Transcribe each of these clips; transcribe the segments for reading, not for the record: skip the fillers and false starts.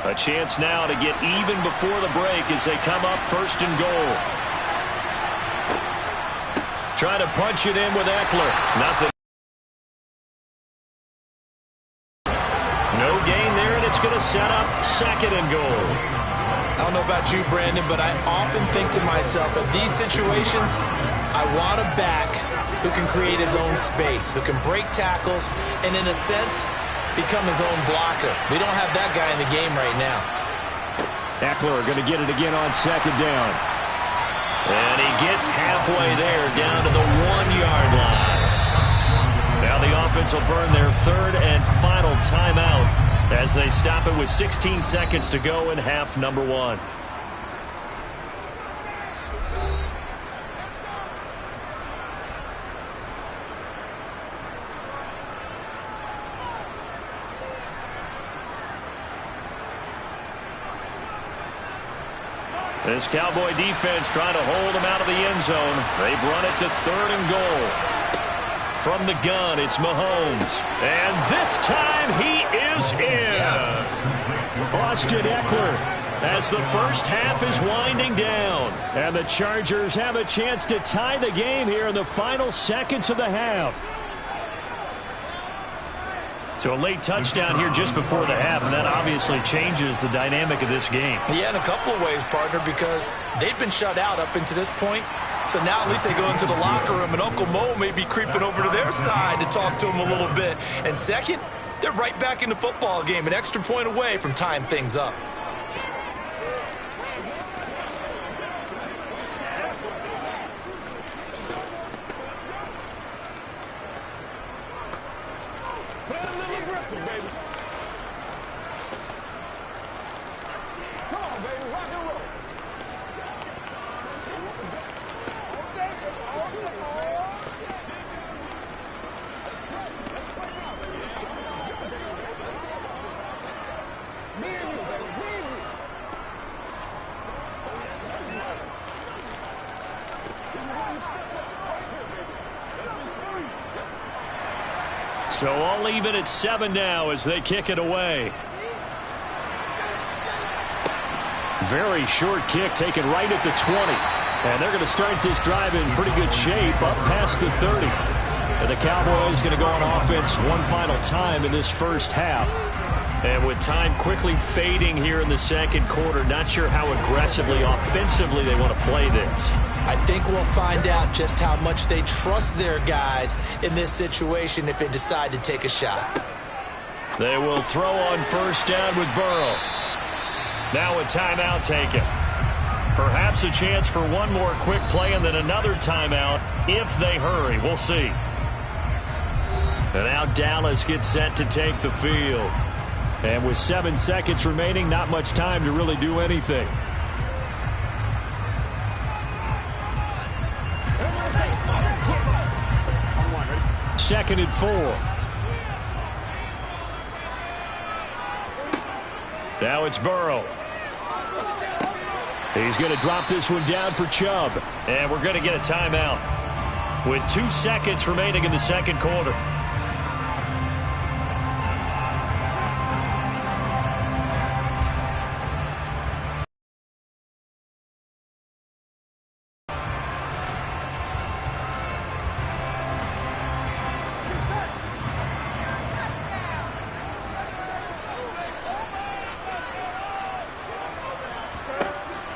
A chance now to get even before the break as they come up 1st and goal. Trying to punch it in with Eckler. Nothing. No gain there, and it's going to set up 2nd and goal. I don't know about you, Brandon, but I often think to myself, in these situations, I want a back who can create his own space, who can break tackles, and in a sense, become his own blocker. We don't have that guy in the game right now. Eckler going to get it again on 2nd down. And he gets halfway there, down to the 1-yard line. Now the offense will burn their 3rd and final timeout as they stop it with 16 seconds to go in half number 1. This Cowboy defense trying to hold him out of the end zone. They've run it to 3rd and goal. From the gun, it's Mahomes. And this time he is in. Yes. Austin Eckler as the first half is winding down. And the Chargers have a chance to tie the game here in the final seconds of the half. So a late touchdown here just before the half, and that obviously changes the dynamic of this game. Yeah, in a couple of ways, partner, because they've been shut out up until this point. So now at least they go into the locker room, and Uncle Mo may be creeping over to their side to talk to him a little bit. And second, they're right back in the football game, an extra point away from tying things up. So all even at 7 now as they kick it away. Very short kick taken right at the 20. And they're going to start this drive in pretty good shape up past the 30. And the Cowboys going to go on offense one final time in this first half. And with time quickly fading here in the second quarter, not sure how aggressively, offensively they want to play this. I think we'll find out just how much they trust their guys in this situation if they decide to take a shot. They will throw on first down with Burrow. Now a timeout taken. Perhaps a chance for one more quick play and then another timeout if they hurry. We'll see. And now Dallas gets set to take the field. And with 7 seconds remaining, not much time to really do anything. Second and 4. Now it's Burrow. He's going to drop this one down for Chubb. And we're going to get a timeout with 2 seconds remaining in the second quarter.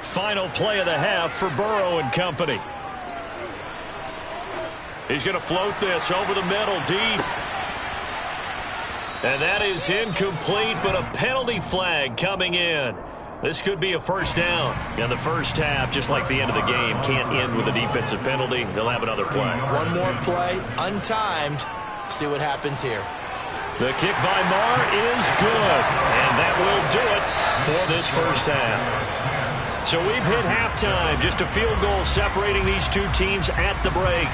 Final play of the half for Burrow and company. He's going to float this over the middle deep. And that is incomplete, but a penalty flag coming in. This could be a first down. And the first half, just like the end of the game, can't end with a defensive penalty. They'll have another play. One more play, untimed. See what happens here. The kick by Marr is good. And that will do it for this first half. So we've hit halftime. Just a field goal separating these two teams at the break.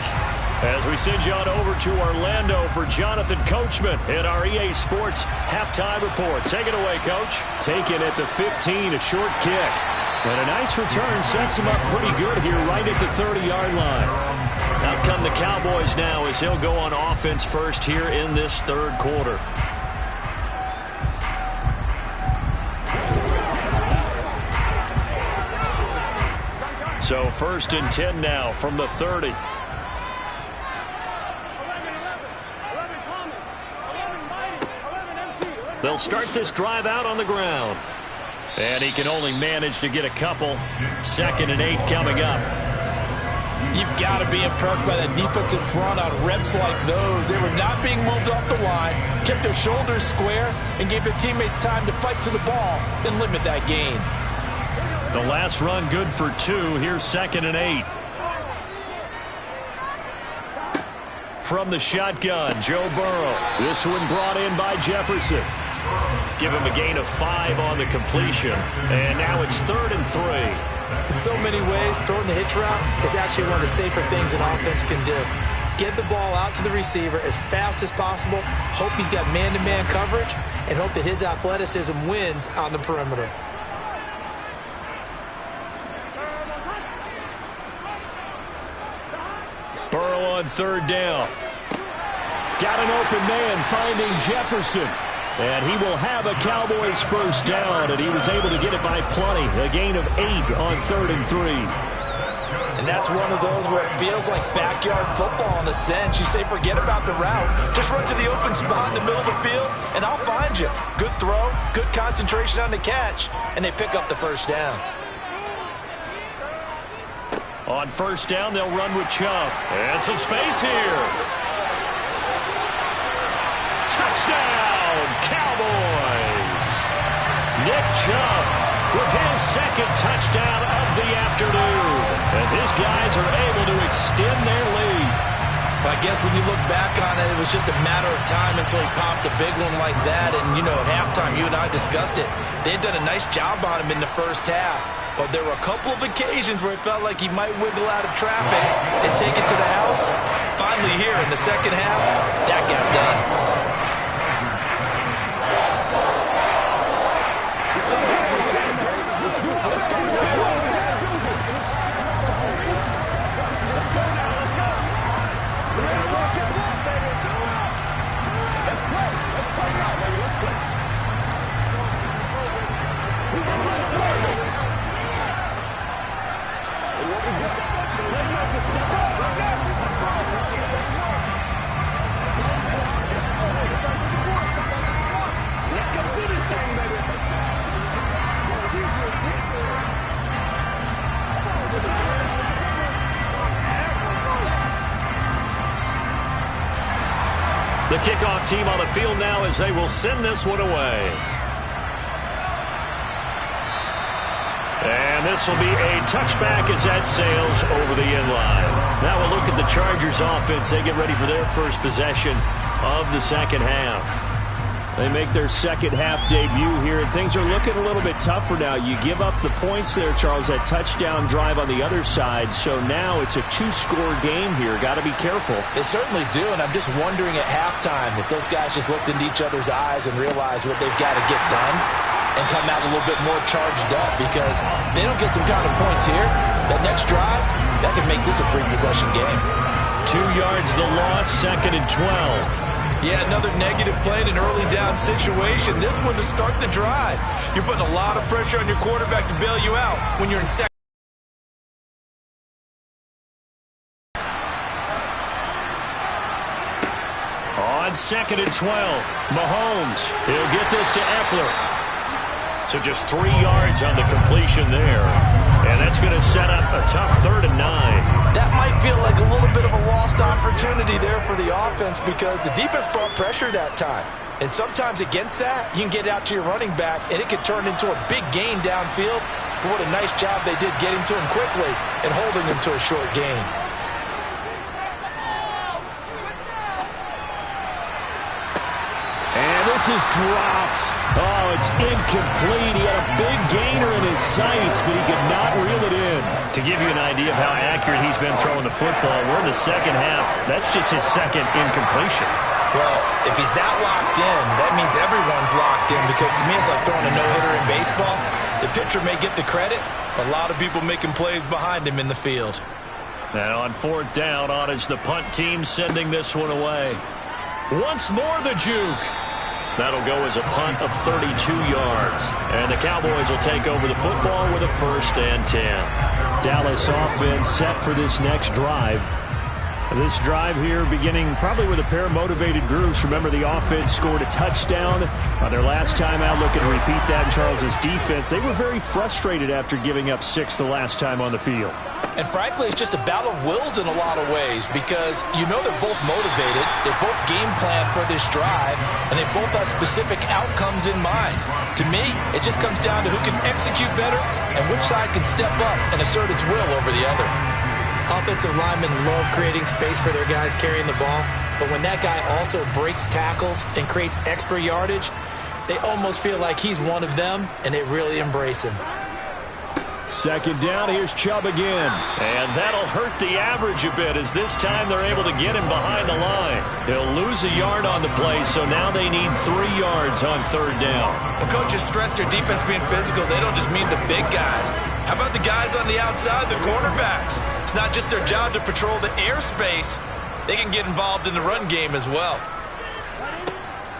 As we send you on over to Orlando for Jonathan Coachman in our EA Sports halftime report. Take it away, Coach. Taken at the 15, a short kick. And a nice return sets him up pretty good here right at the 30-yard line. Out come the Cowboys now as he'll go on offense first here in this third quarter. So 1st and 10 now from the 30. They'll start this drive out on the ground. And he can only manage to get a couple. 2nd and 8 coming up. You've got to be impressed by that defensive front on reps like those. They were not being moved off the line, kept their shoulders square, and gave their teammates time to fight to the ball and limit that gain. The last run good for 2. Here's 2nd and 8. From the shotgun, Joe Burrow. This one brought in by Jefferson. Give him a gain of 5 on the completion. And now it's 3rd and 3. In so many ways, throwing the hitch route is actually one of the safer things an offense can do. Get the ball out to the receiver as fast as possible, hope he's got man-to-man coverage, and hope that his athleticism wins on the perimeter. Burrow on 3rd down. Got an open man finding Jefferson. And he will have a Cowboys 1st down, and he was able to get it by plenty. A gain of 8 on 3rd and 3. And that's one of those where it feels like backyard football in a sense. You say forget about the route. Just run to the open spot in the middle of the field, and I'll find you. Good throw, good concentration on the catch, and they pick up the 1st down. On 1st down, they'll run with Chubb. And some space here. Touchdown, Cowboys! Nick Chubb with his 2nd touchdown of the afternoon as his guys are able to extend their lead. I guess when you look back on it, it was just a matter of time until he popped a big one like that. And, you know, at halftime, you and I discussed it. They'd done a nice job on him in the 1st half. But there were a couple of occasions where it felt like he might wiggle out of traffic and take it to the house. Finally here in the 2nd half, that got done. The kickoff team on the field now as they will send this one away. And this will be a touchback as that sails over the end line. Now we'll look at the Chargers offense. They get ready for their first possession of the 2nd half. They make their 2nd half debut here, and things are looking a little bit tougher now. You give up the points there, Charles, that touchdown drive on the other side. So now it's a 2-score game here. Got to be careful. They certainly do, and I'm just wondering at halftime if those guys just looked into each other's eyes and realized what they've got to get done and come out a little bit more charged up, because if they don't get some kind of points here, that next drive, that could make this a three-possession game. 2 yards the loss, 2nd and 12. Yeah, another negative play in an early down situation. This one to start the drive. You're putting a lot of pressure on your quarterback to bail you out when you're in second. On 2nd and 12, Mahomes. He'll get this to Eckler. So just 3 yards on the completion there. And that's going to set up a tough 3rd and 9. That might feel like a little bit of a lost opportunity there for the offense, because the defense brought pressure that time. And sometimes against that, you can get out to your running back, and it could turn into a big gain downfield. But what a nice job they did getting to him quickly and holding him to a short gain. And this is dropped. Oh, it's incomplete. He had a big gainer in his sights, but he could not reel it in. To give you an idea of how accurate he's been throwing the football, we're in the 2nd half. That's just his 2nd incompletion. Well, if he's that locked in, that means everyone's locked in, because to me it's like throwing a no-hitter in baseball. The pitcher may get the credit, a lot of people making plays behind him in the field. And on 4th down, on is the punt team sending this one away. Once more the juke. That'll go as a punt of 32 yards. And the Cowboys will take over the football with a 1st and 10. Dallas offense set for this next drive. This drive here beginning probably with a pair of motivated groups. Remember, the offense scored a touchdown on their last time out. Looking to repeat that in Charles's defense. They were very frustrated after giving up 6 the last time on the field. And frankly, it's just a battle of wills in a lot of ways because you know they're both motivated. They both game plan for this drive, and they both have specific outcomes in mind. To me, it just comes down to who can execute better and which side can step up and assert its will over the other. Offensive linemen love creating space for their guys carrying the ball, but when that guy also breaks tackles and creates extra yardage, they almost feel like he's one of them, and they really embrace him. Second down, here's Chubb again. And that'll hurt the average a bit as this time they're able to get him behind the line. He'll lose a yard on the play, so now they need 3 yards on third down. When coaches stress their defense being physical, they don't just mean the big guys. How about the guys on the outside, the cornerbacks? It's not just their job to patrol the airspace. They can get involved in the run game as well.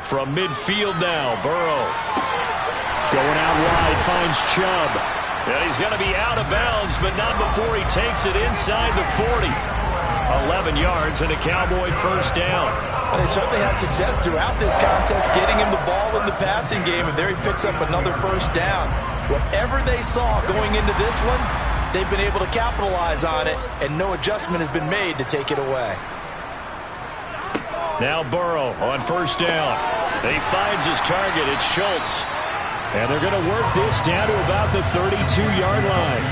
From midfield now, Burrow. Going out wide, finds Chubb. And he's going to be out of bounds, but not before he takes it inside the 40. 11 yards and a Cowboy first down. Well, they certainly had success throughout this contest getting him the ball in the passing game, and there he picks up another first down. Whatever they saw going into this one, they've been able to capitalize on it, and no adjustment has been made to take it away. Now Burrow on first down. He finds his target. It's Schultz. And they're going to work this down to about the 32-yard line.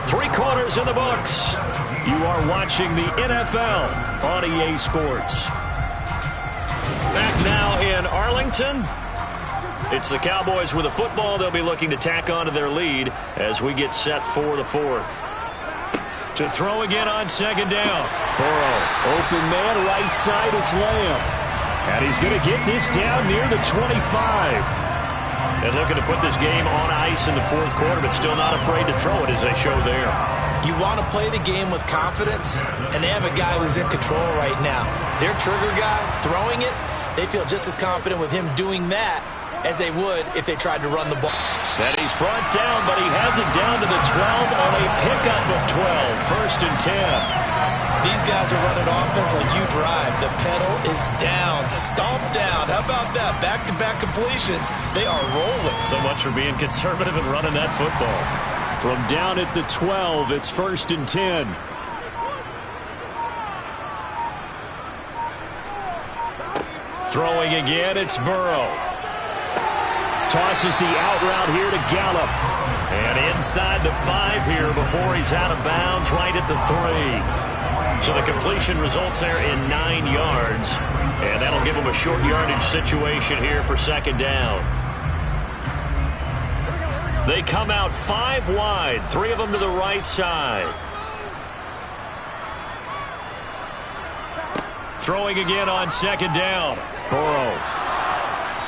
Three quarters in the books. You are watching the NFL on EA Sports. Back now in Arlington. It's the Cowboys with a football. They'll be looking to tack on to their lead as we get set for the fourth. To throw again on second down. Burrow, open man, right side, it's Lamb. And he's going to get this down near the 25. And looking to put this game on ice in the fourth quarter, but still not afraid to throw it as they show there. You want to play the game with confidence, and they have a guy who's in control right now. Their trigger guy, throwing it, they feel just as confident with him doing that as they would if they tried to run the ball. And he's brought down, but he has it down to the 12 on a pickup of 12. First and 10. These guys are running offense like you drive. The pedal is down, stomped down. How about that? Back-to-back completions. They are rolling. So much for being conservative and running that football. From down at the 12, it's first and 10. Throwing again, it's Burrow. Tosses the out route here to Gallup. And inside the 5 here before he's out of bounds right at the 3. So the completion results there in 9 yards. And that'll give him a short yardage situation here for second down. They come out 5 wide, 3 of them to the right side. Throwing again on second down. Burrow.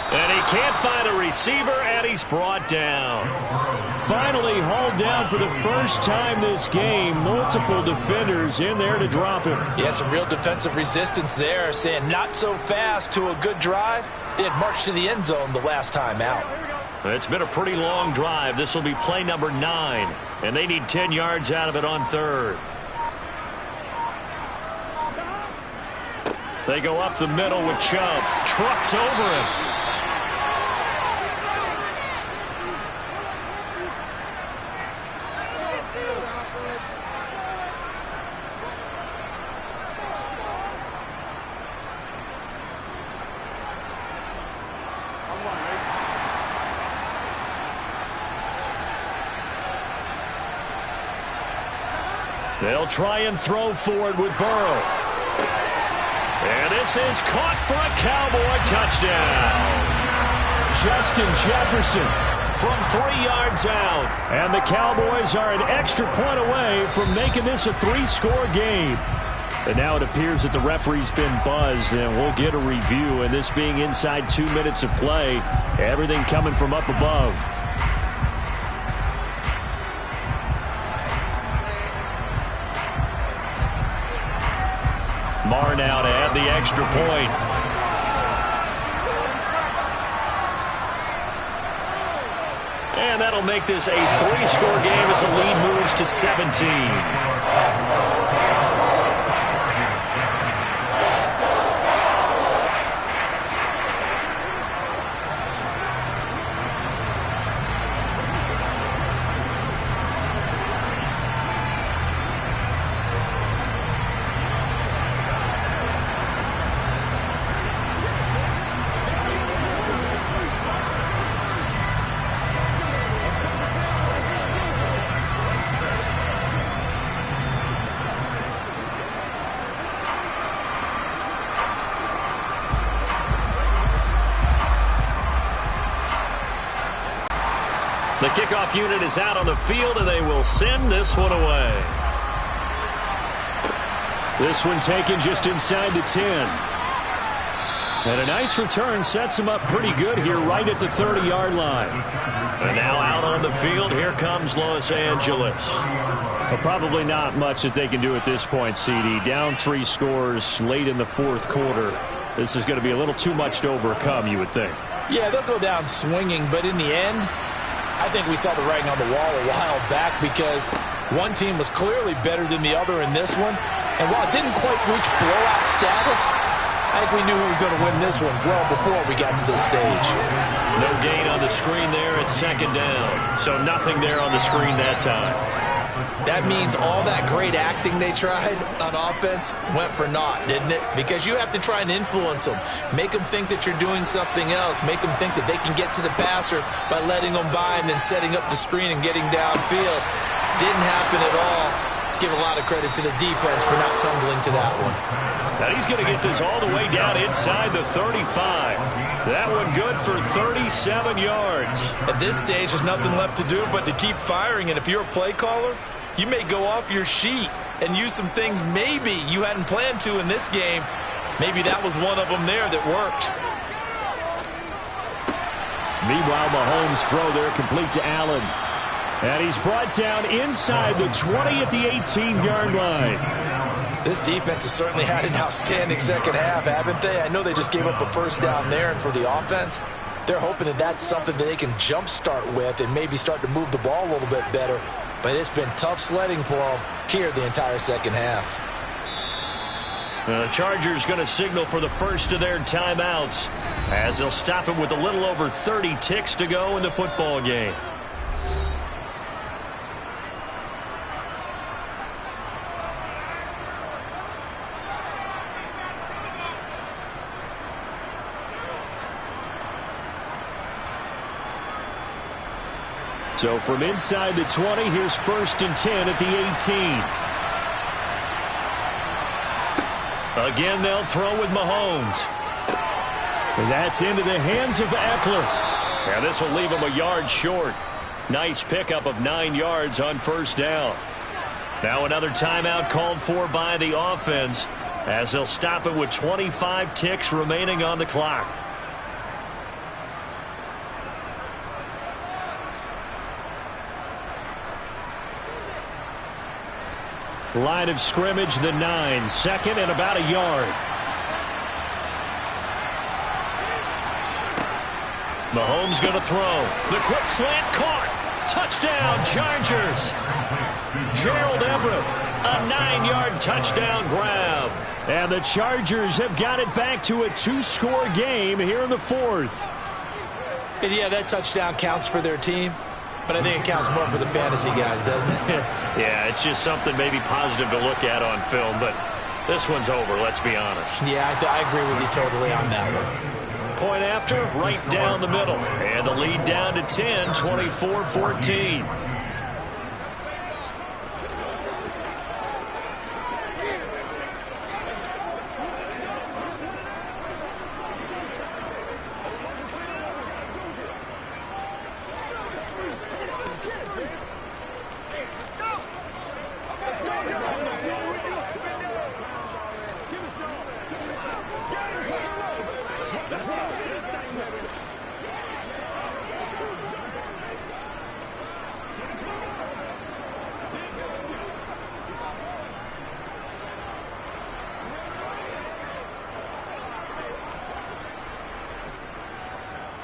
And he can't find a receiver, and he's brought down. Finally hauled down for the first time this game. Multiple defenders in there to drop him. Yeah, some real defensive resistance there, saying not so fast to a good drive. They had marched to the end zone the last time out. It's been a pretty long drive. This will be play number 9, and they need 10 yards out of it on third. They go up the middle with Chubb. Trucks over him. They'll try and throw forward with Burrow. And this is caught for a Cowboy touchdown. Justin Jefferson from 3 yards out. And the Cowboys are an extra point away from making this a 3-score game. And now it appears that the referee's been buzzed, and we'll get a review. And this being inside 2 minutes of play, everything coming from up above. Marr now to add the extra point. And that'll make this a 3-score game as the lead moves to 17. The kickoff unit is out on the field, and they will send this one away. This one taken just inside the 10. And a nice return sets him up pretty good here right at the 30-yard line. And now out on the field, here comes Los Angeles. Well, probably not much that they can do at this point, CD. Down 3 scores late in the fourth quarter. This is going to be a little too much to overcome, you would think. Yeah, they'll go down swinging, but in the end, I think we saw the writing on the wall a while back because one team was clearly better than the other in this one. And while it didn't quite reach blowout status, I think we knew who was going to win this one well before we got to this stage. No gain on the screen there at second down. So nothing there on the screen that time. That means all that great acting they tried on offense went for naught, didn't it? Because you have to try and influence them. Make them think that you're doing something else. Make them think that they can get to the passer by letting them by and then setting up the screen and getting downfield. Didn't happen at all. Give a lot of credit to the defense for not tumbling to that one. Now he's going to get this all the way down inside the 35. That one good for 37 yards. At this stage, there's nothing left to do but to keep firing. And if you're a play caller, you may go off your sheet and use some things maybe you hadn't planned to in this game. Maybe that was one of them there that worked. Meanwhile, Mahomes' throw there complete to Allen. And he's brought down inside the 20 at the 18-yard line. This defense has certainly had an outstanding second half, haven't they? I know they just gave up a first down there, and for the offense, they're hoping that that's something that they can jumpstart with and maybe start to move the ball a little bit better. But it's been tough sledding for them here the entire second half. The Chargers going to signal for the first of their timeouts as they'll stop it with a little over 30 ticks to go in the football game. So from inside the 20, here's 1st and 10 at the 18. Again, they'll throw with Mahomes. And that's into the hands of Eckler. Yeah, this will leave him a yard short. Nice pickup of 9 yards on first down. Now another timeout called for by the offense as they'll stop it with 25 ticks remaining on the clock. Line of scrimmage, the 9. 2nd and about a yard. Mahomes going to throw. The quick slant caught. Touchdown, Chargers. Gerald Everett, a 9-yard touchdown grab. And the Chargers have got it back to a 2-score game here in the 4th. And yeah, that touchdown counts for their team. But I think it counts more for the fantasy guys, doesn't it? Yeah, it's just something maybe positive to look at on film, but this one's over, let's be honest. Yeah, I agree with you totally on that one. Point after, right down the middle. And the lead down to 10, 24-14.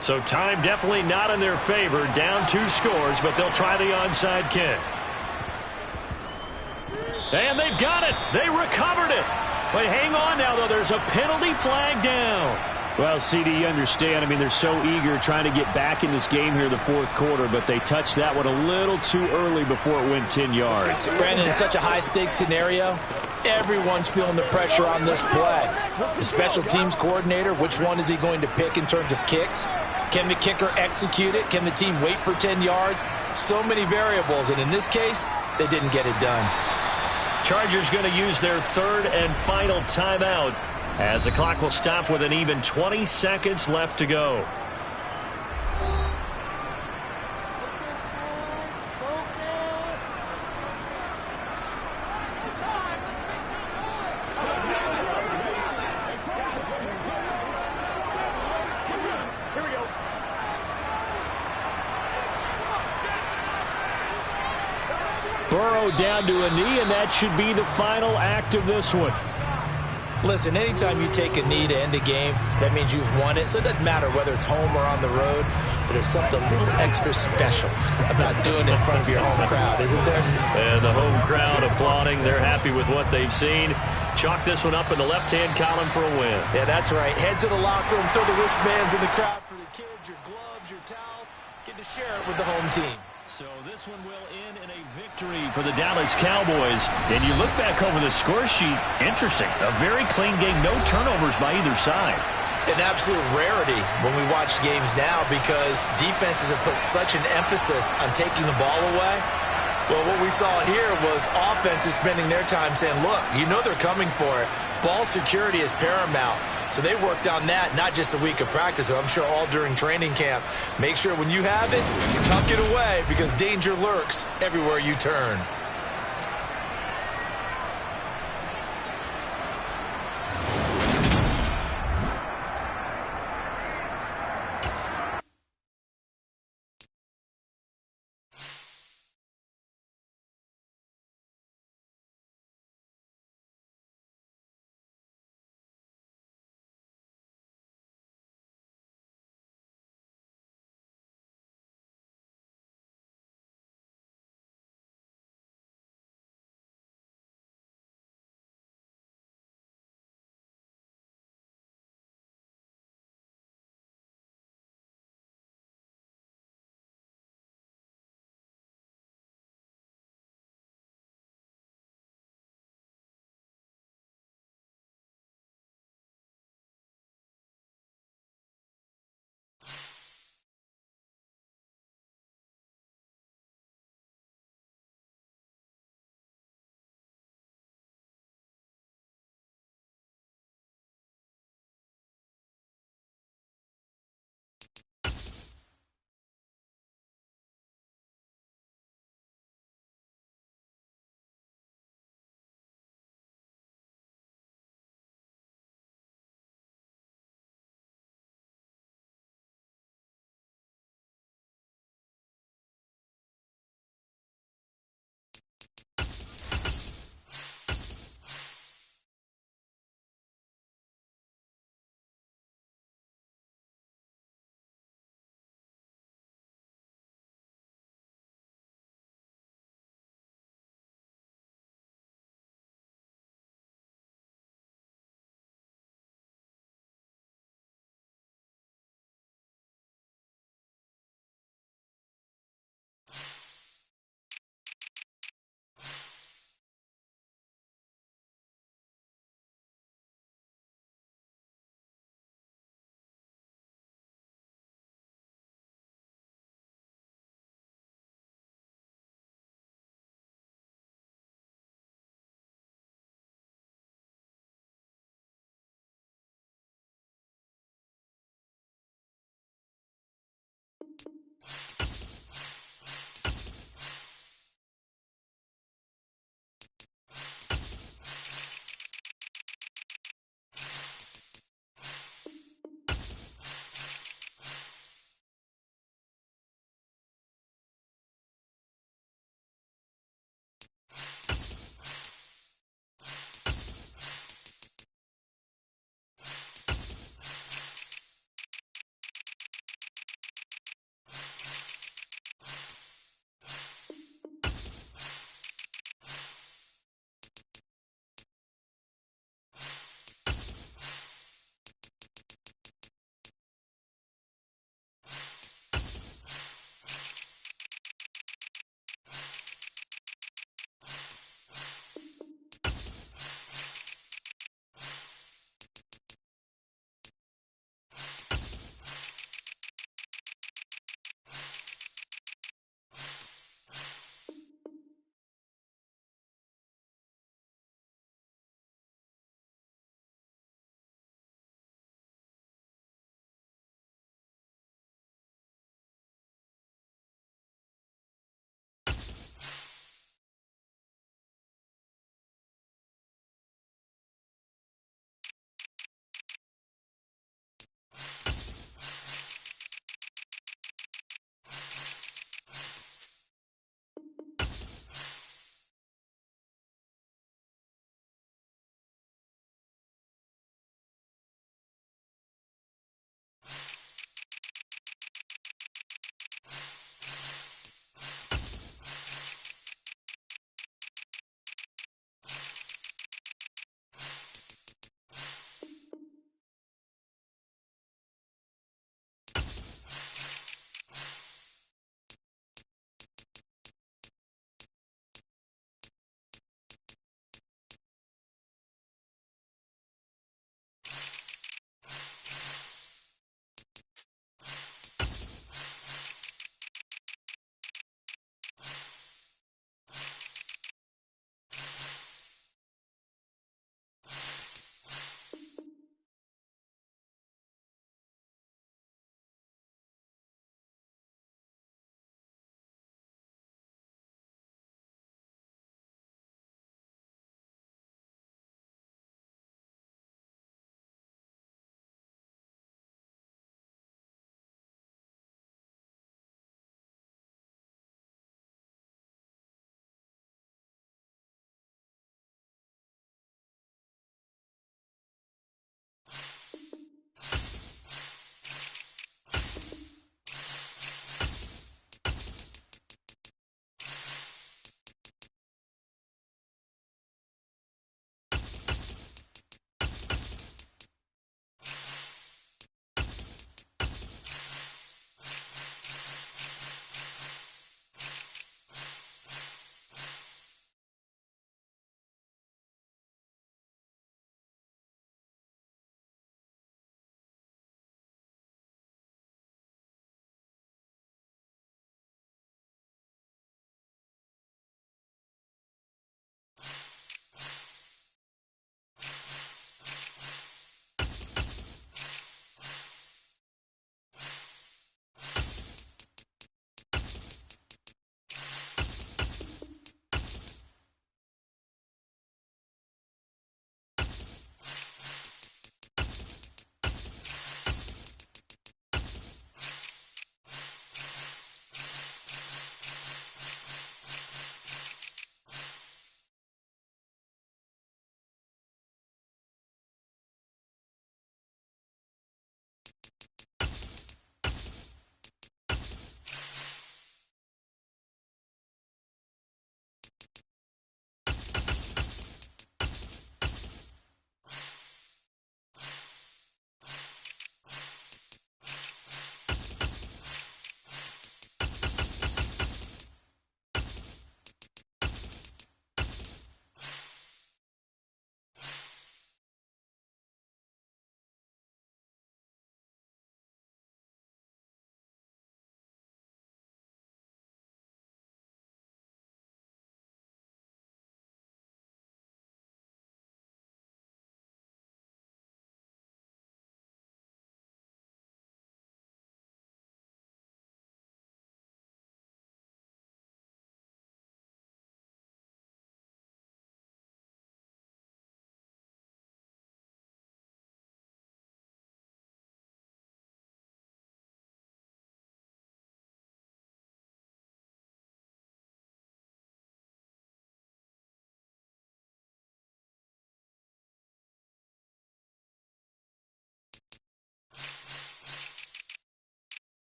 So time definitely not in their favor. Down 2 scores, but they'll try the onside kick. And they've got it. They recovered it. But hang on now, though. There's a penalty flag down. Well, CD, you understand. I mean, they're so eager trying to get back in this game here in the fourth quarter, but they touched that one a little too early before it went 10 yards. Brandon, in such a high-stakes scenario, everyone's feeling the pressure on this play. The special teams coordinator, which one is he going to pick in terms of kicks? Can the kicker execute it? Can the team wait for 10 yards? So many variables, and in this case, they didn't get it done. Chargers going to use their third and final timeout as the clock will stop with an even 20 seconds left to go. Burrow down to a knee, and that should be the final act of this one. Listen, anytime you take a knee to end a game, that means you've won it. So it doesn't matter whether it's home or on the road, but there's something a little extra special about doing it in front of your home crowd, isn't there? And the home crowd applauding. They're happy with what they've seen. Chalk this one up in the left-hand column for a win. Yeah, that's right. Head to the locker room, throw the wristbands in the crowd for the kids, your gloves, your towels. Get to share it with the home team. So this one will end in a victory for the Dallas Cowboys. And you look back over the score sheet, interesting. A very clean game, no turnovers by either side. An absolute rarity when we watch games now because defenses have put such an emphasis on taking the ball away. Well, what we saw here was offenses spending their time saying, look, you know they're coming for it. Ball security is paramount. So they worked on that, not just a week of practice, but I'm sure all during training camp. Make sure when you have it, tuck it away because danger lurks everywhere you turn.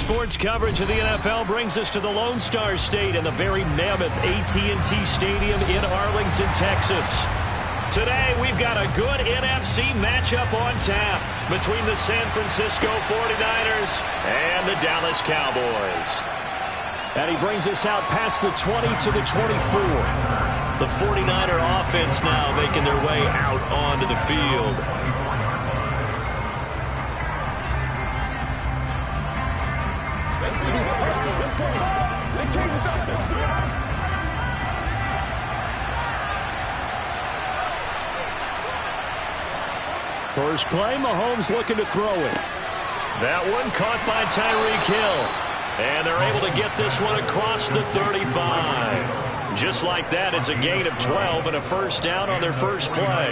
Sports coverage of the NFL brings us to the Lone Star State and the very mammoth AT&T Stadium in Arlington, Texas. Today, we've got a good NFC matchup on tap between the San Francisco 49ers and the Dallas Cowboys. And he brings us out past the 20 to the 24. The 49er offense now making their way out onto the field. First play, Mahomes looking to throw it. That one caught by Tyreek Hill. And they're able to get this one across the 35. Just like that, it's a gain of 12 and a first down on their first play.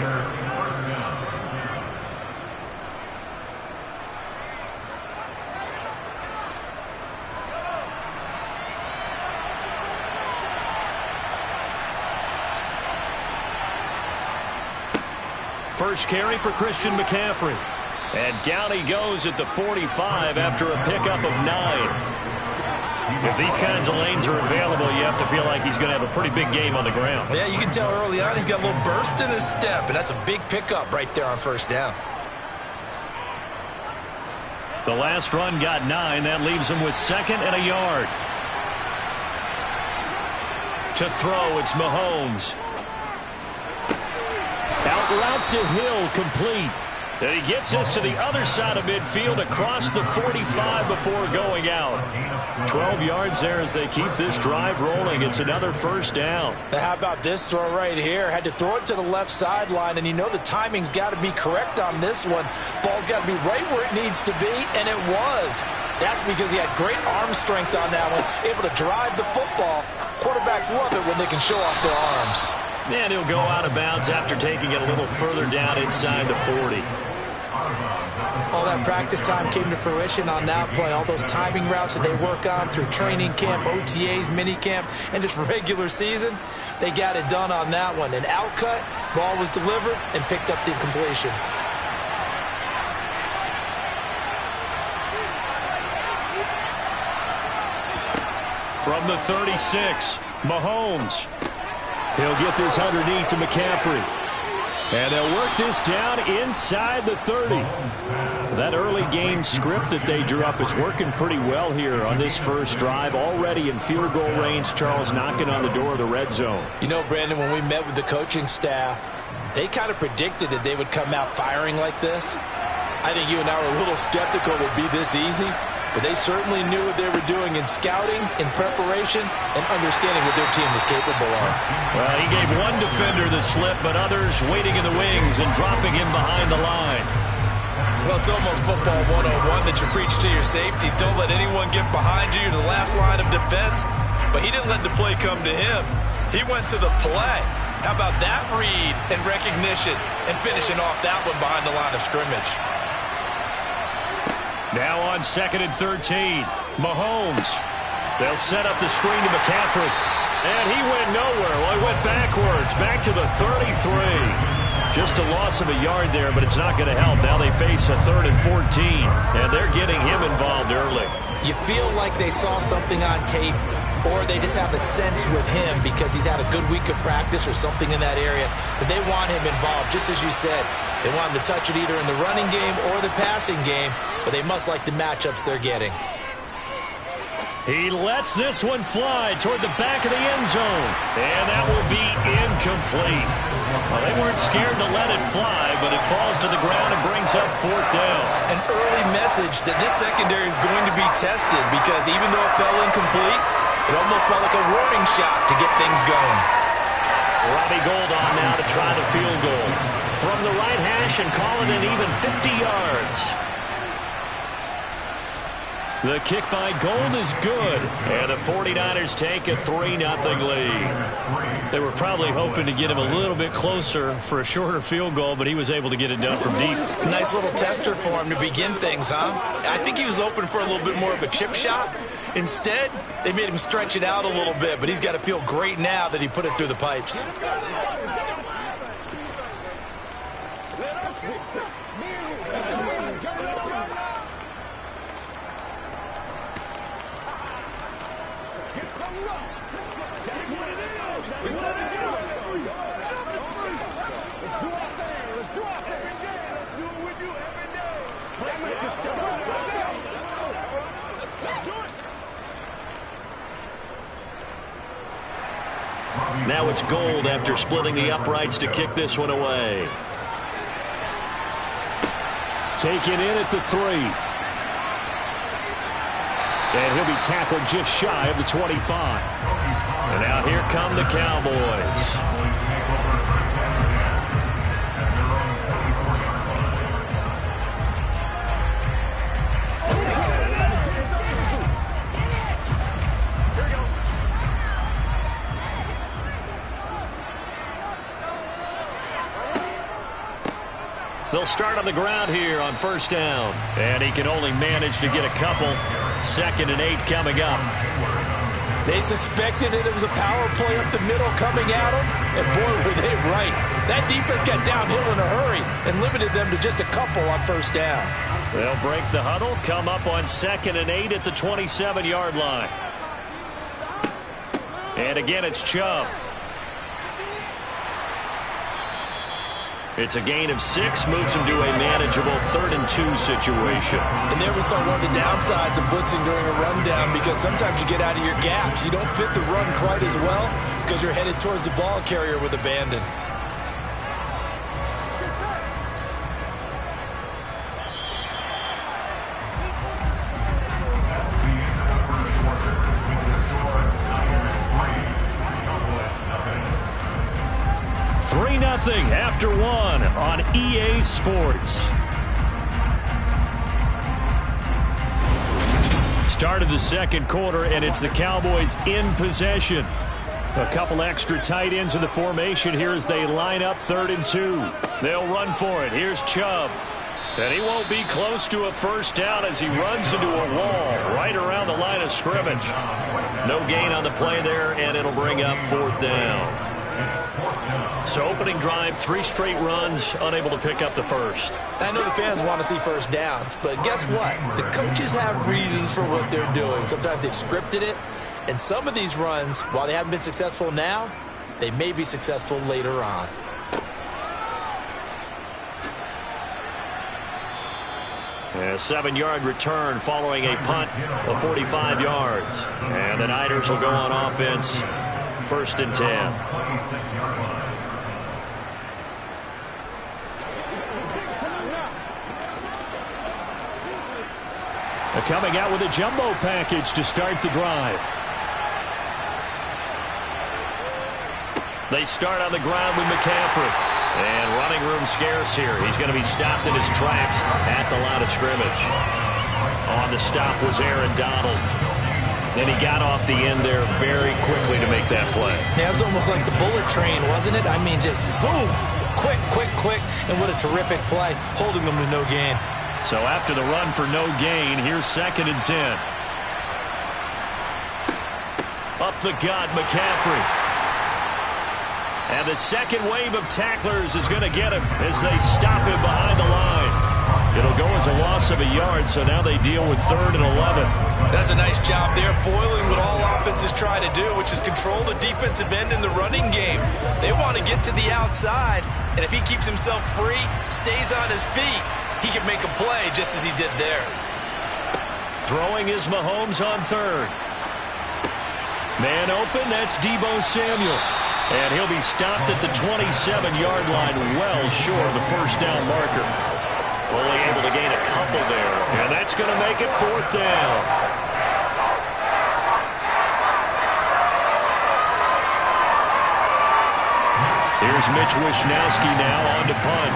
First carry for Christian McCaffrey. And down he goes at the 45 after a pickup of 9. If these kinds of lanes are available, you have to feel like he's going to have a pretty big game on the ground. Yeah, you can tell early on he's got a little burst in his step, and that's a big pickup right there on first down. The last run got 9. That leaves him with 2nd and a yard. To throw, it's Mahomes. Out route to Hill, complete. And he gets us to the other side of midfield across the 45 before going out. 12 yards there as they keep this drive rolling. It's another first down. Now how about this throw right here? Had to throw it to the left sideline, and you know the timing's got to be correct on this one. Ball's got to be right where it needs to be, and it was. That's because he had great arm strength on that one, able to drive the football. Quarterbacks love it when they can show off their arms. And he'll go out of bounds after taking it a little further down inside the 40. All that practice time came to fruition on that play. All those timing routes that they work on through training camp, OTAs, mini camp, and just regular season, they got it done on that one. An out cut, ball was delivered, and picked up the completion. From the 36, Mahomes. He'll get this underneath to McCaffrey. And they'll work this down inside the 30. That early game script that they drew up is working pretty well here on this first drive. Already in field goal range, Charles knocking on the door of the red zone. You know, Brandon, when we met with the coaching staff, they kind of predicted that they would come out firing like this. I think you and I were a little skeptical it would be this easy. But they certainly knew what they were doing in scouting, in preparation, and understanding what their team was capable of. Well, he gave one defender the slip, but others waiting in the wings and dropping him behind the line. Well, it's almost football 101 that you preach to your safeties. Don't let anyone get behind you to the last line of defense. But he didn't let the play come to him. He went to the play. How about that read and recognition and finishing off that one behind the line of scrimmage? Now on 2nd and 13, Mahomes. They'll set up the screen to McCaffrey. And he went nowhere. Well, he went backwards, back to the 33. Just a loss of a yard there, but it's not going to help. Now they face a 3rd and 14, and they're getting him involved early. You feel like they saw something on tape, or they just have a sense with him because he's had a good week of practice or something in that area that they want him involved. Just as you said, they want him to touch it either in the running game or the passing game, but they must like the matchups they're getting. He lets this one fly toward the back of the end zone, and that will be incomplete. Well, they weren't scared to let it fly, but it falls to the ground and brings up 4th down. An early message that this secondary is going to be tested because even though it fell incomplete, it almost felt like a warning shot to get things going. Robbie Gould on now to try the field goal. From the right hash and call it an even 50 yards. The kick by Gould is good. And the 49ers take a 3-0 lead. They were probably hoping to get him a little bit closer for a shorter field goal, but he was able to get it done from deep. Nice little tester for him to begin things, huh? I think he was hoping for a little bit more of a chip shot. Instead, they made him stretch it out a little bit, but he's got to feel great now that he put it through the pipes. Now it's Gold after splitting the uprights to kick this one away. Taken in at the 3. And he'll be tackled just shy of the 25. And now here come the Cowboys. They'll start on the ground here on first down. And he can only manage to get a couple. 2nd and 8 coming up. They suspected it was a power play up the middle coming at them. And boy, were they right. That defense got downhill in a hurry and limited them to just a couple on first down. They'll break the huddle, come up on 2nd and 8 at the 27-yard line. And again, it's Chubb. It's a gain of 6, moves him to a manageable 3rd and 2 situation. And there we saw one of the downsides of blitzing during a rundown, because sometimes you get out of your gaps. You don't fit the run quite as well because you're headed towards the ball carrier with abandon. After 1 on EA Sports. Start of the 2nd quarter, and it's the Cowboys in possession. A couple extra tight ends in the formation here as they line up 3rd and 2. They'll run for it. Here's Chubb. And he won't be close to a first down as he runs into a wall right around the line of scrimmage. No gain on the play there, and it'll bring up 4th down. So opening drive, 3 straight runs, unable to pick up the first. I know the fans want to see first downs, but guess what? The coaches have reasons for what they're doing. Sometimes they've scripted it, and some of these runs, while they haven't been successful now, they may be successful later on. A 7-yard return following a punt of 45 yards. And the Niners will go on offense, 1st and 10. Coming out with a jumbo package to start the drive. They start on the ground with McCaffrey. And running room scarce here. He's going to be stopped in his tracks at the line of scrimmage. On the stop was Aaron Donald. Then he got off the end there very quickly to make that play. Yeah, it was almost like the bullet train, wasn't it? I mean, just zoom. Quick, quick, quick. And what a terrific play, holding them to no gain. So after the run for no gain, here's 2nd and 10. Up the gut, McCaffrey. And the second wave of tacklers is going to get him as they stop him behind the line. It'll go as a loss of a yard, so now they deal with 3rd and 11. That's a nice job there, foiling what all offenses try to do, which is control the defensive end in the running game. They want to get to the outside, and if he keeps himself free, stays on his feet, he can make a play just as he did there. Throwing is Mahomes on 3rd. Man open, that's Deebo Samuel. And he'll be stopped at the 27-yard line, well short of the first down marker. Only able to gain a couple there. And that's going to make it 4th down. Here's Mitch Wishnowsky now on to punt.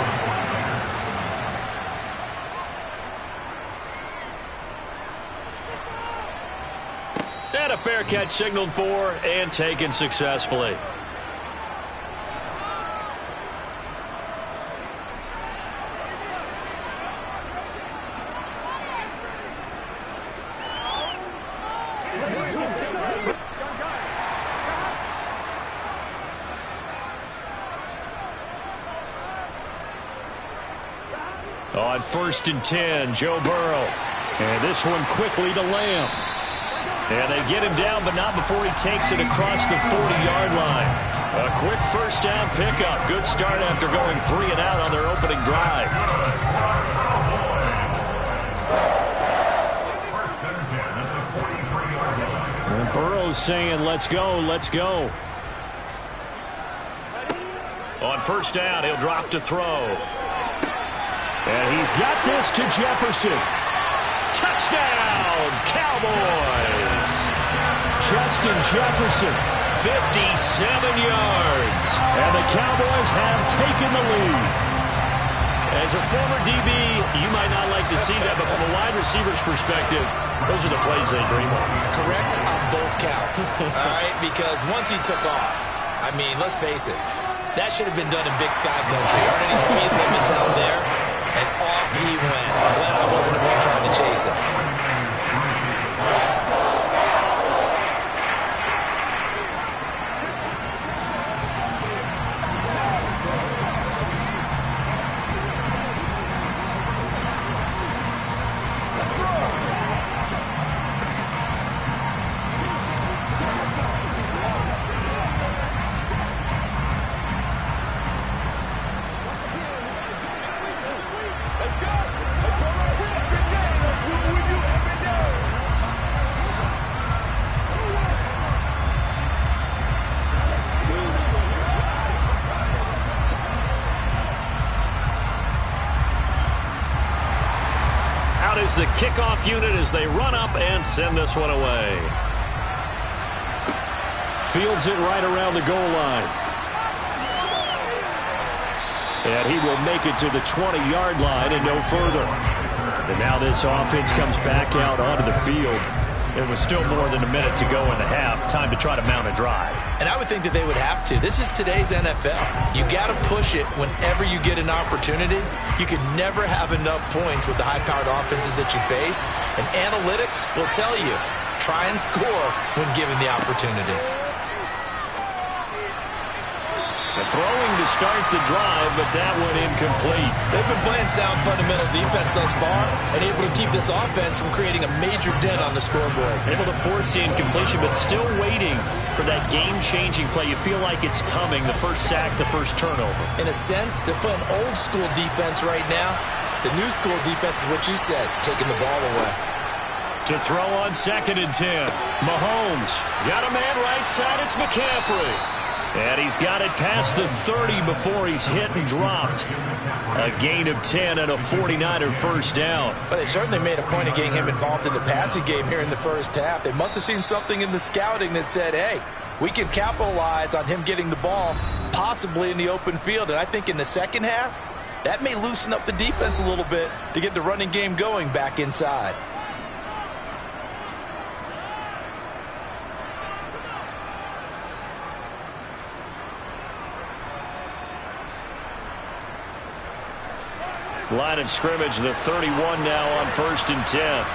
And a fair catch signaled for and taken successfully. On 1st and 10, Joe Burrow. And this one quickly to Lamb. And they get him down, but not before he takes it across the 40-yard line. A quick first down pickup. Good start after going 3 and out on their opening drive. And Burrow's saying, let's go, let's go. On first down, he'll drop to throw. And he's got this to Jefferson. Touchdown, Cowboys! Justin Jefferson. 57 yards. And the Cowboys have taken the lead. As a former DB, you might not like to see that, but from a wide receiver's perspective, those are the plays they dream of. Correct on both counts, all right? Because once he took off, I mean, let's face it, that should have been done in Big Sky Country. Aren't any speed limits out there? And off he went. I'm glad I wasn't the one trying to chase him. Is the kickoff unit as they run up and send this one away. Fields it right around the goal line. And he will make it to the 20-yard line and no further. And now this offense comes back out onto the field. There was still more than a minute to go in the half. Time to try to mount a drive. And I would think that they would have to. This is today's NFL. You got to push it whenever you get an opportunity. You can never have enough points with the high-powered offenses that you face. And analytics will tell you, try and score when given the opportunity. The throwing to start the drive, but that one incomplete. They've been playing sound fundamental defense thus far and able to keep this offense from creating a major dent on the scoreboard. Able to force the incompletion, but still waiting for that game-changing play. You feel like it's coming, the first sack, the first turnover. In a sense, they're playing old-school defense right now. The new-school defense is what you said, taking the ball away. To throw on 2nd and 10. Mahomes got a man right side. It's McCaffrey. And he's got it past the 30 before he's hit and dropped. A gain of 10 and a 49er first down. But they certainly made a point of getting him involved in the passing game here in the first half. They must have seen something in the scouting that said, hey, we can capitalize on him getting the ball, possibly in the open field. And I think in the second half, that may loosen up the defense a little bit to get the running game going back inside. Line of scrimmage, the 31 now on 1st and 10.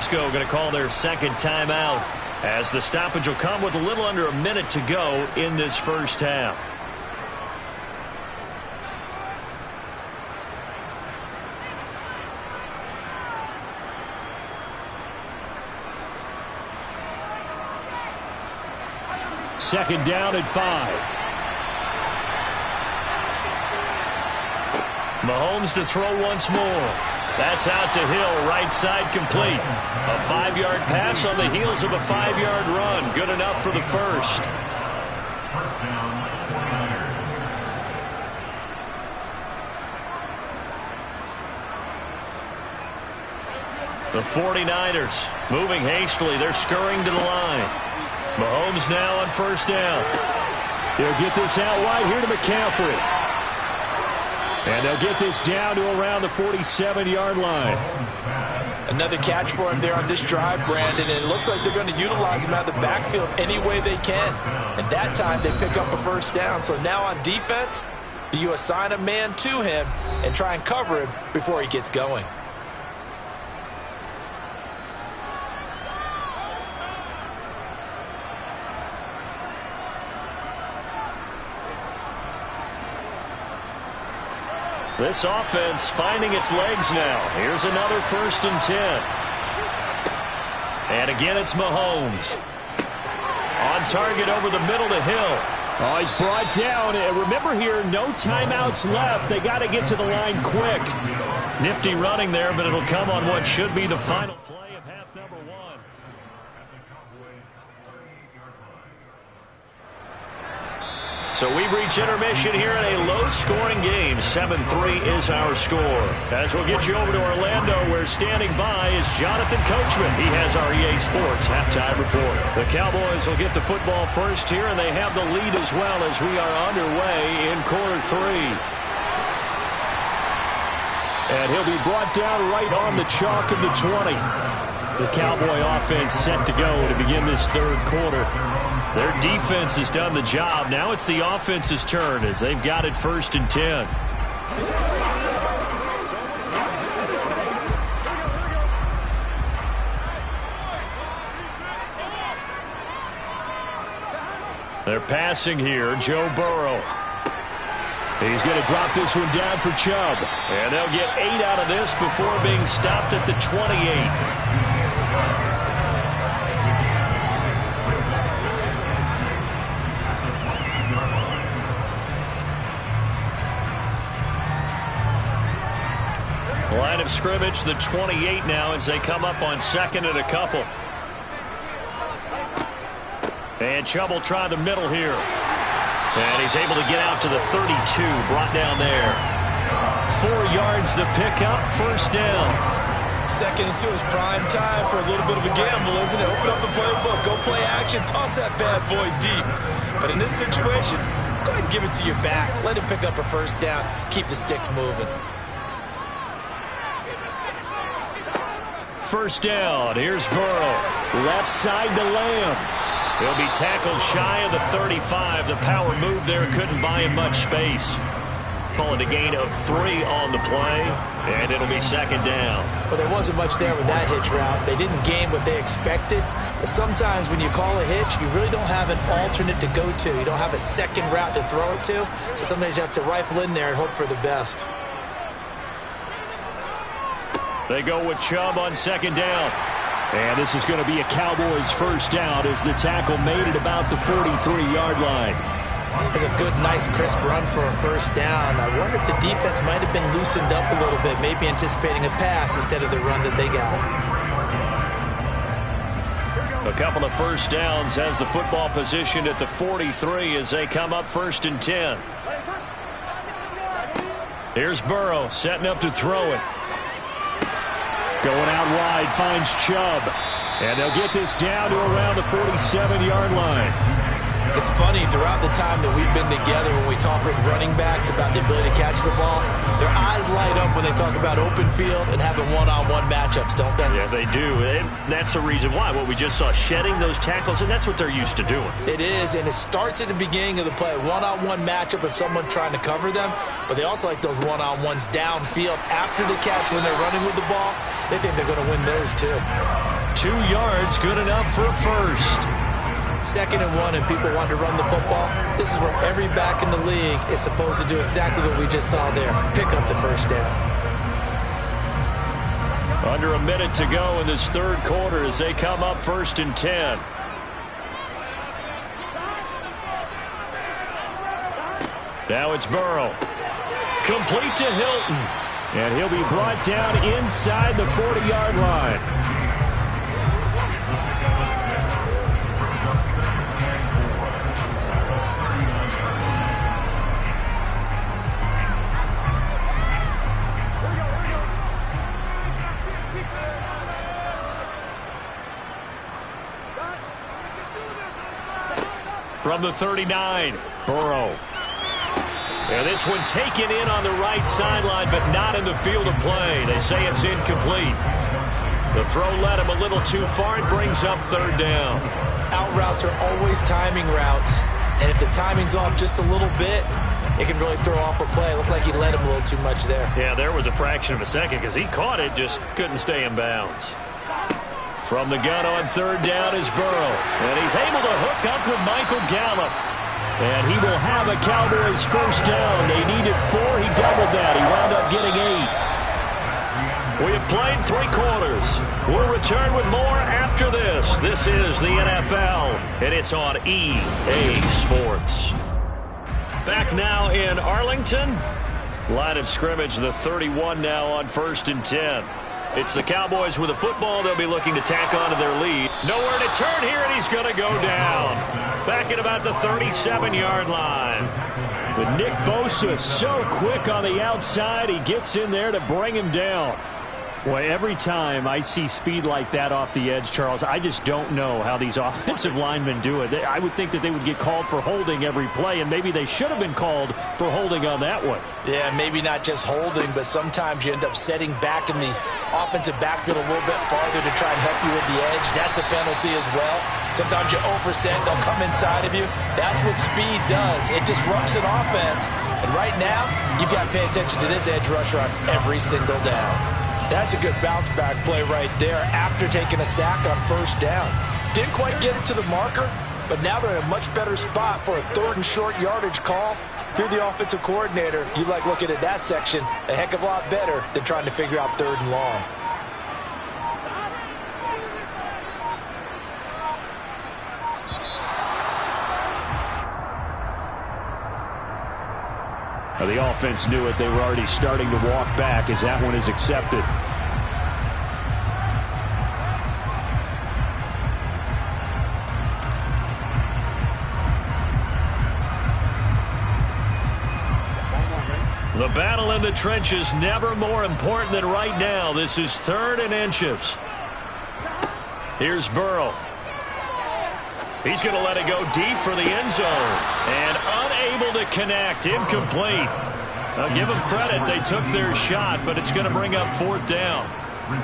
Frisco going to call their second timeout as the stoppage will come with a little under a minute to go in this first half. Second down at 5. Mahomes to throw once more. That's out to Hill, right side complete. A 5-yard pass on the heels of a 5-yard run. Good enough for the first. The 49ers moving hastily. They're scurrying to the line. Mahomes now on first down. He'll get this out wide here to McCaffrey. And they'll get this down to around the 47-yard line. Another catch for him there on this drive, Brandon, and it looks like they're going to utilize him out of the backfield any way they can. And that time they pick up a first down. So now on defense, do you assign a man to him and try and cover him before he gets going? This offense finding its legs now. Here's another 1st and 10. And again, it's Mahomes. On target over the middle to Hill. Oh, he's brought down. And remember here, no timeouts left. They got to get to the line quick. Nifty running there, but it'll come on what should be the final play of half number 1. So we've reached intermission here in a low-scoring game. 7-3 is our score. As we'll get you over to Orlando, where standing by is Jonathan Coachman. He has our EA Sports halftime report. The Cowboys will get the football first here, and they have the lead as well as we are underway in quarter 3. And he'll be brought down right on the chalk of the 20. The Cowboy offense set to go to begin this third quarter. Their defense has done the job. Now it's the offense's turn as they've got it 1st and 10. They're passing here. Joe Burrow. He's going to drop this one down for Chubb. And they'll get 8 out of this before being stopped at the 28. Line of scrimmage, the 28 now as they come up on 2nd and a couple. And Chubb will try the middle here. And he's able to get out to the 32, brought down there. 4 yards the pickup, 1st down. 2nd and 2 is prime time for a little bit of a gamble, isn't it? Open up the playbook, go play action, toss that bad boy deep. But in this situation, go ahead and give it to your back. Let him pick up a 1st down, keep the sticks moving. 1st down. Here's Burrow. Left side to Lamb. He'll be tackled shy of the 35. The power move there couldn't buy him much space. Calling a gain of 3 on the play, and it'll be 2nd down. Well, there wasn't much there with that hitch route. They didn't gain what they expected. But sometimes when you call a hitch, you really don't have an alternate to go to. You don't have a second route to throw it to. So sometimes you have to rifle in there and hope for the best. They go with Chubb on 2nd down. And this is going to be a Cowboys 1st down as the tackle made it about the 43-yard line. It's a good, nice, crisp run for a 1st down. I wonder if the defense might have been loosened up a little bit, maybe anticipating a pass instead of the run that they got. A couple of 1st downs has the football positioned at the 43 as they come up 1st and 10. Here's Burrow setting up to throw it. Going out wide, finds Chubb. And they'll get this down to around the 47-yard line. It's funny, throughout the time that we've been together, when we talk with running backs about the ability to catch the ball, their eyes light up when they talk about open field and having one-on-one matchups, don't they? Yeah, they do. And that's the reason why. What we just saw, shedding those tackles, and that's what they're used to doing. It is, and it starts at the beginning of the play. One-on-one matchup with someone trying to cover them, but they also like those one-on-ones downfield after the catch when they're running with the ball. They think they're going to win those, too. 2 yards, good enough for a 1st. 2nd and 1 and people want to run the football. This is where every back in the league is supposed to do exactly what we just saw there. Pick up the 1st down. Under a minute to go in this third quarter as they come up 1st and 10. Now it's Burrow. Complete to Hilton. And he'll be brought down inside the 40-yard line. From the 39, Burrow. And this one taken in on the right sideline, but not in the field of play. They say it's incomplete. The throw led him a little too far and brings up 3rd down. Out routes are always timing routes, and if the timing's off just a little bit, it can really throw off a play. It looked like he led him a little too much there. Yeah, there was a fraction of a second because he caught it, just couldn't stay in bounds. From the gun on 3rd down is Burrow. And he's able to hook up with Michael Gallup. And he will have a Cowboys 1st down. They needed 4. He doubled that. He wound up getting 8. We have played 3 quarters. We'll return with more after this. This is the NFL, and it's on EA Sports. Back now in Arlington. Line of scrimmage, the 31 now on 1st and 10. It's the Cowboys with the football. They'll be looking to tack onto their lead. Nowhere to turn here, and he's going to go down. Back at about the 37-yard line. But Nick Bosa so quick on the outside, he gets in there to bring him down. Boy, every time I see speed like that off the edge, Charles, I just don't know how these offensive linemen do it. I would think that they would get called for holding every play, and maybe they should have been called for holding on that one. Yeah, maybe not just holding, but sometimes you end up setting back in the offensive backfield a little bit farther to try and help you with the edge. That's a penalty as well. Sometimes you overset, they'll come inside of you. That's what speed does. It disrupts an offense. And right now, you've got to pay attention to this edge rusher on every single down. That's a good bounce back play right there after taking a sack on 1st down. Didn't quite get it to the marker, but now they're in a much better spot for a 3rd and short yardage call. Through the offensive coordinator, you like looking at that section a heck of a lot better than trying to figure out 3rd and long. The offense knew it. They were already starting to walk back as that one is accepted. The battle in the trenches never more important than right now. This is 3rd and inches. Here's Burrow. He's going to let it go deep for the end zone. And unable to connect. Incomplete. I'll give them credit. They took their shot, but it's going to bring up 4th down.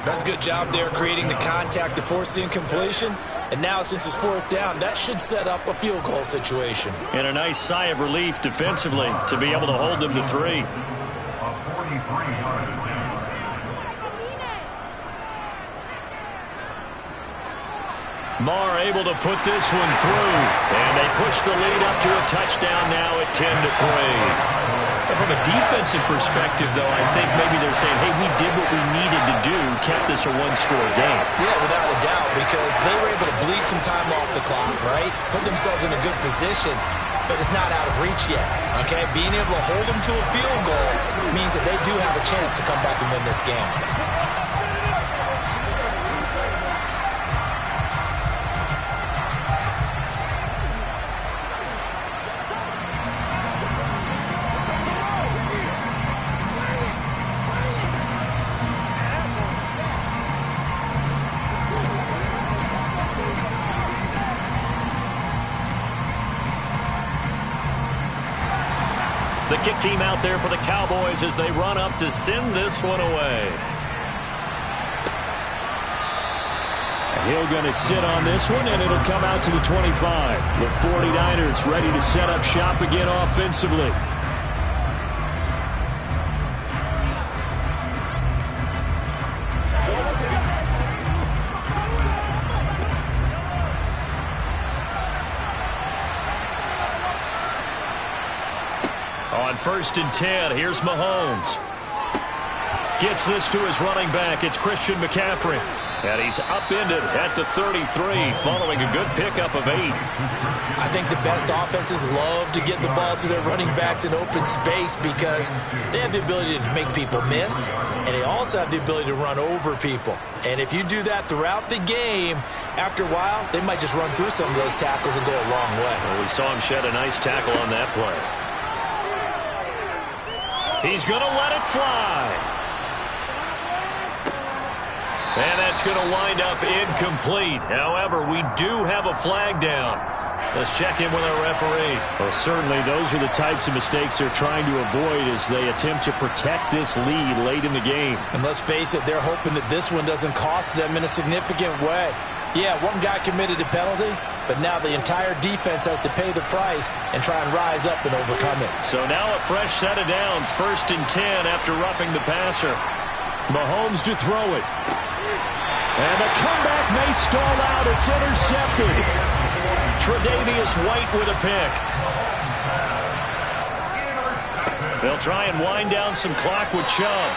That's a good job there creating the contact to force the incompletion. And now since it's 4th down, that should set up a field goal situation. And a nice sigh of relief defensively to be able to hold them to 3. Marr able to put this one through. And they push the lead up to a touchdown now at 10-3. From a defensive perspective, though, I think maybe they're saying, hey, we did what we needed to do, kept this a 1-score game. Yeah, without a doubt, because they were able to bleed some time off the clock, right? Put themselves in a good position, but it's not out of reach yet, okay? Being able to hold them to a field goal means that they do have a chance to come back and win this game. The kick team out there for the Cowboys as they run up to send this one away. Hill going to sit on this one, and it'll come out to the 25. The 49ers ready to set up shop again offensively. On 1st and 10, here's Mahomes. Gets this to his running back. It's Christian McCaffrey. And he's upended at the 33 following a good pickup of 8. I think the best offenses love to get the ball to their running backs in open space because they have the ability to make people miss, and they also have the ability to run over people. And if you do that throughout the game, after a while, they might just run through some of those tackles and go a long way. Well, we saw him shed a nice tackle on that play. He's going to let it fly. And that's going to wind up incomplete. However, we do have a flag down. Let's check in with our referee. Well, certainly those are the types of mistakes they're trying to avoid as they attempt to protect this lead late in the game. And let's face it, they're hoping that this one doesn't cost them in a significant way. Yeah, one guy committed a penalty, but now the entire defense has to pay the price and try and rise up and overcome it. So now a fresh set of downs, 1st and 10 after roughing the passer. Mahomes to throw it. And the comeback may stall out. It's intercepted. Tre'Davious White with a pick. They'll try and wind down some clock with Chubb.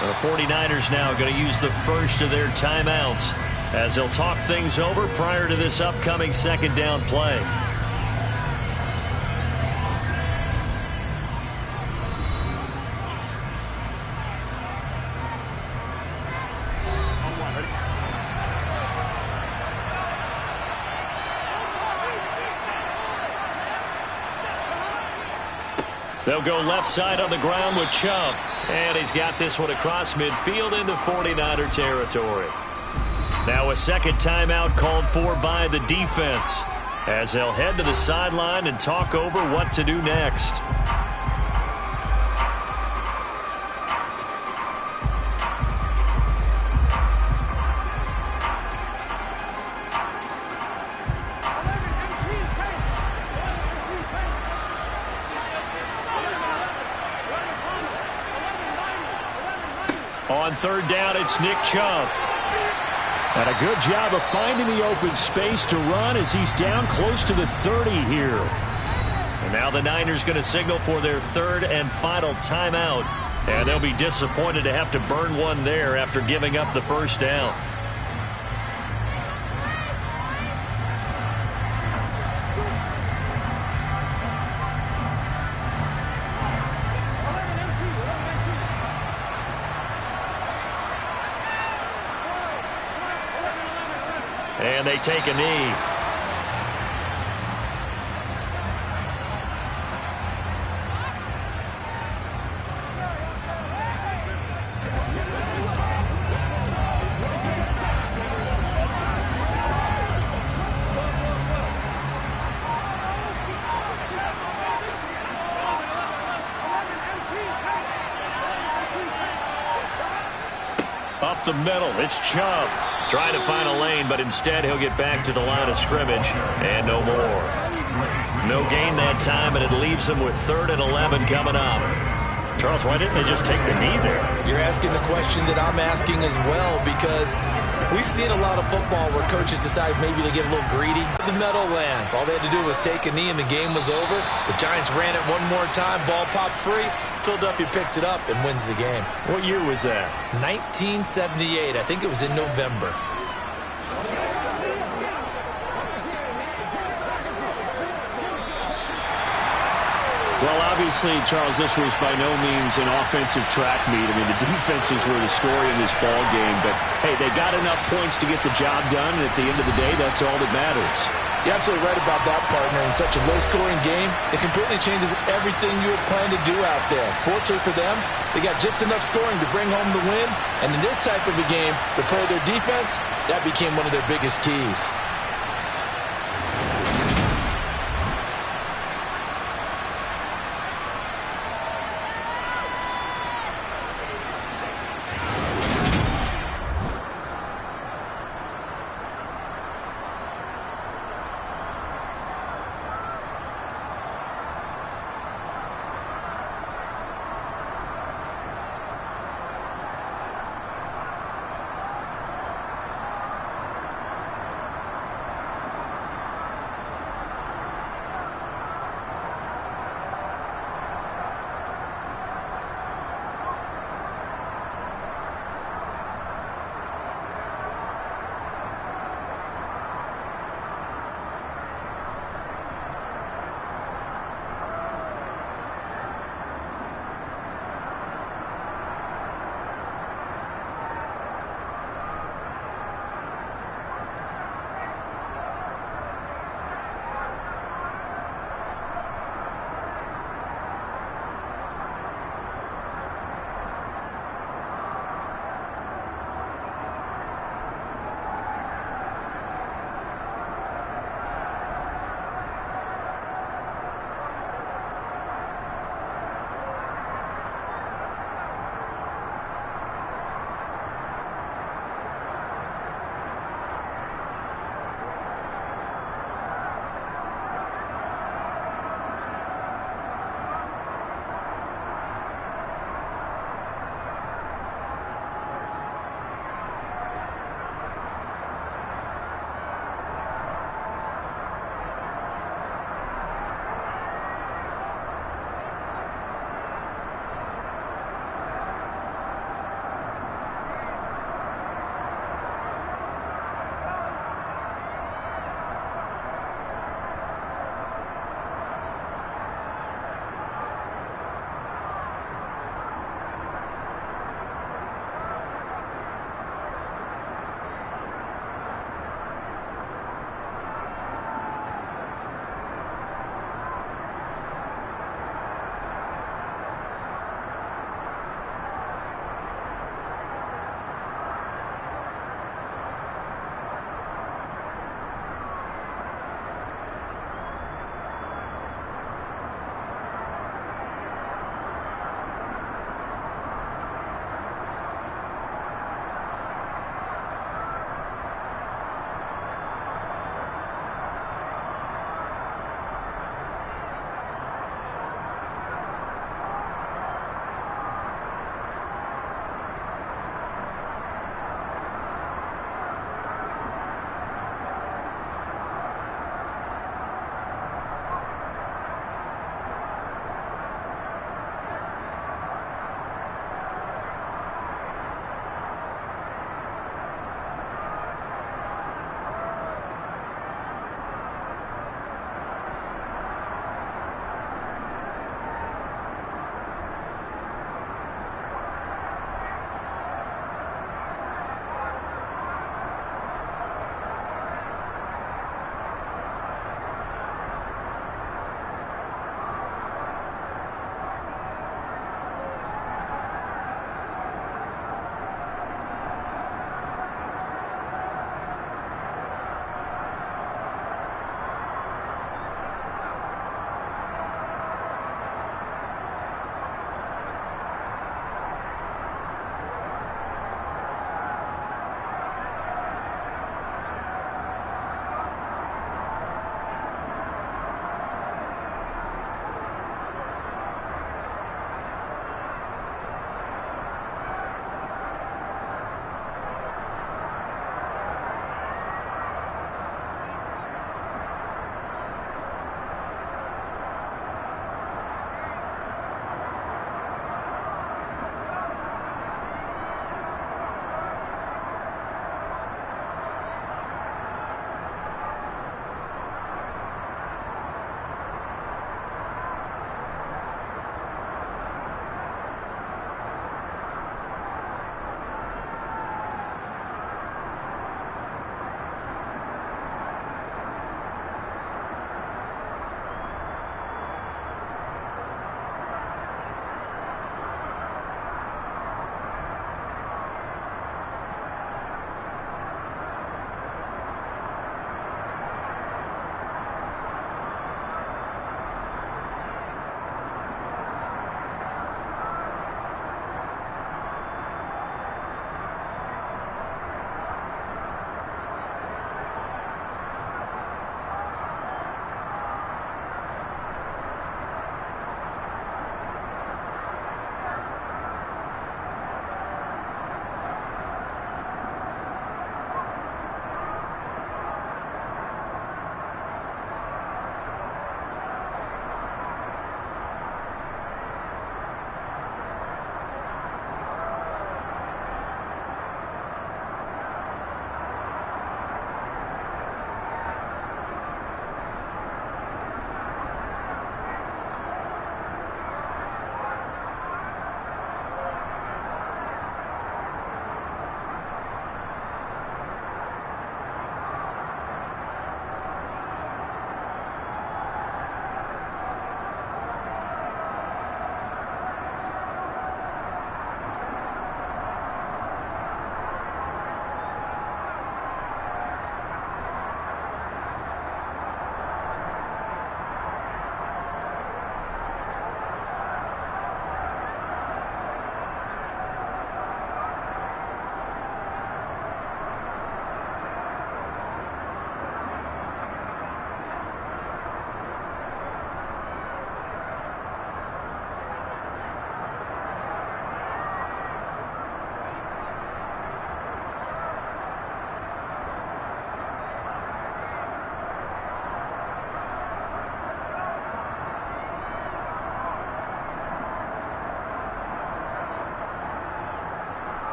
The 49ers now going to use the first of their timeouts as they'll talk things over prior to this upcoming second down play. They'll go left side on the ground with Chubb. And he's got this one across midfield into 49er territory. Now a second timeout called for by the defense as they'll head to the sideline and talk over what to do next. On third down, it's Nick Chubb. And a good job of finding the open space to run as he's down close to the 30 here. And now the Niners going to signal for their third and final timeout. And they'll be disappointed to have to burn one there after giving up the first down. And they take a knee. Up the middle, it's Chubb. Trying to find a lane, but instead he'll get back to the line of scrimmage, and no more. No gain that time, and it leaves him with 3rd and 11 coming up. Charles, why didn't they just take the knee there? You're asking the question that I'm asking as well, because we've seen a lot of football where coaches decide maybe they get a little greedy. The Meadowlands, all they had to do was take a knee and the game was over. The Giants ran it one more time, ball popped free. Philadelphia picks it up and wins the game. What year was that? 1978. I think it was in November. Well, obviously, Charles, this was by no means an offensive track meet. I mean, the defenses were the story in this ball game. But, hey, they got enough points to get the job done, and at the end of the day, that's all that matters. You're absolutely right about that, partner. In such a low-scoring game, it completely changes everything you were planning to do out there. Fortunately for them, they got just enough scoring to bring home the win. And in this type of a game, to play their defense, that became one of their biggest keys.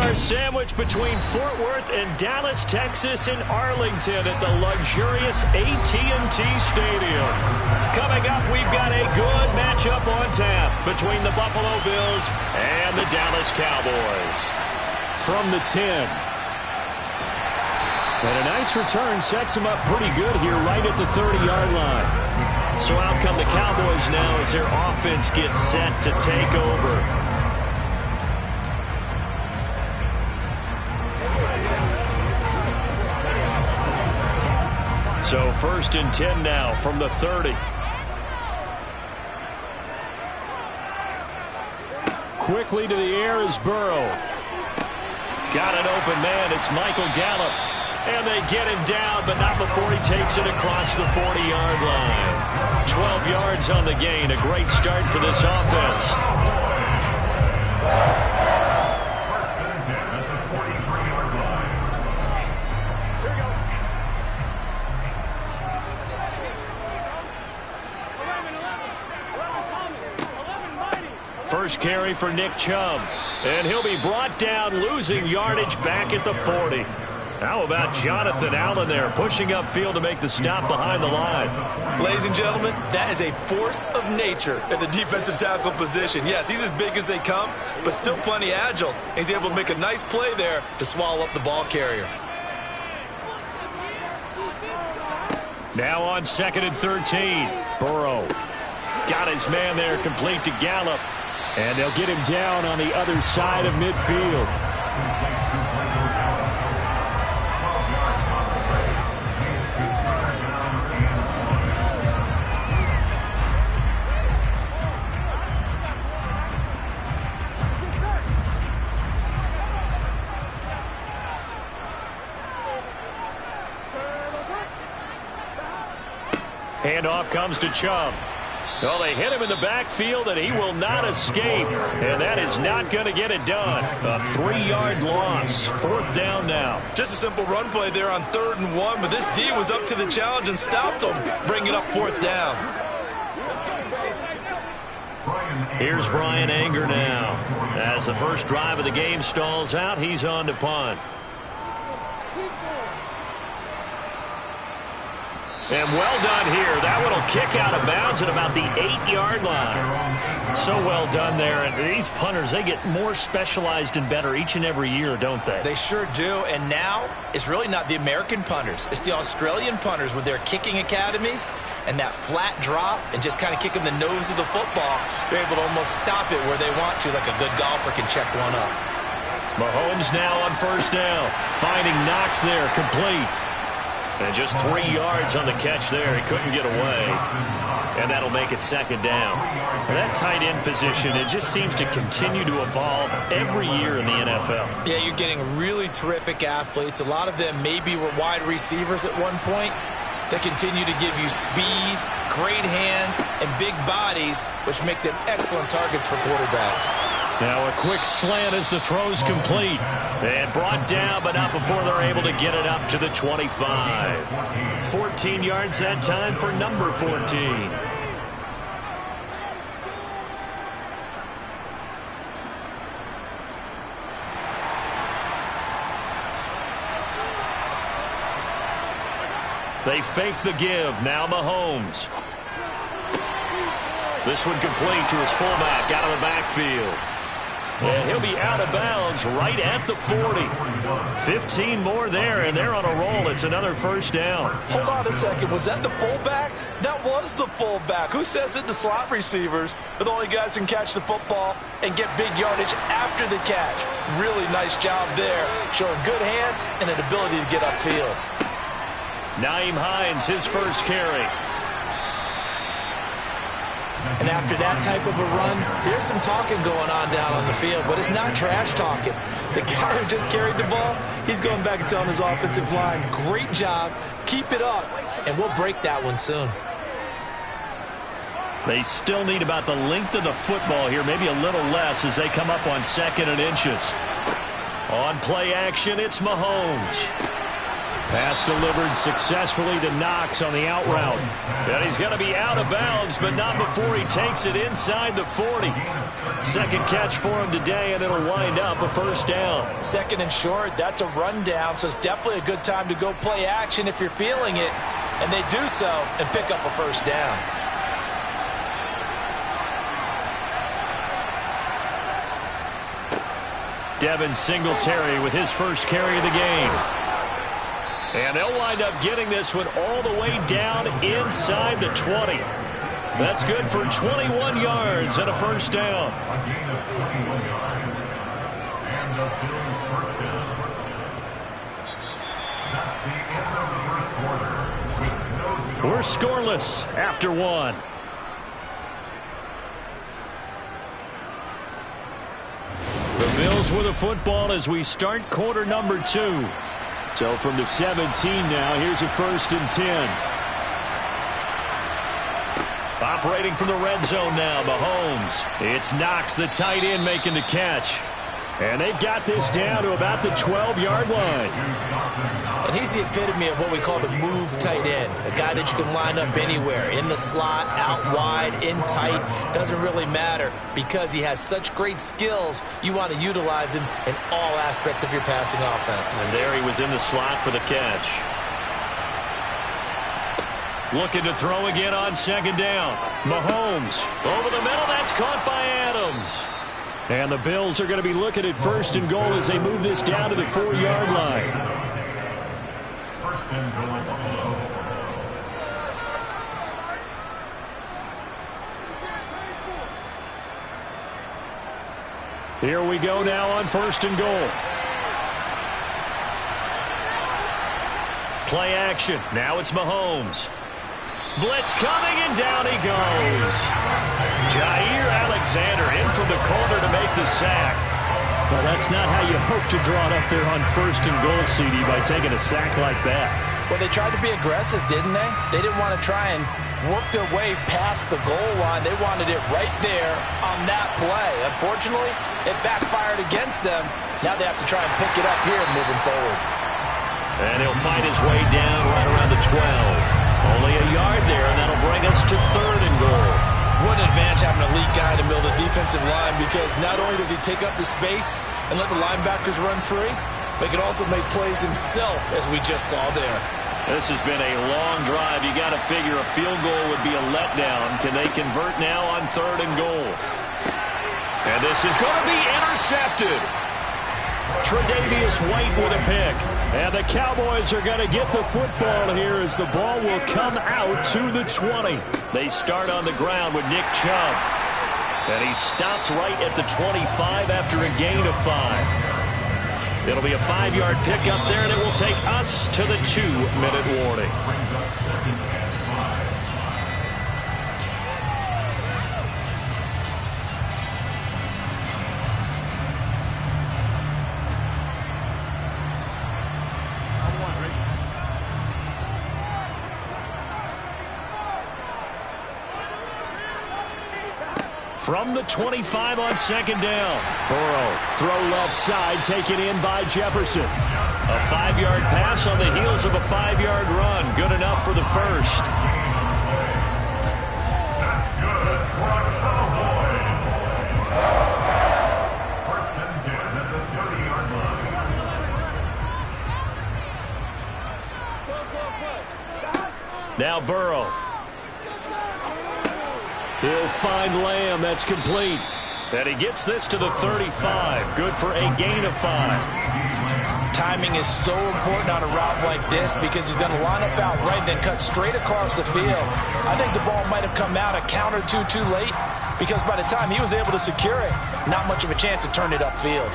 are sandwiched between Fort Worth and Dallas, Texas, and Arlington at the luxurious AT&T Stadium. Coming up, we've got a good matchup on tap between the Buffalo Bills and the Dallas Cowboys. From the 10. And a nice return sets him up pretty good here right at the 30-yard line. So out come the Cowboys now as their offense gets set to take over. So 1st and 10 now from the 30. Quickly to the air is Burrow. Got an open man. It's Michael Gallup. And they get him down, but not before he takes it across the 40-yard line. 12 yards on the gain. A great start for this offense. First carry for Nick Chubb. And he'll be brought down, losing yardage back at the 40. How about Jonathan Allen there, pushing upfield to make the stop behind the line? Ladies and gentlemen, that is a force of nature at the defensive tackle position. Yes, he's as big as they come, but still plenty agile. He's able to make a nice play there to swallow up the ball carrier. Now on 2nd and 13. Burrow Got his man there, complete to Gallup. And they'll get him down on the other side of midfield. Handoff comes to Chubb. Well, they hit him in the backfield, and he will not escape. And that is not going to get it done. A 3-yard loss. 4th down now. Just a simple run play there on 3rd and 1, but this D was up to the challenge and stopped him, bringing up 4th down. Here's Brian Anger now. As the first drive of the game stalls out, he's on to punt. And well done here. That one will kick out of bounds at about the 8-yard line. So well done there. And these punters, they get more specialized and better each and every year, don't they? They sure do. And now it's really not the American punters. It's the Australian punters with their kicking academies and that flat drop and just kind of kicking the nose of the football. They're able to almost stop it where they want to, like a good golfer can check one up. Mahomes now on 1st down. Finding Knox there, complete. And just 3 yards on the catch there. He couldn't get away. And that'll make it 2nd down. And that tight end position, it just seems to continue to evolve every year in the NFL. Yeah, you're getting really terrific athletes. A lot of them maybe were wide receivers at one point. They continue to give you speed, great hands, and big bodies, which make them excellent targets for quarterbacks. Now a quick slant as the throw's complete. And brought down, but not before they're able to get it up to the 25. 14 yards that time for number 14. They fake the give. Now Mahomes. This one complete to his fullback out of the backfield. And he'll be out of bounds right at the 40. 15 more there, and they're on a roll. It's another 1st down. Hold on a second. Was that the fullback? That was the fullback. Who says it? The slot receivers are the only guys who can catch the football and get big yardage after the catch. Really nice job there, showing good hands and an ability to get upfield. Nyheim Hines, his first carry. And after that type of a run, there's some talking going on down on the field, but it's not trash talking. The guy who just carried the ball, he's going back and telling his offensive line, great job, keep it up, and we'll break that one soon. They still need about the length of the football here, maybe a little less as they come up on 2nd and inches. On play action, it's Mahomes. Pass delivered successfully to Knox on the out route. And he's going to be out of bounds, but not before he takes it inside the 40. Second catch for him today, and it'll wind up a first down. Second and short, that's a rundown, so it's definitely a good time to go play action if you're feeling it. And they do so and pick up a first down. Devin Singletary with his first carry of the game. And they'll wind up getting this one all the way down inside the 20. That's good for 21 yards and a first down. We're scoreless after one. The Bills with the football as we start quarter number 2. So from the 17 now, here's a 1st and 10. Operating from the red zone now, Mahomes. It's Knox, the tight end, making the catch. And they've got this down to about the 12-yard line. And he's the epitome of what we call the move tight end. A guy that you can line up anywhere. In the slot, out wide, in tight. Doesn't really matter. Because he has such great skills, you want to utilize him in all aspects of your passing offense. And there he was in the slot for the catch. Looking to throw again on second down. Mahomes over the middle. That's caught by Adams. And the Bills are going to be looking at 1st and goal as they move this down to the 4-yard line. Here we go now on 1st and goal. Play action. Now it's Mahomes. Blitz coming, and down he goes. Jair Alexander in from the corner to make the sack. Well, that's not how you hope to draw it up there on 1st and goal, CD, by taking a sack like that. Well, they tried to be aggressive, didn't they? They didn't want to try and work their way past the goal line. They wanted it right there on that play. Unfortunately, it backfired against them. Now they have to try and pick it up here moving forward. And he'll find his way down right around the 12. Only a yard there, and that'll bring us to 3rd and goal. What an advantage having an elite guy to build a defensive line, because not only does he take up the space and let the linebackers run free, but he can also make plays himself, as we just saw there. This has been a long drive. You got to figure a field goal would be a letdown. Can they convert now on 3rd and goal? And this is going to be intercepted. Tre'Davious White with a pick. And the Cowboys are going to get the football here as the ball will come out to the 20. They start on the ground with Nick Chubb. And he stopped right at the 25 after a gain of 5. It'll be a 5-yard pickup there, and it will take us to the 2-minute warning. From the 25 on second down. Burrow, throw left side, taken in by Jefferson. A 5-yard pass on the heels of a 5-yard run. Good enough for the first. That's good for a Cowboy. 1st and 10 at the 30-yard line. Now Burrow. He'll find Lamb. That's complete. And he gets this to the 35. Good for a gain of 5. Timing is so important on a route like this, because he's going to line up out right and then cut straight across the field. I think the ball might have come out a count or two too late, because by the time he was able to secure it, not much of a chance to turn it upfield.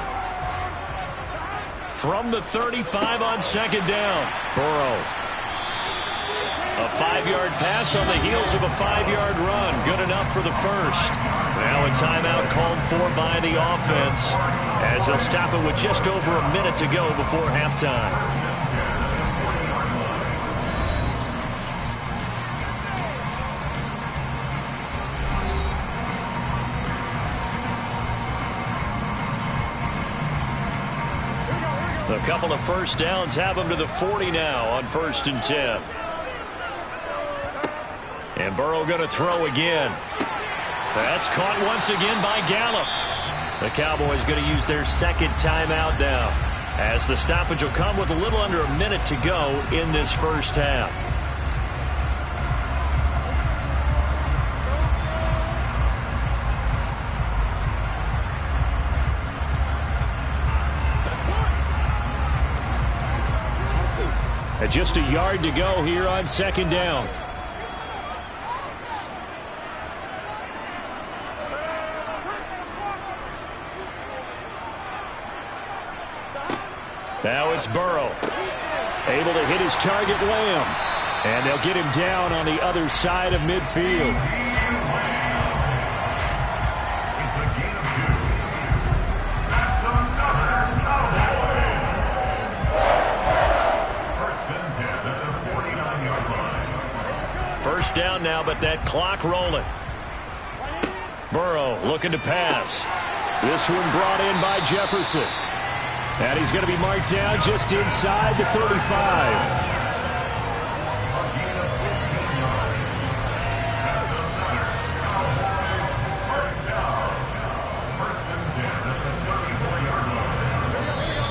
From the 35 on second down. Burrow. A 5-yard pass on the heels of a 5-yard run. Good enough for the first. Now a timeout called for by the offense, as they'll stop it with just over a minute to go before halftime. The couple of first downs have them to the 40 now on 1st and 10. And Burrow going to throw again. That's caught once again by Gallup. The Cowboys going to use their second timeout now, as the stoppage will come with a little under a minute to go in this first half. And just a yard to go here on 2nd down. Now it's Burrow. Able to hit his target, Lamb. And they'll get him down on the other side of midfield. First down now, but that clock rolling. Burrow looking to pass. This one brought in by Jefferson. And he's going to be marked down just inside the 35.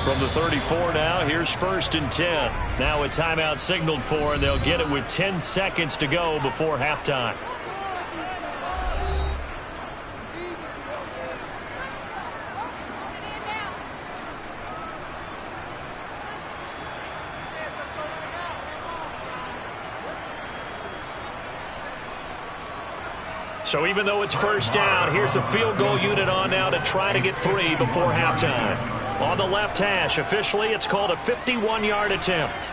From the 34 now, here's 1st and 10. Now a timeout signaled for, and they'll get it with 10 seconds to go before halftime. So even though it's first down, here's the field goal unit on now to try to get 3 before halftime. On the left hash, officially, it's called a 51-yard attempt.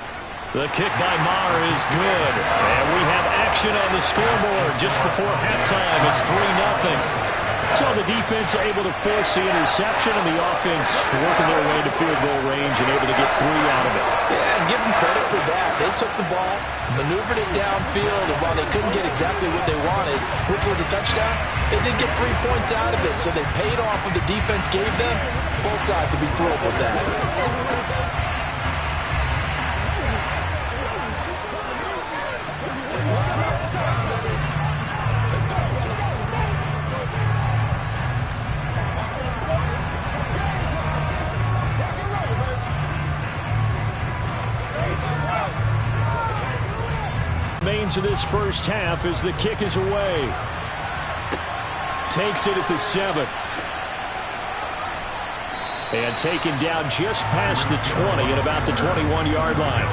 The kick by Maher is good. And we have action on the scoreboard just before halftime. It's 3-0. So the defense able to force the interception, and the offense working their way to field goal range and able to get 3 out of it. Yeah, and give them credit for that. They took the ball, maneuvered it downfield, and while they couldn't get exactly what they wanted, which was a touchdown, they did get 3 points out of it. So they paid off what the defense gave them. Both sides to be thrilled with that. Remains of this first half as the kick is away. Takes it at the 7. And taken down just past the 20 at about the 21-yard line.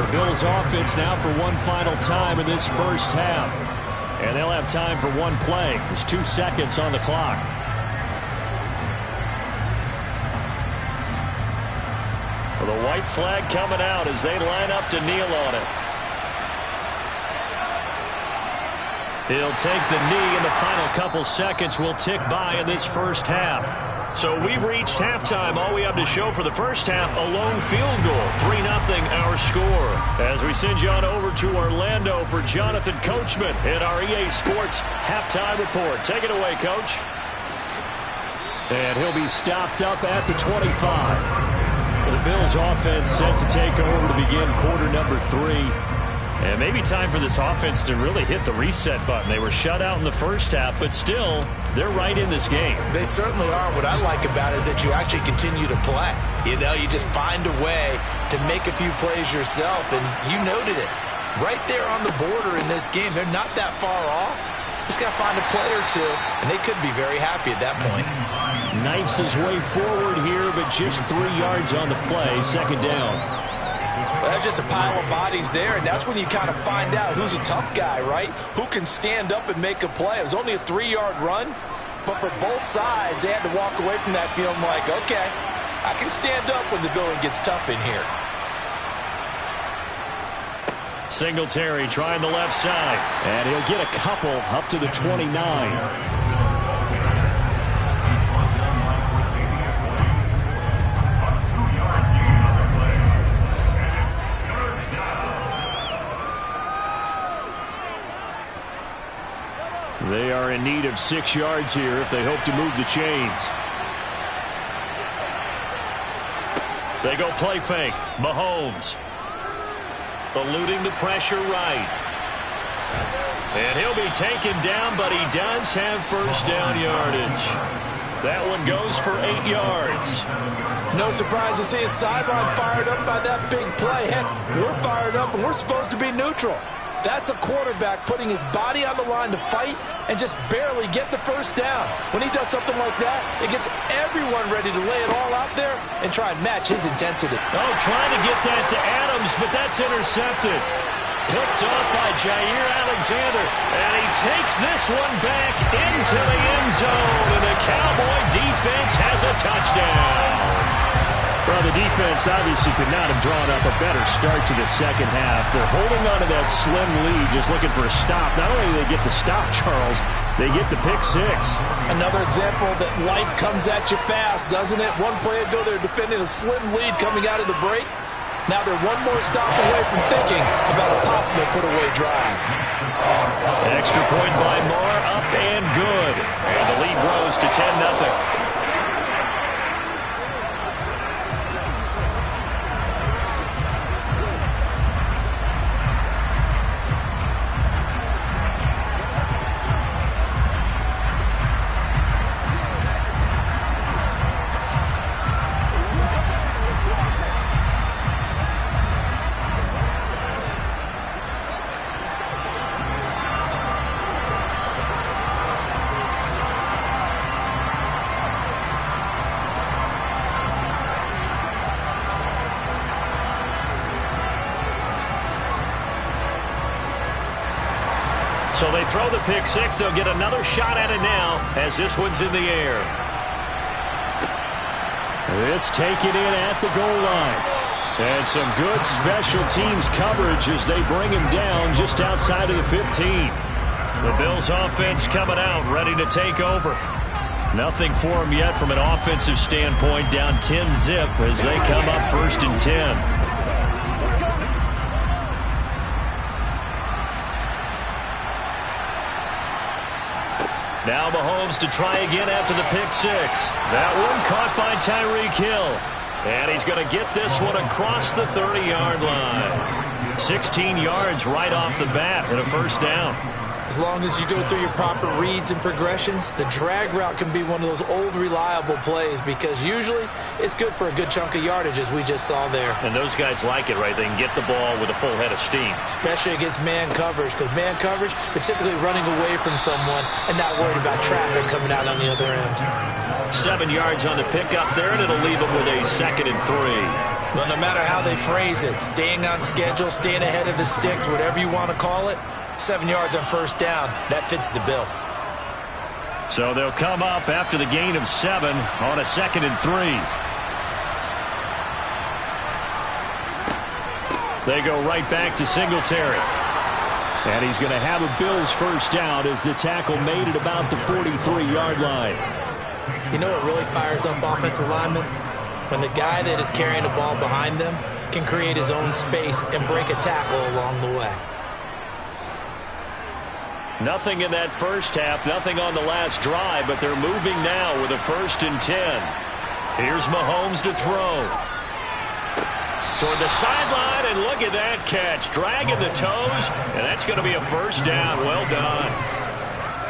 The Bills offense now for one final time in this first half. And they'll have time for one play. There's 2 seconds on the clock. Well, the white flag coming out as they line up to kneel on it. He'll take the knee, and the final couple seconds will tick by in this first half. So we've reached halftime. All we have to show for the first half, a lone field goal. 3-0 our score. As we send you on over to Orlando for Jonathan Coachman in our EA Sports Halftime Report. Take it away, Coach. And he'll be stopped up at the 25. The Bills offense set to take over to begin quarter number 3. And maybe time for this offense to really hit the reset button. They were shut out in the first half, but still, they're right in this game. They certainly are. What I like about it is that you actually continue to play. You know, you just find a way to make a few plays yourself, and you noted it. Right there on the border in this game, they're not that far off. Just got to find a play or two, and they could be very happy at that point. Knifes his way forward here, but just 3 yards on the play, 2nd down. Well, that's just a pile of bodies there, and that's when you kind of find out who's a tough guy, right? Who can stand up and make a play. It was only a 3-yard run, but for both sides, they had to walk away from that feeling like, okay, I can stand up when the going gets tough in here. Singletary trying the left side, and he'll get a couple up to the 29. They are in need of 6 yards here if they hope to move the chains. They go play fake. Mahomes eluding the pressure right. And he'll be taken down, but he does have first down yardage. That one goes for 8 yards. No surprise to see a sideline fired up by that big play. Heck, we're fired up, and we're supposed to be neutral. That's a quarterback putting his body on the line to fight and just barely get the first down. When he does something like that, it gets everyone ready to lay it all out there and try and match his intensity. Oh, trying to get that to Adams, but that's intercepted. Picked off by Jair Alexander, and he takes this one back into the end zone, and the Cowboy defense has a touchdown. Well, the defense obviously could not have drawn up a better start to the second half. They're holding on to that slim lead, just looking for a stop. Not only do they get the stop, Charles, they get the pick six. Another example that life comes at you fast, doesn't it? One play ago, they're defending a slim lead coming out of the break. Now they're one more stop away from thinking about a possible put-away drive. An extra point by Moore, up and good. And the lead grows to 10-0. So they throw the pick six. They'll get another shot at it now as this one's in the air. This taken in at the goal line. And some good special teams coverage as they bring him down just outside of the 15. The Bills offense coming out, ready to take over. Nothing for them yet from an offensive standpoint, down 10-0 as they come up 1st and 10. Now Mahomes to try again after the pick six. That one caught by Tyreek Hill. And he's going to get this one across the 30-yard line. 16 yards right off the bat and a first down. As long as you go through your proper reads and progressions, the drag route can be one of those old reliable plays because usually it's good for a good chunk of yardage as we just saw there. And those guys like it, right? They can get the ball with a full head of steam. Especially against man coverage because man coverage, they're typically running away from someone and not worried about traffic coming out on the other end. 7 yards on the pickup there, and it'll leave them with a 2nd and 3. Well, no matter how they phrase it, staying on schedule, staying ahead of the sticks, whatever you want to call it, 7 yards on first down, that fits the bill. So they'll come up after the gain of 7 on a 2nd and 3. They go right back to Singletary. And he's going to have a Bills first down as the tackle made it about the 43-yard line. You know what really fires up offensive linemen? When the guy that is carrying the ball behind them can create his own space and break a tackle along the way. Nothing in that first half, nothing on the last drive, but they're moving now with a 1st and 10. Here's Mahomes to throw. Toward the sideline, and look at that catch. Dragging the toes, and that's going to be a first down. Well done.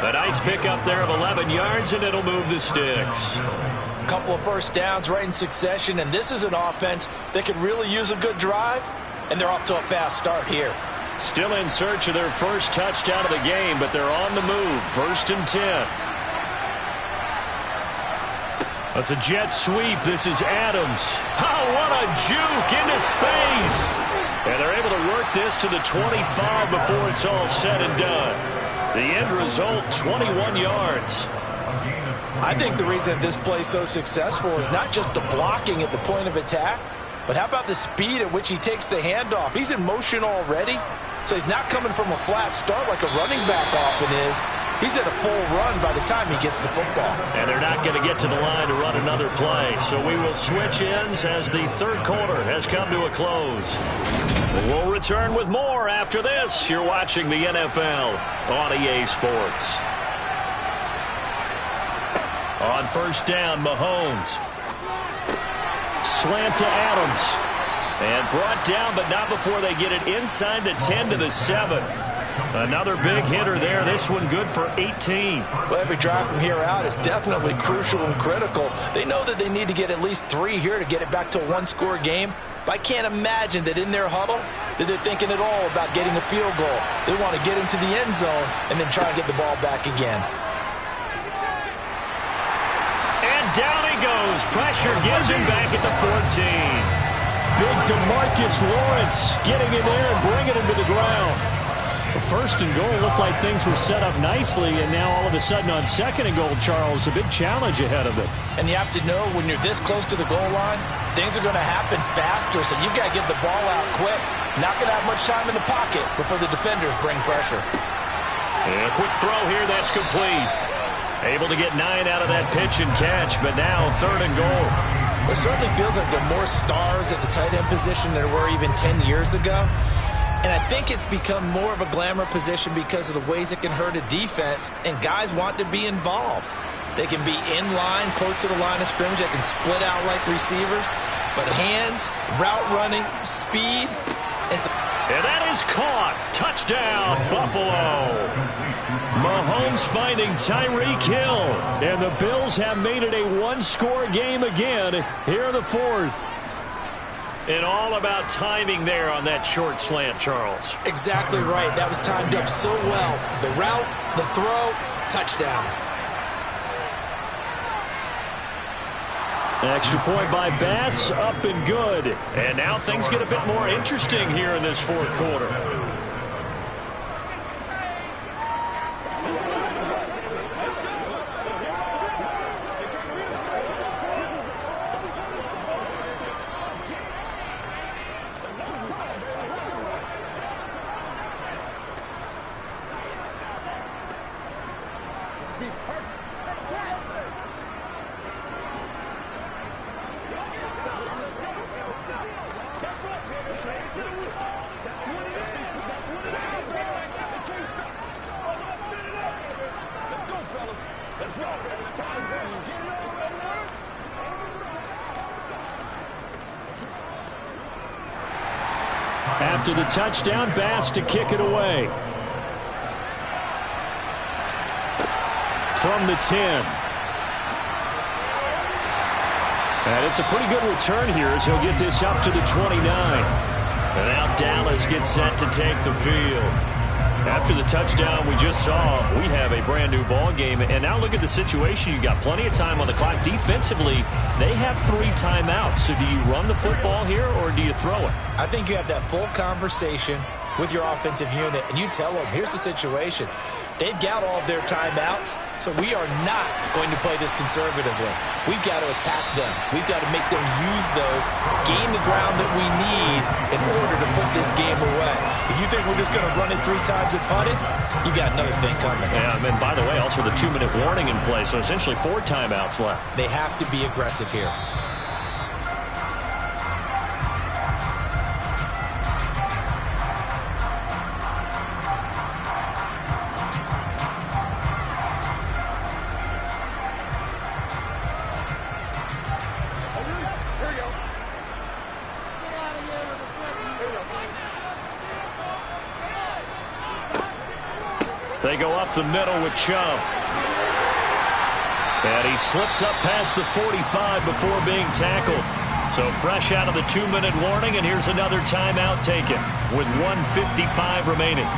A nice pickup there of 11 yards, and it'll move the sticks. A couple of first downs right in succession, and this is an offense that could really use a good drive, and they're off to a fast start here. Still in search of their first touchdown of the game, but they're on the move. 1st and 10. That's a jet sweep. This is Adams. Oh, what a juke into space. And they're able to work this to the 25 before it's all said and done. The end result, 21 yards. I think the reason this play is so successful is not just the blocking at the point of attack, but how about the speed at which he takes the handoff? He's in motion already, so he's not coming from a flat start like a running back often is. He's at a full run by the time he gets the football. And they're not going to get to the line to run another play, so we will switch ends as the third quarter has come to a close. We'll return with more after this. You're watching the NFL on EA Sports. On first down, Mahomes. slant to Adams. And brought down, but not before they get it inside the 10 to the 7. Another big hitter there. This one good for 18. Well, every drive from here out is definitely crucial and critical. They know that they need to get at least 3 here to get it back to a one-score game. But I can't imagine that in their huddle that they're thinking at all about getting a field goal. They want to get into the end zone and then try and get the ball back again. And down he goes. Pressure gets him back at the 14. Big DeMarcus Lawrence getting in there and bringing him to the ground. The first and goal looked like things were set up nicely, and now all of a sudden on second and goal, Charles, a big challenge ahead of it. And you have to know when you're this close to the goal line, things are going to happen faster, so you've got to get the ball out quick. Not going to have much time in the pocket before the defenders bring pressure. And a quick throw here, that's complete. Able to get 9 out of that pitch and catch, but now third and goal. It certainly feels like there are more stars at the tight end position than there were even 10 years ago. And I think it's become more of a glamour position because of the ways it can hurt a defense, and guys want to be involved. They can be in line, close to the line of scrimmage. They can split out like receivers. But hands, route running, speed, and that is caught. Touchdown, Buffalo. Mahomes finding Tyreek Hill. And the Bills have made it a one-score game again here in the fourth. And all about timing there on that short slant, Charles. Exactly right. That was timed up so well. The route, the throw, touchdown. Extra point by Bass, up and good. And now things get a bit more interesting here in this fourth quarter. After the touchdown, Bass to kick it away. From the 10. And it's a pretty good return here as he'll get this up to the 29. And now Dallas gets set to take the field. After the touchdown we just saw, we have a brand new ball game. And now look at the situation. You got plenty of time on the clock. Defensively, they have 3 timeouts. So do you run the football here or do you throw it? I think you have that full conversation with your offensive unit, and you tell them, here's the situation. They've got all of their timeouts, so we are not going to play this conservatively. We've got to attack them. We've got to make them use those, gain the ground that we need in order to put this game away. If you think we're just going to run it 3 times and punt it, you got another thing coming. Yeah, and by the way, also the 2-minute warning in play, so essentially 4 timeouts left. They have to be aggressive here. They go up the middle with Chubb. And he slips up past the 45 before being tackled. So fresh out of the 2-minute warning, and here's another timeout taken with 1:55 remaining.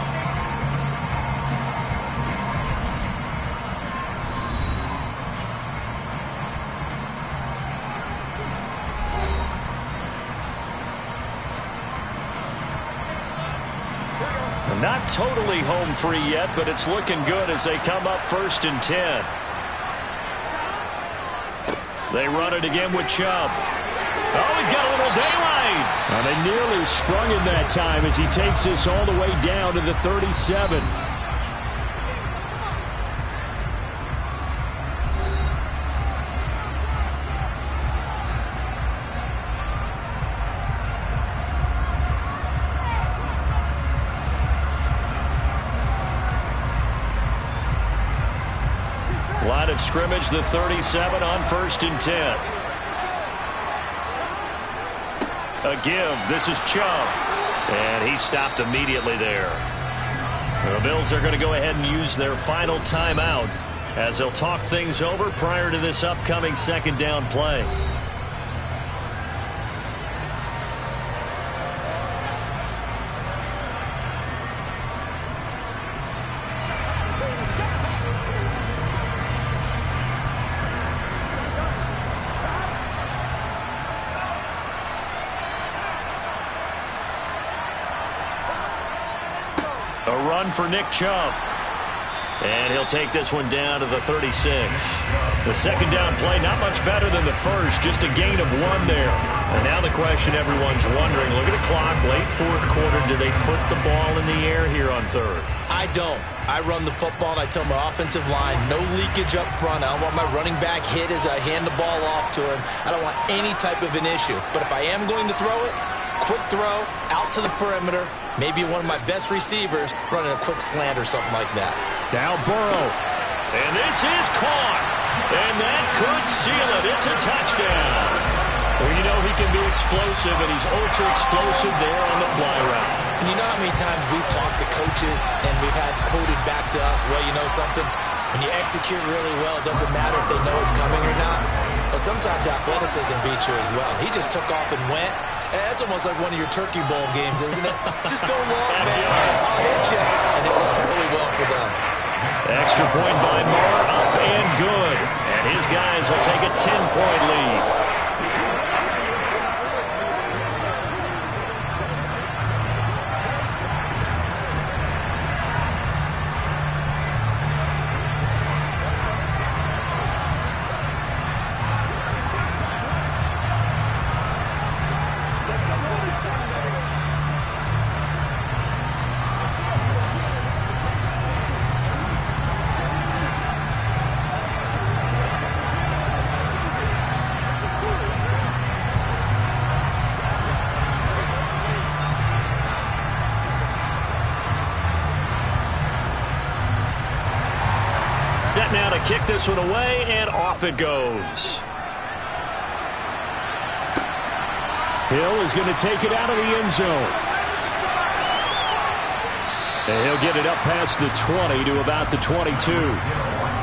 Not totally home free yet, but it's looking good as they come up 1st and 10. They run it again with Chubb. Oh, he's got a little daylight. And they nearly sprung him that time as he takes this all the way down to the 37. Line of scrimmage, the 37 on 1st and 10. A give. This is Chubb. And he stopped immediately there. The Bills are going to go ahead and use their final timeout as they'll talk things over prior to this upcoming second down play. A run for Nick Chubb. And he'll take this one down to the 36. The second down play, not much better than the first, just a gain of 1 there. And now the question everyone's wondering, look at the clock, late fourth quarter, do they put the ball in the air here on third? I don't. I run the football and I tell my offensive line, no leakage up front. I don't want my running back hit as I hand the ball off to him. I don't want any type of an issue. But if I am going to throw it, quick throw, out to the perimeter, maybe one of my best receivers running a quick slant or something like that. Now Burrow. And this is caught. And that could seal it. It's a touchdown. Well, you know he can be explosive, and he's ultra explosive there on the fly route. And you know how many times we've talked to coaches and we've had quoted back to us, well, you know something? When you execute really well, it doesn't matter if they know it's coming or not. But sometimes athleticism beats you as well. He just took off and went. It's almost like one of your Turkey Bowl games, isn't it? Just go long, man. I'll hit you. And it worked really well for them. Extra point by Moore, up and good. And his guys will take a 10-point lead. Set now to kick this one away, and off it goes. Hill is going to take it out of the end zone. And he'll get it up past the 20 to about the 22.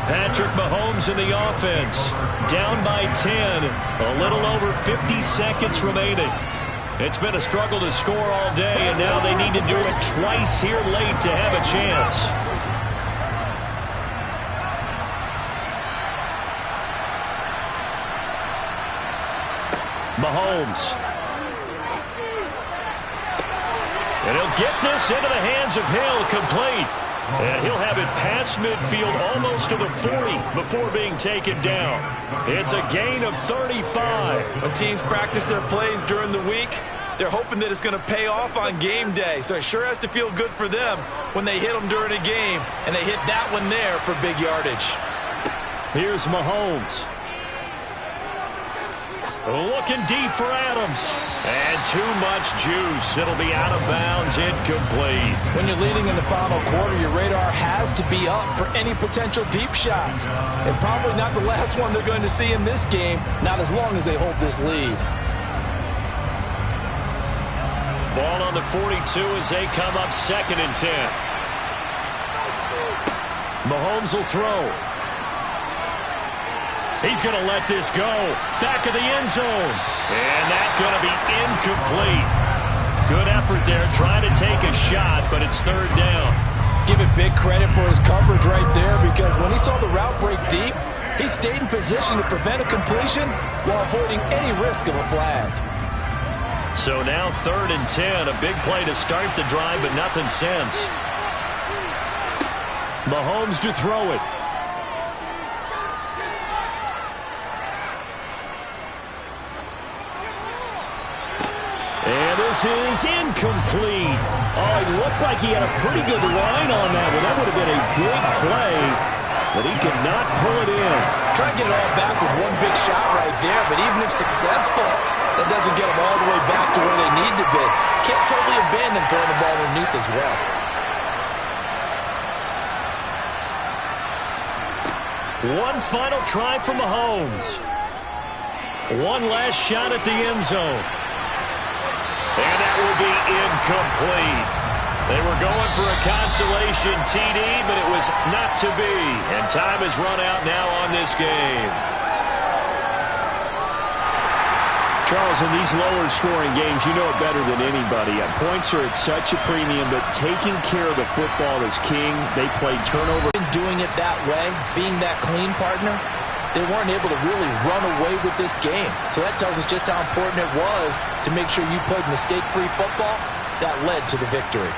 Patrick Mahomes in the offense. Down by 10. A little over 50 seconds remaining. It's been a struggle to score all day, and now they need to do it twice here late to have a chance. Mahomes. And he'll get this into the hands of Hill, complete. And he'll have it past midfield almost to the 40 before being taken down. It's a gain of 35. When teams practice their plays during the week, they're hoping that it's going to pay off on game day. So it sure has to feel good for them when they hit them during a game. And they hit that one there for big yardage. Here's Mahomes. Looking deep for Adams. And too much juice. It'll be out of bounds, incomplete. When you're leading in the final quarter, your radar has to be up for any potential deep shots. And probably not the last one they're going to see in this game, not as long as they hold this lead. Ball on the 42 as they come up 2nd and 10. Mahomes will throw. He's going to let this go. Back of the end zone. And that's going to be incomplete. Good effort there trying to take a shot, but it's 3rd down. Give it big credit for his coverage right there, because when he saw the route break deep, he stayed in position to prevent a completion while avoiding any risk of a flag. So now 3rd and 10. A big play to start the drive, but nothing since. Mahomes to throw it. And this is incomplete. Oh, it looked like he had a pretty good line on that, but that would have been a big play, but he could not pull it in. Try to get it all back with one big shot right there, but even if successful, that doesn't get them all the way back to where they need to be. Can't totally abandon throwing the ball underneath as well. One final try for Mahomes. One last shot at the end zone. that will be incomplete. They were going for a consolation TD, but it was not to be. And time has run out now on this game. Charles, in these lower-scoring games, you know it better than anybody. Points are at such a premium, but taking care of the football is king. They played turnover. Doing it that way, being that clean partner, they weren't able to really run away with this game. So that tells us just how important it was to make sure you played mistake-free football. That led to the victory.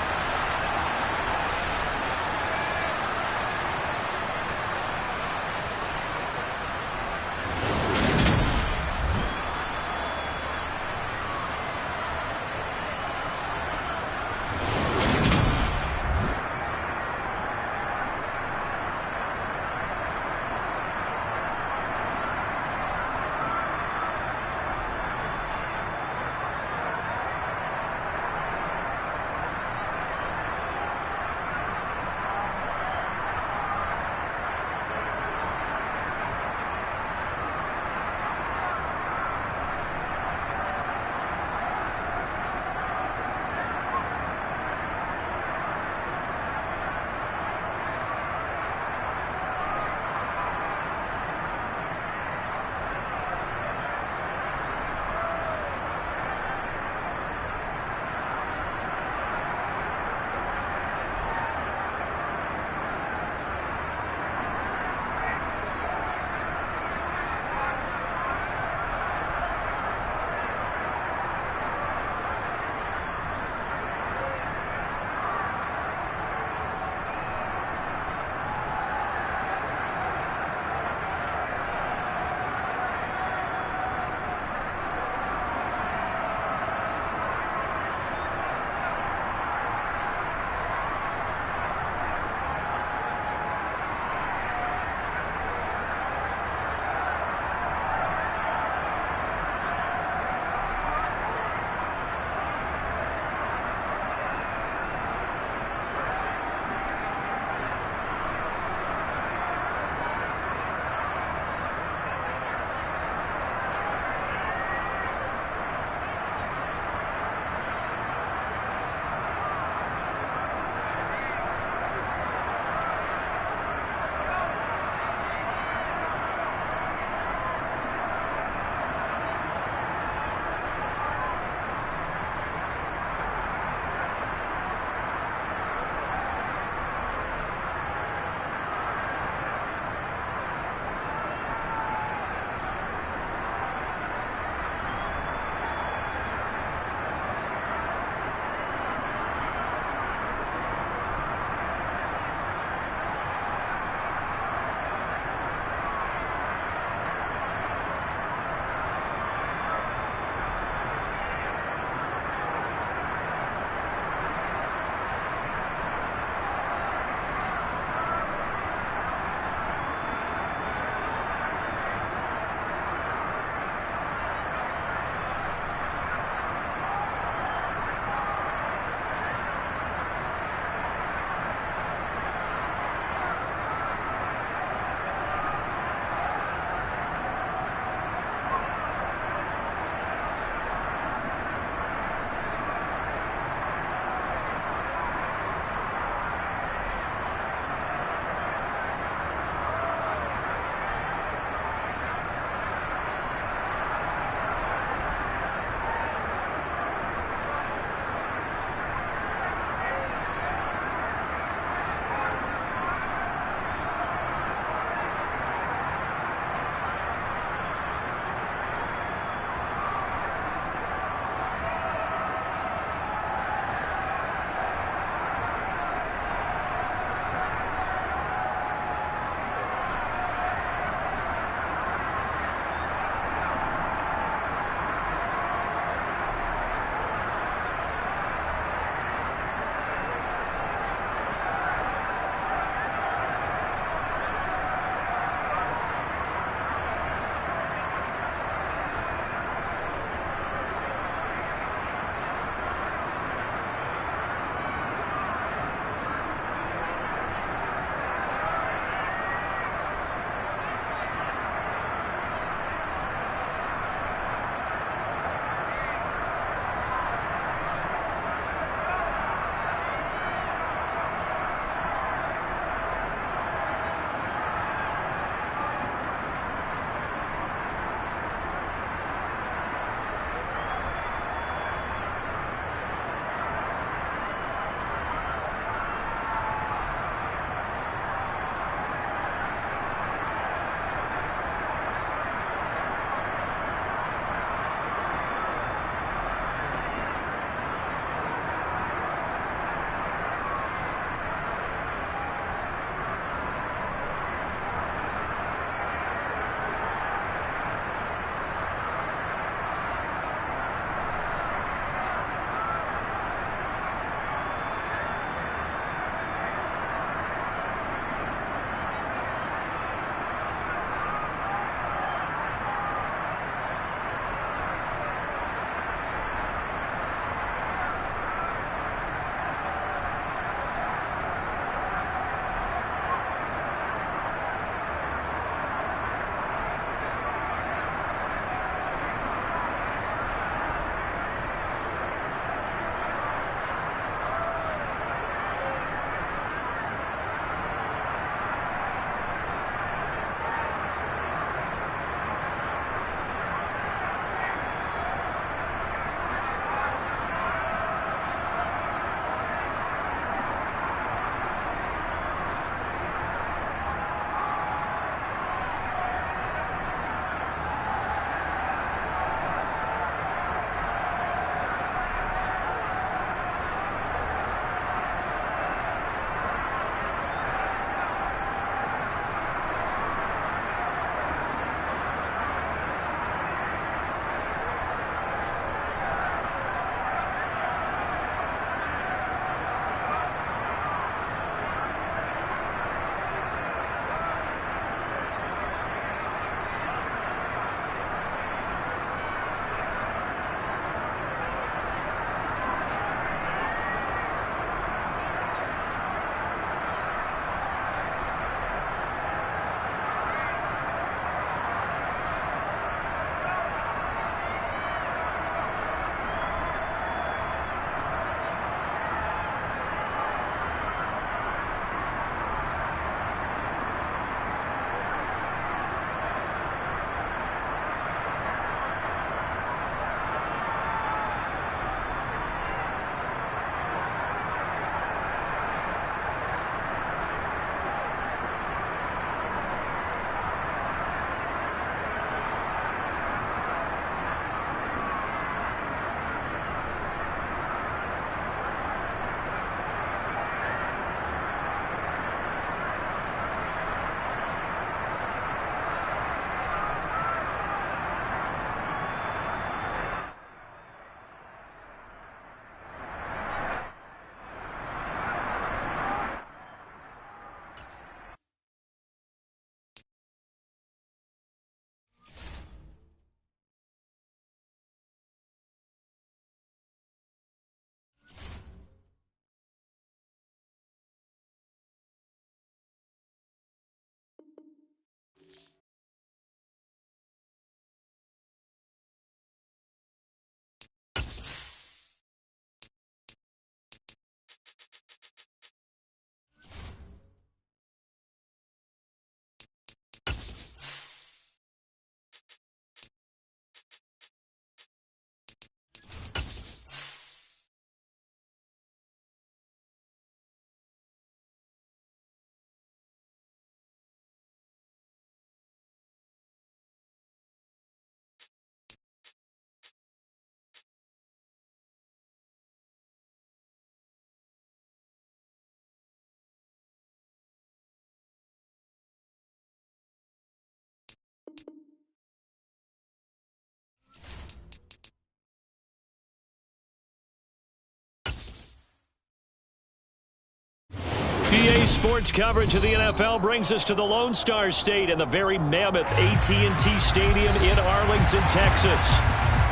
CBA Sports coverage of the NFL brings us to the Lone Star State and the very mammoth AT&T Stadium in Arlington, Texas.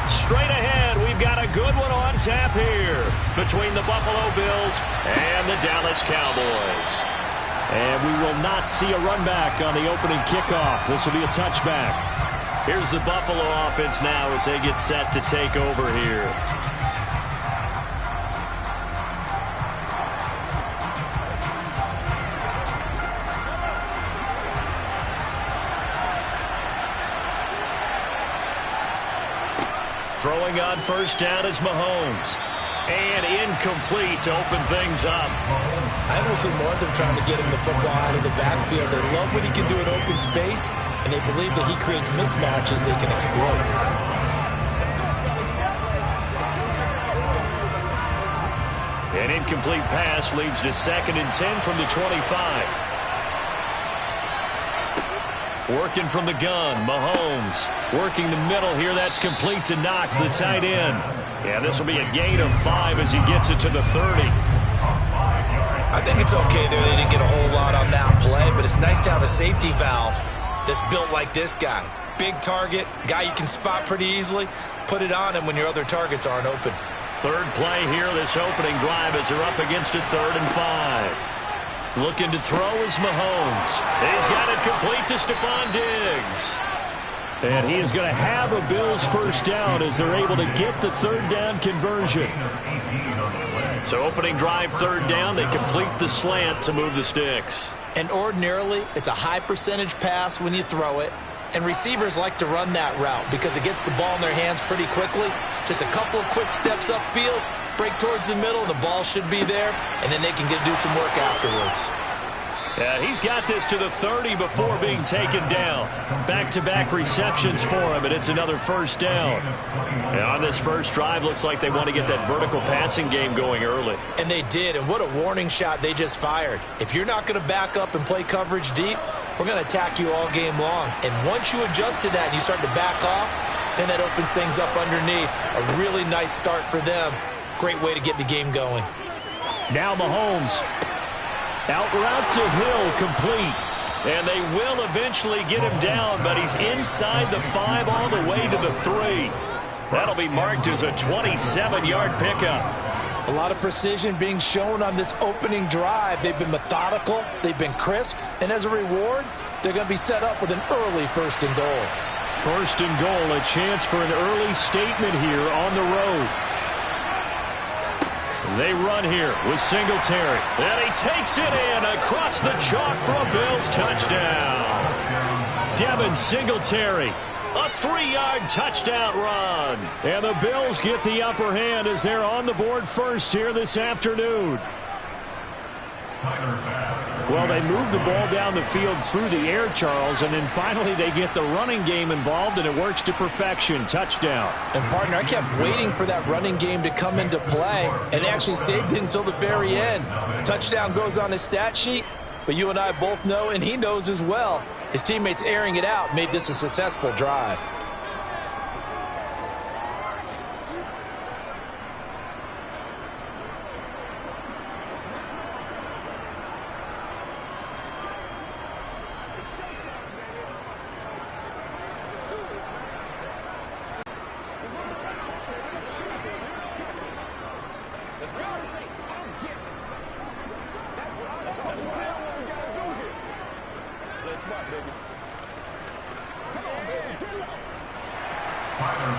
Straight ahead, we've got a good one on tap here between the Buffalo Bills and the Dallas Cowboys. And we will not see a run back on the opening kickoff. This will be a touchback. Here's the Buffalo offense now as they get set to take over here. Throwing on first down is Mahomes. And incomplete to open things up. I don't see more of them trying to get him the football out of the backfield. They love what he can do in open space, and they believe that he creates mismatches they can exploit. An incomplete pass leads to 2nd and 10 from the 25. Working from the gun, Mahomes. Working the middle here, that's complete to Knox, the tight end. Yeah, this will be a gain of 5 as he gets it to the 30. I think it's okay there. They didn't get a whole lot on that play, but it's nice to have a safety valve that's built like this guy. Big target, guy you can spot pretty easily. Put it on him when your other targets aren't open. Third play here, this opening drive as they're up against a 3rd and 5. Looking to throw is Mahomes. He's got it complete to Stephon Diggs. And he is going to have a Bills first down as they're able to get the 3rd down conversion. So opening drive 3rd down, they complete the slant to move the sticks. And ordinarily, it's a high percentage pass when you throw it. And receivers like to run that route because it gets the ball in their hands pretty quickly. Just a couple of quick steps upfield, break towards the middle, the ball should be there, and then they can do some work afterwards. Yeah, he's got this to the 30 before being taken down. Back-to-back receptions for him, and it's another first down. And on this first drive, looks like they want to get that vertical passing game going early. And they did, and what a warning shot they just fired. If you're not going to back up and play coverage deep, we're going to attack you all game long. And once you adjust to that and you start to back off, then that opens things up underneath. A really nice start for them. Great way to get the game going. Now Mahomes. Out route to Hill, complete. And they will eventually get him down, but he's inside the 5 all the way to the 3. That'll be marked as a 27-yard pickup. A lot of precision being shown on this opening drive. They've been methodical, they've been crisp, and as a reward, they're going to be set up with an early 1st and goal. 1st and goal, a chance for an early statement here on the road. They run here with Singletary. And he takes it in across the chalk for a Bills touchdown. Devin Singletary, a 3-yard touchdown run. And the Bills get the upper hand as they're on the board first here this afternoon. Well, they move the ball down the field through the air, Charles, and then finally they get the running game involved, and it works to perfection. Touchdown. And, partner, I kept waiting for that running game to come into play, and actually saved it until the very end. Touchdown goes on his stat sheet, but you and I both know, and he knows as well, his teammates airing it out made this a successful drive.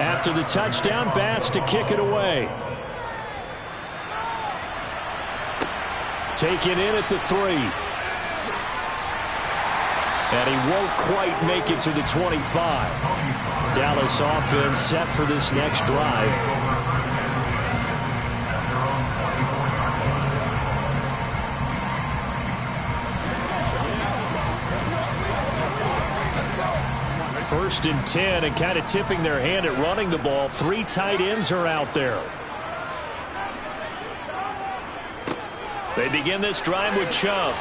After the touchdown, Bass to kick it away. Taken in at the 3. And he won't quite make it to the 25. Dallas offense set for this next drive. First and 10, and kind of tipping their hand at running the ball. 3 tight ends are out there. They begin this drive with Chubb.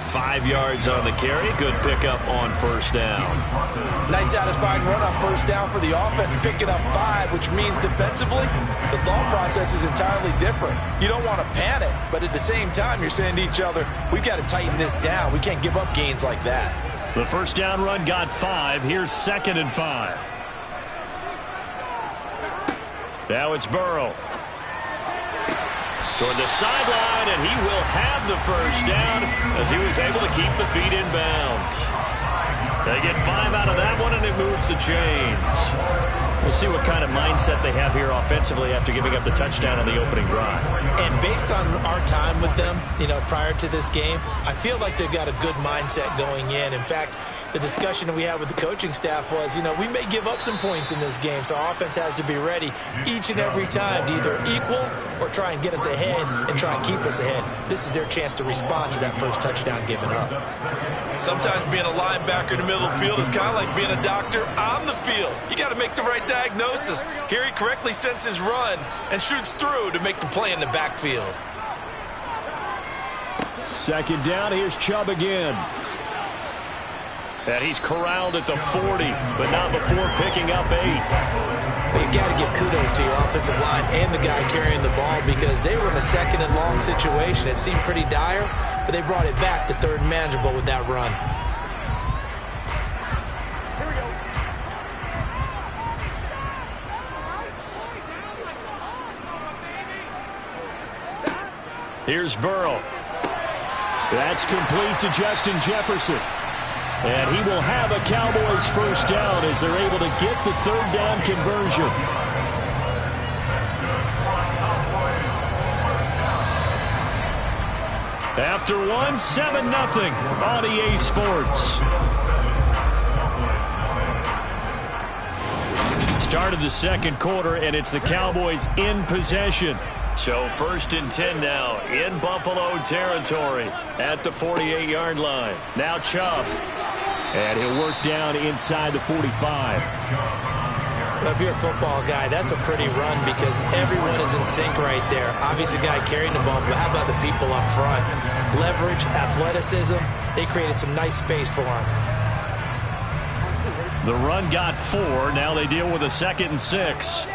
5 yards on the carry. Good pickup on first down. Nice satisfying run on first down for the offense, picking up 5, which means defensively, the thought process is entirely different. You don't want to panic, but at the same time, you're saying to each other, we've got to tighten this down. We can't give up gains like that. The first down run got 5. Here's 2nd and 5. Now it's Burrow. Toward the sideline, and he will have the first down as he was able to keep the feet in bounds. They get 5 out of that one, and it moves the chains. We'll see what kind of mindset they have here offensively after giving up the touchdown on the opening drive. And based on our time with them, prior to this game, I feel like they've got a good mindset going in. In fact, the discussion that we had with the coaching staff was, we may give up some points in this game, so our offense has to be ready each and every time to either equal or try and get us ahead and try and keep us ahead. This is their chance to respond to that first touchdown given up. Sometimes being a linebacker in the middle of the field is kind of like being a doctor on the field. You got to make the right diagnosis. Here he correctly sends his run and shoots through to make the play in the backfield. 2nd down, here's Chubb again. And he's corralled at the 40, but not before picking up 8. You got to give kudos to your offensive line and the guy carrying the ball because they were in a 2nd and long situation. It seemed pretty dire, but they brought it back to 3rd and manageable with that run. Here's Burrow. That's complete to Justin Jefferson. And he will have a Cowboys first down as they're able to get the 3rd down conversion. After 1, 7-0 on EA Sports. Start of the 2nd quarter, and it's the Cowboys in possession. So 1st and 10 now in Buffalo territory at the 48-yard line. Now Chubb. And he'll work down inside the 45. Well, if you're a football guy, that's a pretty run because everyone is in sync right there. Obviously, the guy carrying the ball, but how about the people up front? Leverage, athleticism, they created some nice space for him. The run got 4. Now they deal with a 2nd and 6.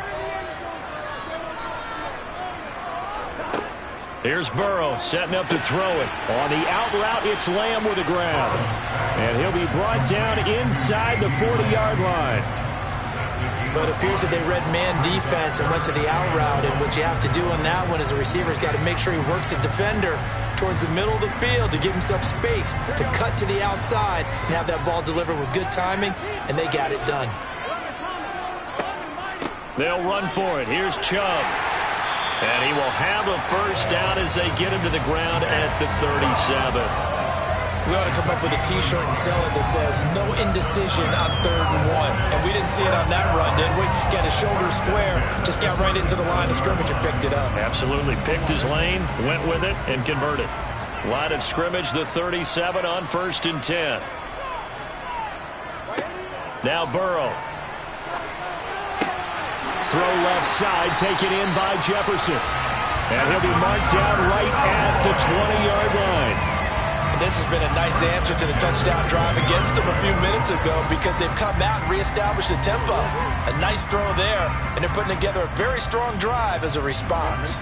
Here's Burrow setting up to throw it. On the out route, it's Lamb with a grab. And he'll be brought down inside the 40-yard line. But it appears that they read man defense and went to the out route. And what you have to do on that one is a receiver's got to make sure he works the defender towards the middle of the field to give himself space to cut to the outside and have that ball delivered with good timing, and they got it done. They'll run for it. Here's Chubb. And he will have a first down as they get him to the ground at the 37. We ought to come up with a T-shirt and sell it that says, no indecision on 3rd and 1. And we didn't see it on that run, did we? Got his shoulder square, just got right into the line of scrimmage and picked it up. Absolutely. Picked his lane, went with it, and converted. Line of scrimmage, the 37 on 1st and 10. Now Burrow. Throw left side, taken in by Jefferson. And he'll be marked down right at the 20-yard line. And this has been a nice answer to the touchdown drive against them a few minutes ago because they've come out and reestablished the tempo. A nice throw there, and they're putting together a very strong drive as a response.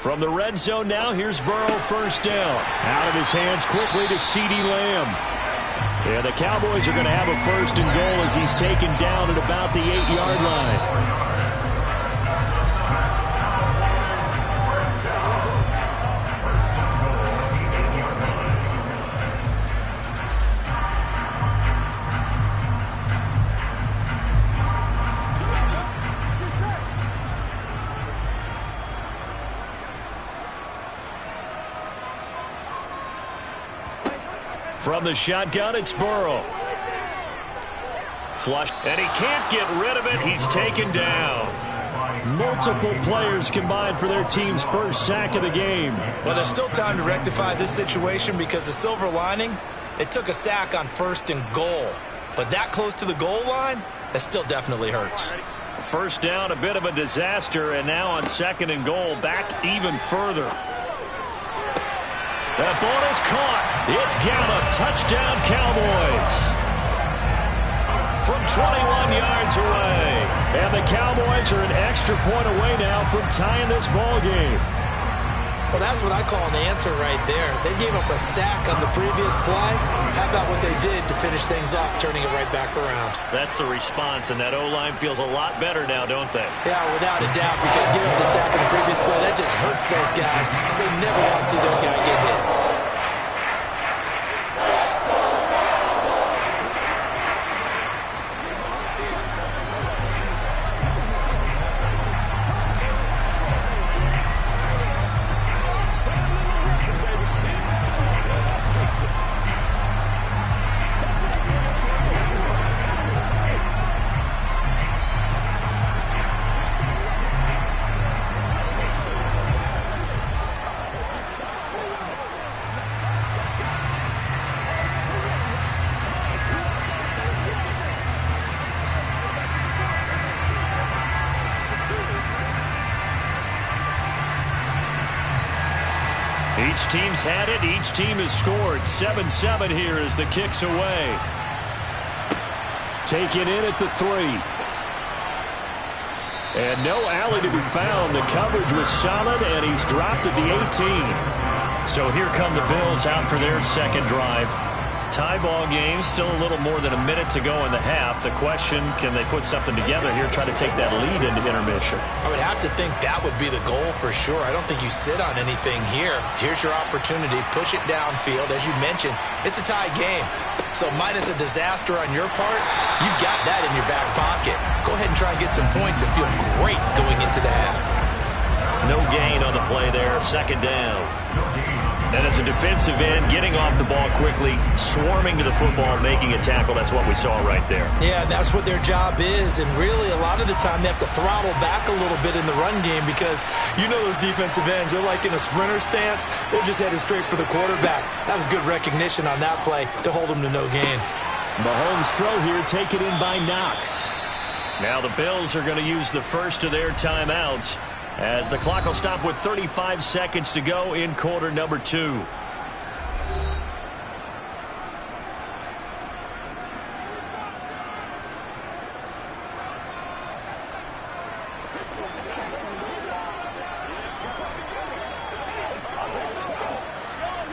From the red zone now, here's Burrow first down. Out of his hands quickly to CeeDee Lamb. And the Cowboys are going to have a 1st and goal as he's taken down at about the 8-yard line. From the shotgun, it's Burrow. Flush, and he can't get rid of it. He's taken down. Multiple players combined for their team's first sack of the game. Well, there's still time to rectify this situation because the silver lining, they took a sack on 1st and goal. But that close to the goal line, that still definitely hurts. First down, a bit of a disaster, and now on 2nd and goal, back even further. That ball is caught. It's Gallup. Touchdown, Cowboys. From 21 yards away. And the Cowboys are an extra point away now from tying this ball game. Well, that's what I call an answer right there. They gave up a sack on the previous play. How about what they did to finish things off, turning it right back around? That's the response, and that O-line feels a lot better now, don't they? Yeah, without a doubt, because giving up the sack on the previous play, that just hurts those guys because they never want to see their guy get hit. Each team's had it. Each team has scored. 7-7 here as the kick's away. Taken in at the 3. And no alley to be found. The coverage was solid, and he's dropped at the 18. So here come the Bills out for their second drive. Tie ball game, still a little more than a minute to go in the half. The question, can they put something together here, try to take that lead into intermission? I would have to think that would be the goal for sure. I don't think you sit on anything here. Here's your opportunity. Push it downfield. As you mentioned, it's a tie game. So minus a disaster on your part, you've got that in your back pocket. Go ahead and try and get some points and feel great going into the half. No gain on the play there. 2nd down. And as a defensive end, getting off the ball quickly, swarming to the football, making a tackle. That's what we saw right there. Yeah, that's what their job is. And really, a lot of the time, they have to throttle back a little bit in the run game because you know those defensive ends, they're like in a sprinter stance. They're just headed straight for the quarterback. That was good recognition on that play to hold them to no gain. Mahomes' throw here taken in by Knox. Now the Bills are going to use the first of their timeouts, as the clock will stop with 35 seconds to go in quarter number 2.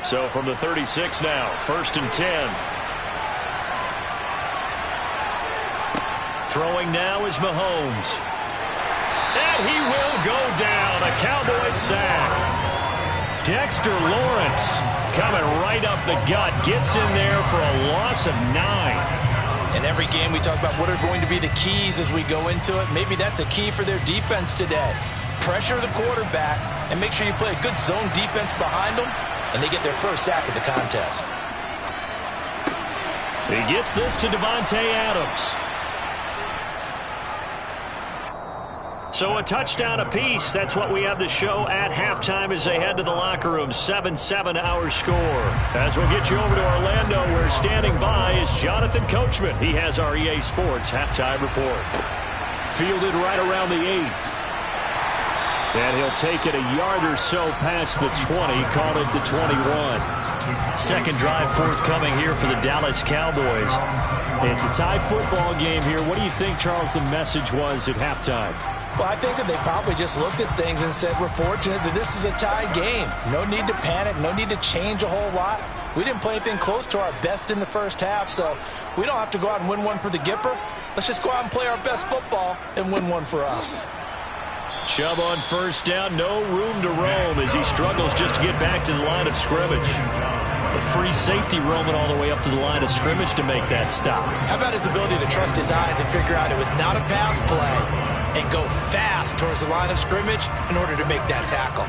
So from the 36 now, 1st and 10. Throwing now is Mahomes. And he will go down. A Cowboys sack. Dexter Lawrence coming right up the gut. Gets in there for a loss of 9. In every game we talk about what are going to be the keys as we go into it. Maybe that's a key for their defense today. Pressure the quarterback and make sure you play a good zone defense behind them, and they get their first sack of the contest. He gets this to Davante Adams. So a touchdown apiece. That's what we have to show at halftime as they head to the locker room. 7-7 our score. As we'll get you over to Orlando, where standing by is Jonathan Coachman. He has our EA Sports halftime report. Fielded right around the 8th. And he'll take it a yard or so past the 20. Called it the 21. Second drive forthcoming here for the Dallas Cowboys. It's a tie football game here. What do you think, Charles, the message was at halftime? Well, I think that they probably just looked at things and said, we're fortunate that this is a tie game. No need to panic. No need to change a whole lot. We didn't play anything close to our best in the first half, so we don't have to go out and win one for the Gipper. Let's just go out and play our best football and win one for us. Chubb on first down. No room to roam as he struggles just to get back to the line of scrimmage. The free safety roaming all the way up to the line of scrimmage to make that stop. How about his ability to trust his eyes and figure out it was not a pass play and go fast towards the line of scrimmage in order to make that tackle?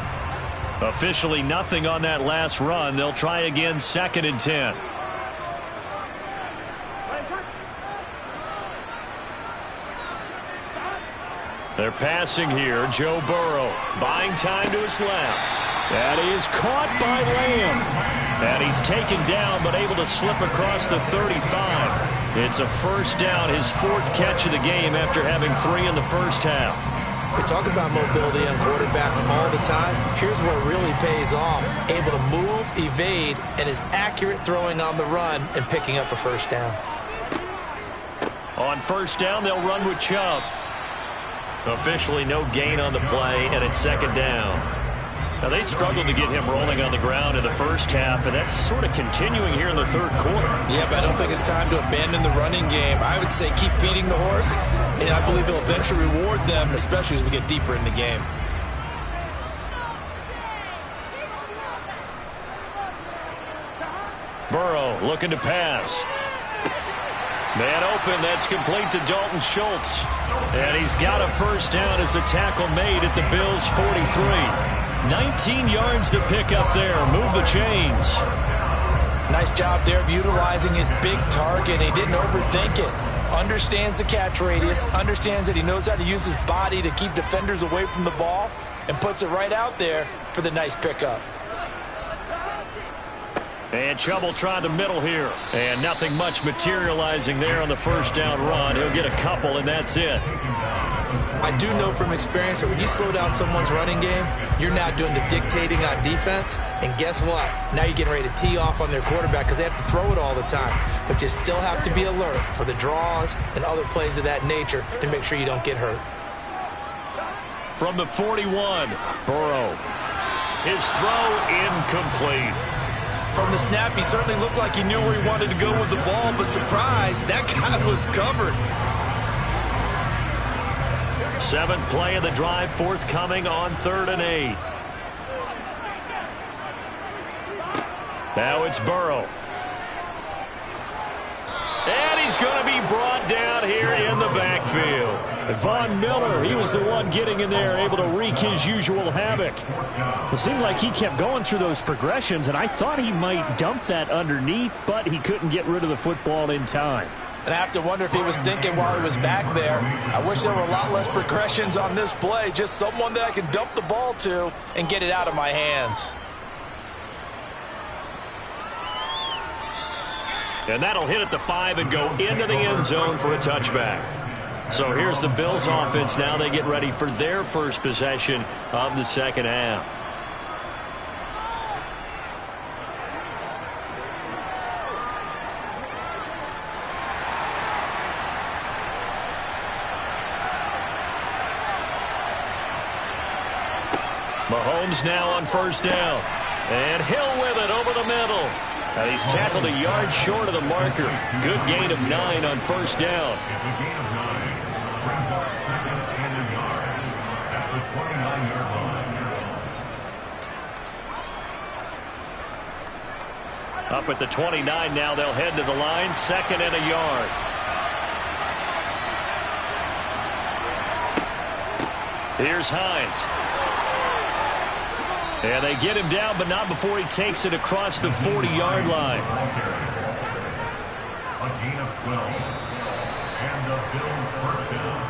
Officially nothing on that last run. They'll try again, 2nd and 10. They're passing here. Joe Burrow buying time to his left. That is caught by Lamb. And he's taken down but able to slip across the 35. It's a first down, his 4th catch of the game after having 3 in the first half. We talk about mobility on quarterbacks all the time. Here's where it really pays off. Able to move, evade, and is accurate throwing on the run and picking up a first down. On first down, they'll run with Chubb. Officially no gain on the play, and it's 2nd down. Now, they struggled to get him rolling on the ground in the first half, and that's sort of continuing here in the 3rd quarter. Yeah, but I don't think it's time to abandon the running game. I would say keep feeding the horse, and I believe he'll eventually reward them, especially as we get deeper in the game. Burrow looking to pass. Man open, that's complete to Dalton Schultz. And he's got a first down as the tackle made at the Bills' 43. 19 yards to pick up there. Move the chains. Nice job there of utilizing his big target. He didn't overthink it. Understands the catch radius. Understands that he knows how to use his body to keep defenders away from the ball. And puts it right out there for the nice pickup. And Chubb will try the middle here. And nothing much materializing there on the first down run. He'll get a couple, and that's it. I do know from experience that when you slow down someone's running game, you're now doing the dictating on defense. And guess what? Now you're getting ready to tee off on their quarterback because they have to throw it all the time. But you still have to be alert for the draws and other plays of that nature to make sure you don't get hurt. From the 41, Burrow. His throw incomplete. From the snap, he certainly looked like he knew where he wanted to go with the ball, but surprise, that guy was covered. 7th play of the drive, forthcoming on 3rd and 8. Now it's Burrow. And he's going to be brought down here in the backfield. Von Miller, he was the one getting in there, able to wreak his usual havoc. It seemed like he kept going through those progressions, and I thought he might dump that underneath, but he couldn't get rid of the football in time. And I have to wonder if he was thinking while he was back there, I wish there were a lot less progressions on this play, just someone that I can dump the ball to and get it out of my hands. And that'll hit at the 5 and go into the end zone for a touchback. So here's the Bills offense now. They get ready for their first possession of the 2nd half. Mahomes now on first down. And Hill with it over the middle. And he's tackled a yard short of the marker. Good gain of 9 on first down. It's a gain of 9. Brings up 2nd and a yard at the 29-yard line. Up at the 29 now, they'll head to the line. 2nd and a yard. Here's Hines. And they get him down, but not before he takes it across the 40-yard line. A gain of 12. And the Bills first down.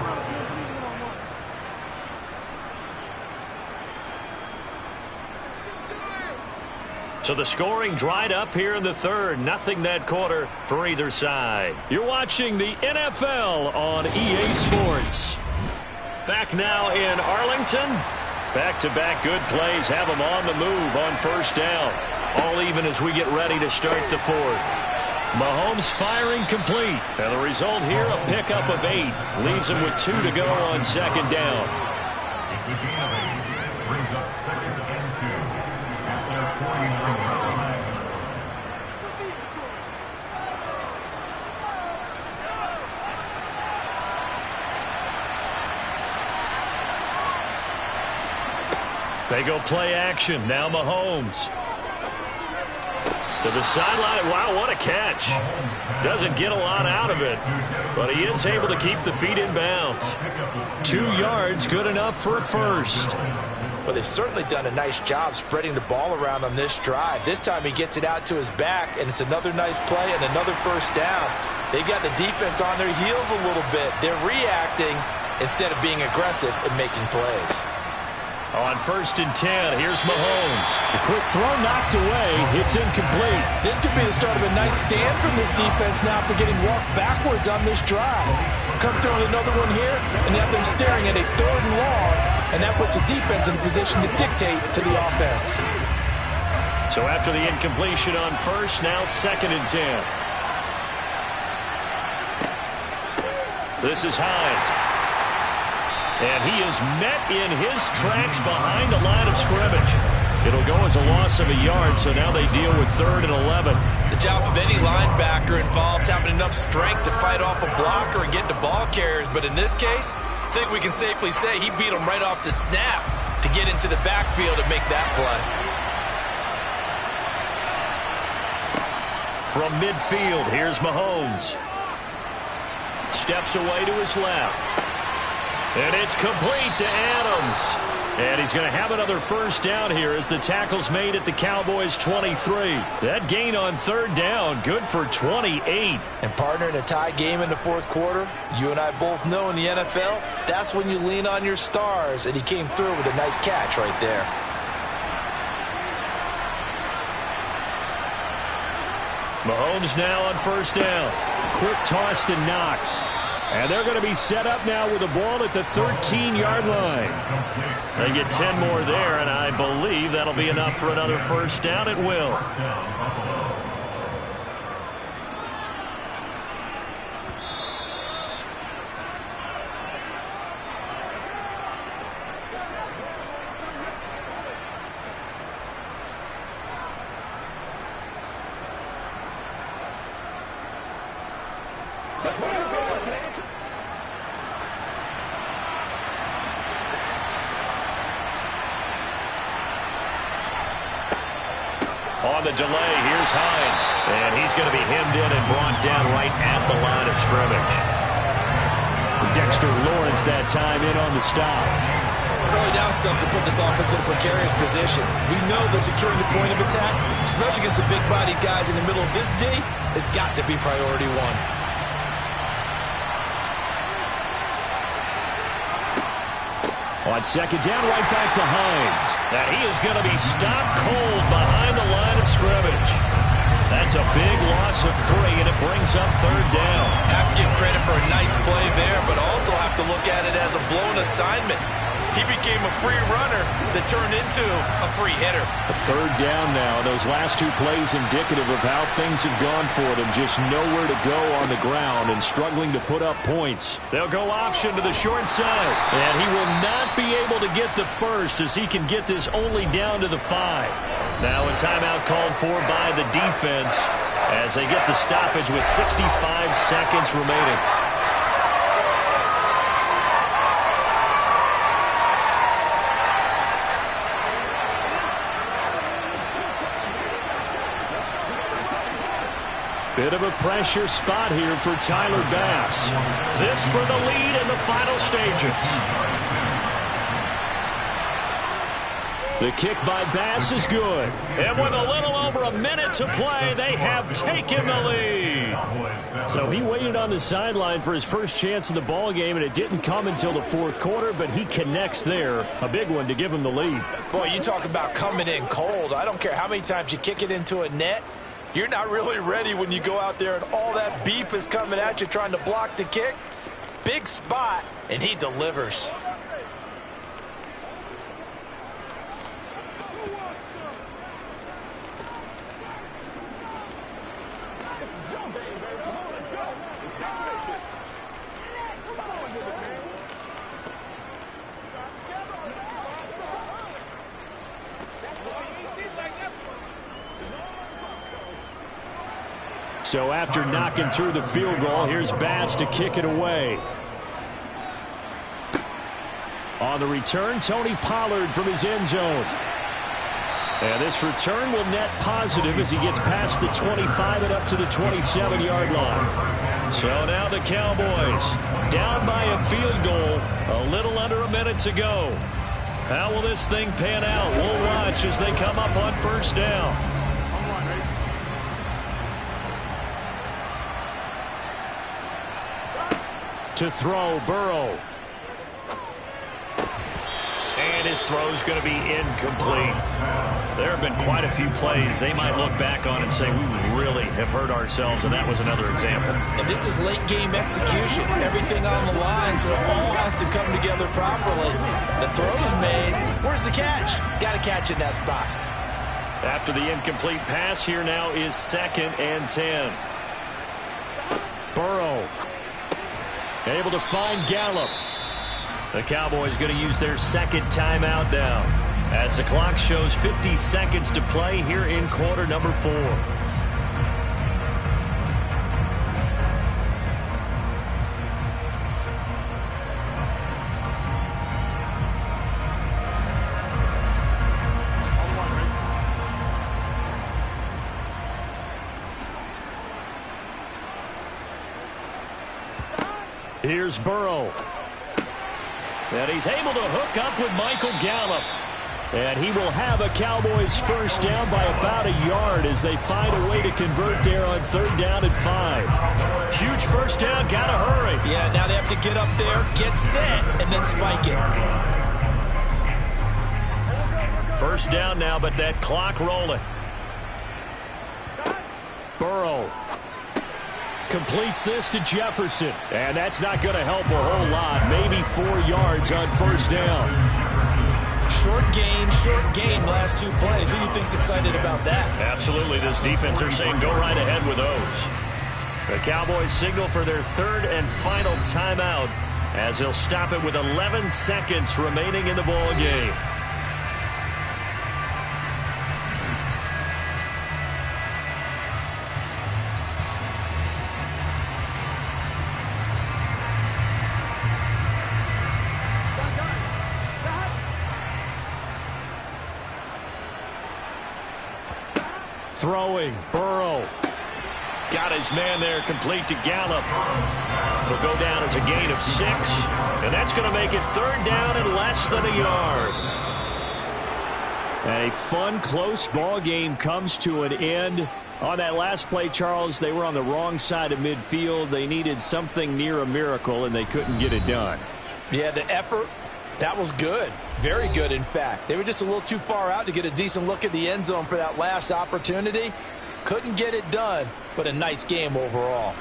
So the scoring dried up here in the 3rd. Nothing that quarter for either side. You're watching the NFL on EA Sports. Back now in Arlington. Back-to-back good plays have them on the move on first down. All even as we get ready to start the 4th. Mahomes firing complete. And the result here, a pickup of 8. Leaves him with 2 to go on 2nd down. It's a gain of 8. Brings up 2nd and 2 at their 49-yard line. They go play action. Now Mahomes. To the sideline. Wow, what a catch. Doesn't get a lot out of it, but he is able to keep the feet in bounds. 2 yards, good enough for a first. Well, they've certainly done a nice job spreading the ball around on this drive. This time he gets it out to his back, and it's another nice play and another first down. They've got the defense on their heels a little bit. They're reacting instead of being aggressive and making plays. On 1st and 10, here's Mahomes. The quick throw knocked away. It's incomplete. This could be the start of a nice stand from this defense now for getting walked backwards on this drive. Come throw another one here, and you have them staring at a 3rd and long, and that puts the defense in a position to dictate to the offense. So after the incompletion on 1st, now 2nd and 10. This is Hines. And he is met in his tracks behind the line of scrimmage. It'll go as a loss of a yard, so now they deal with 3rd and 11. The job of any linebacker involves having enough strength to fight off a blocker and get to ball carriers. But in this case, I think we can safely say he beat him right off the snap to get into the backfield and make that play. From midfield, here's Mahomes. Steps away to his left. And it's complete to Adams. And he's going to have another 1st down here as the tackle's made at the Cowboys' 23. That gain on 3rd down, good for 28. And partner, in a tie game in the 4th quarter, you and I both know in the NFL, that's when you lean on your stars. And he came through with a nice catch right there. Mahomes now on 1st down. Quick toss to Knox. And they're going to be set up now with the ball at the 13-yard line. They get 10 more there, and I believe that'll be enough for another 1st down. It will. On the delay, here's Hines. And he's going to be hemmed in and brought down right at the line of scrimmage. Dexter Lawrence that time in on the stop. Early down stuffs will put this offense in a precarious position. We know that securing the point of attack, especially against the big-bodied guys in the middle of this D, has got to be priority 1. On 2nd down, right back to Hines. Now he is going to be stopped cold behind the line of scrimmage. That's a big loss of 3, and it brings up 3rd down. Have to give credit for a nice play there, but also have to look at it as a blown assignment. He became a free runner that turned into a free hitter. A 3rd down now. Those last 2 plays indicative of how things have gone for them. Just nowhere to go on the ground and struggling to put up points. They'll go option to the short side. And he will not be able to get the 1st as he can get this only down to the 5. Now a timeout called for by the defense as they get the stoppage with 65 seconds remaining. Bit of a pressure spot here for Tyler Bass. This for the lead in the final stages. The kick by Bass is good. And with a little over a minute to play, they have taken the lead. So he waited on the sideline for his first chance in the ball game, and it didn't come until the 4th quarter, but he connects there. A big one to give him the lead. Boy, you talk about coming in cold. I don't care how many times you kick it into a net. You're not really ready when you go out there and all that beef is coming at you trying to block the kick. Big spot, and he delivers. So after knocking through the field goal, here's Bass to kick it away. On the return, Tony Pollard from his end zone. And this return will net positive as he gets past the 25 and up to the 27-yard line. So now the Cowboys down by a field goal, a little under a minute to go. How will this thing pan out? We'll watch as they come up on 1st down. To throw, Burrow. And his throw's going to be incomplete. There have been quite a few plays they might look back on and say, we really have hurt ourselves, and that was another example. And this is late-game execution. Everything on the line, so it all has to come together properly. The throw's made. Where's the catch? Got to catch in that spot. After the incomplete pass, here now is 2nd and 10. Burrow able to find Gallup. The Cowboys going to use their 2nd timeout now as the clock shows 50 seconds to play here in quarter number 4. Here's Burrow. And he's able to hook up with Michael Gallup. And he will have a Cowboys first down by about a yard as they find a way to convert there on 3rd down and 5. Huge first down, gotta hurry. Yeah, now they have to get up there, get set, and then spike it. First down now, but that clock rolling. Burrow completes this to Jefferson. And that's not going to help a whole lot. Maybe 4 yards on first down. Short gain, last 2 plays. Who do you think's excited about that? Absolutely. This defense are saying go right ahead with those. The Cowboys signal for their 3rd and final timeout as they'll stop it with 11 seconds remaining in the ball game. Throwing, Burrow. Got his man there, complete to Gallup. He'll go down as a gain of 6, and that's going to make it 3rd down and less than a yard. A fun, close ball game comes to an end. On that last play, Charles, they were on the wrong side of midfield. They needed something near a miracle, and they couldn't get it done. Yeah, the effort, that was good. Very good, in fact. They were just a little too far out to get a decent look at the end zone for that last opportunity. Couldn't get it done, but a nice game overall.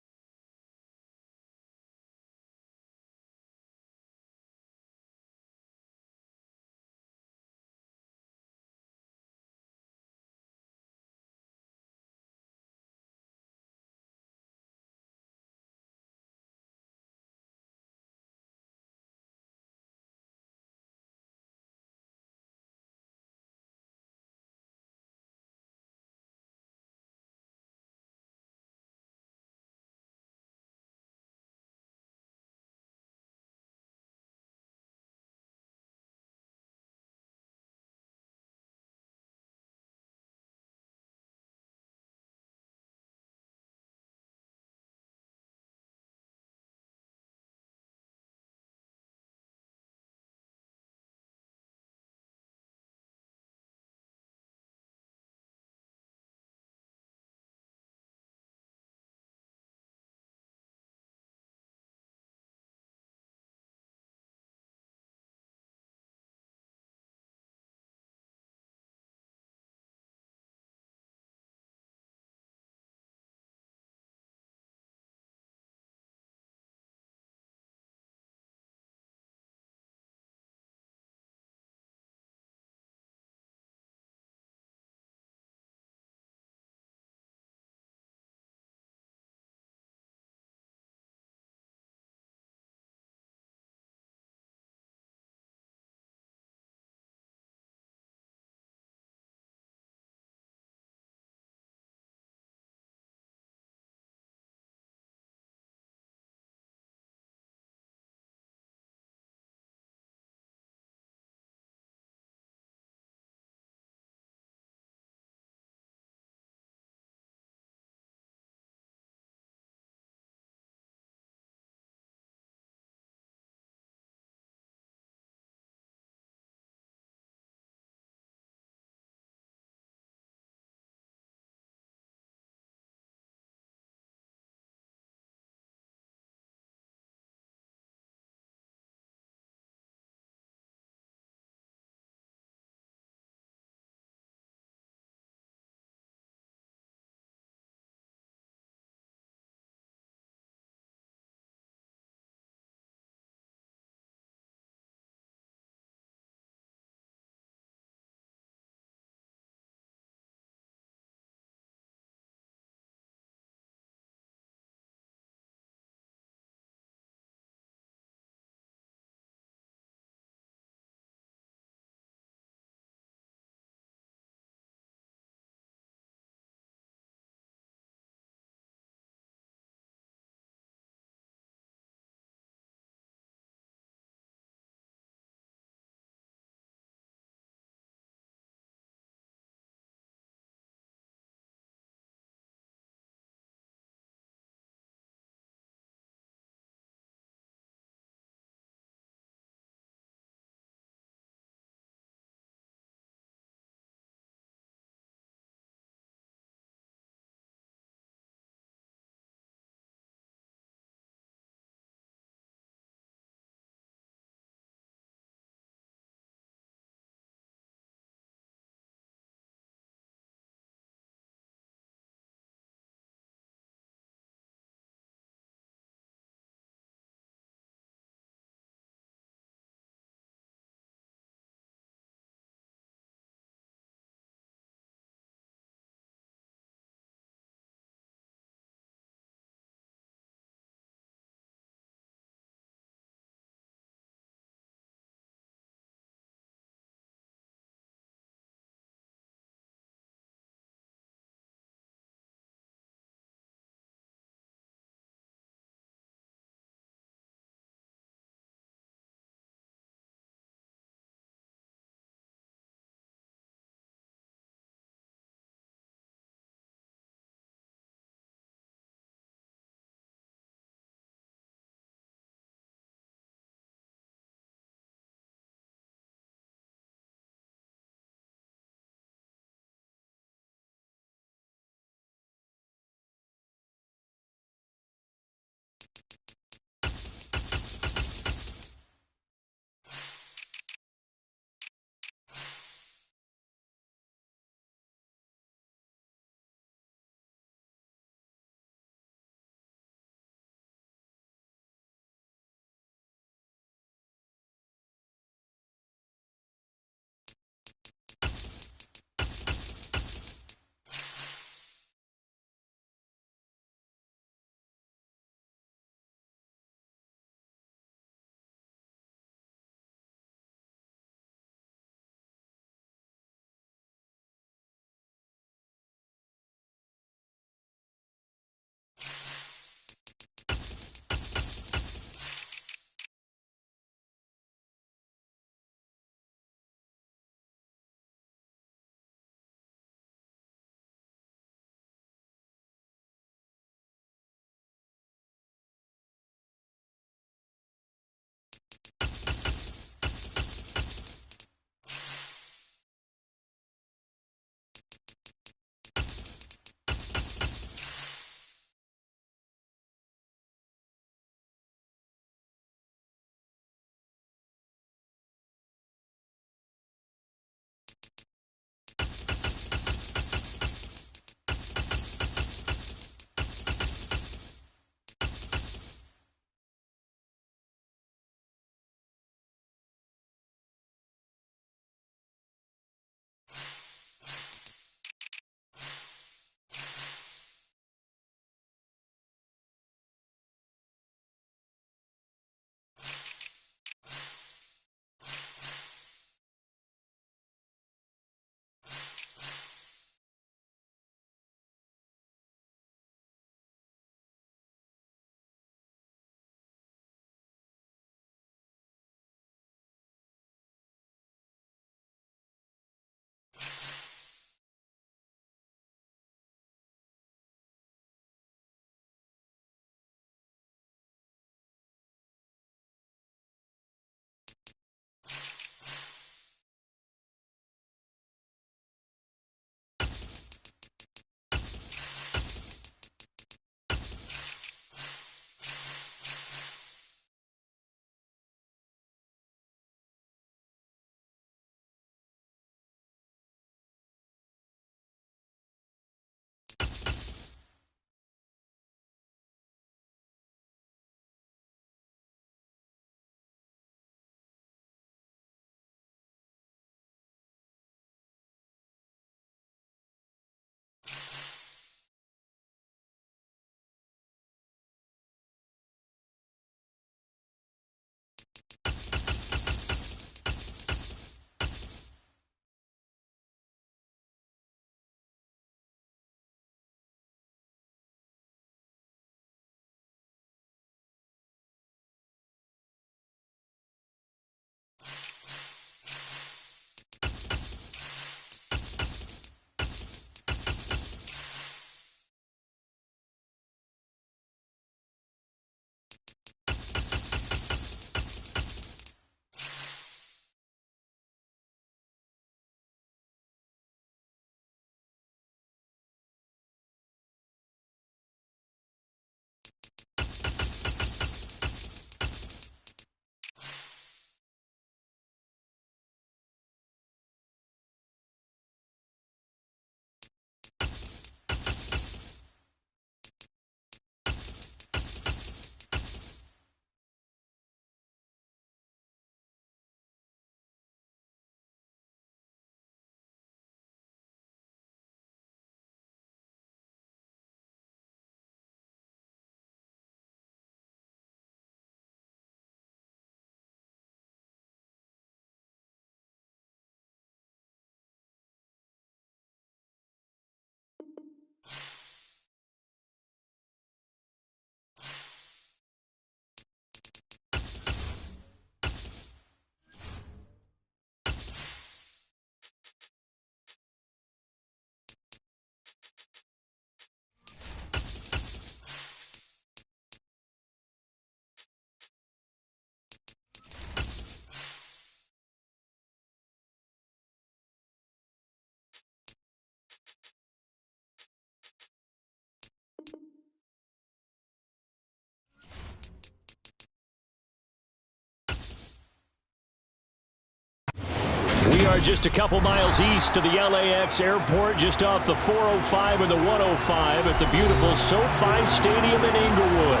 are just a couple miles east of the LAX airport, just off the 405 and the 105 at the beautiful SoFi Stadium in Inglewood.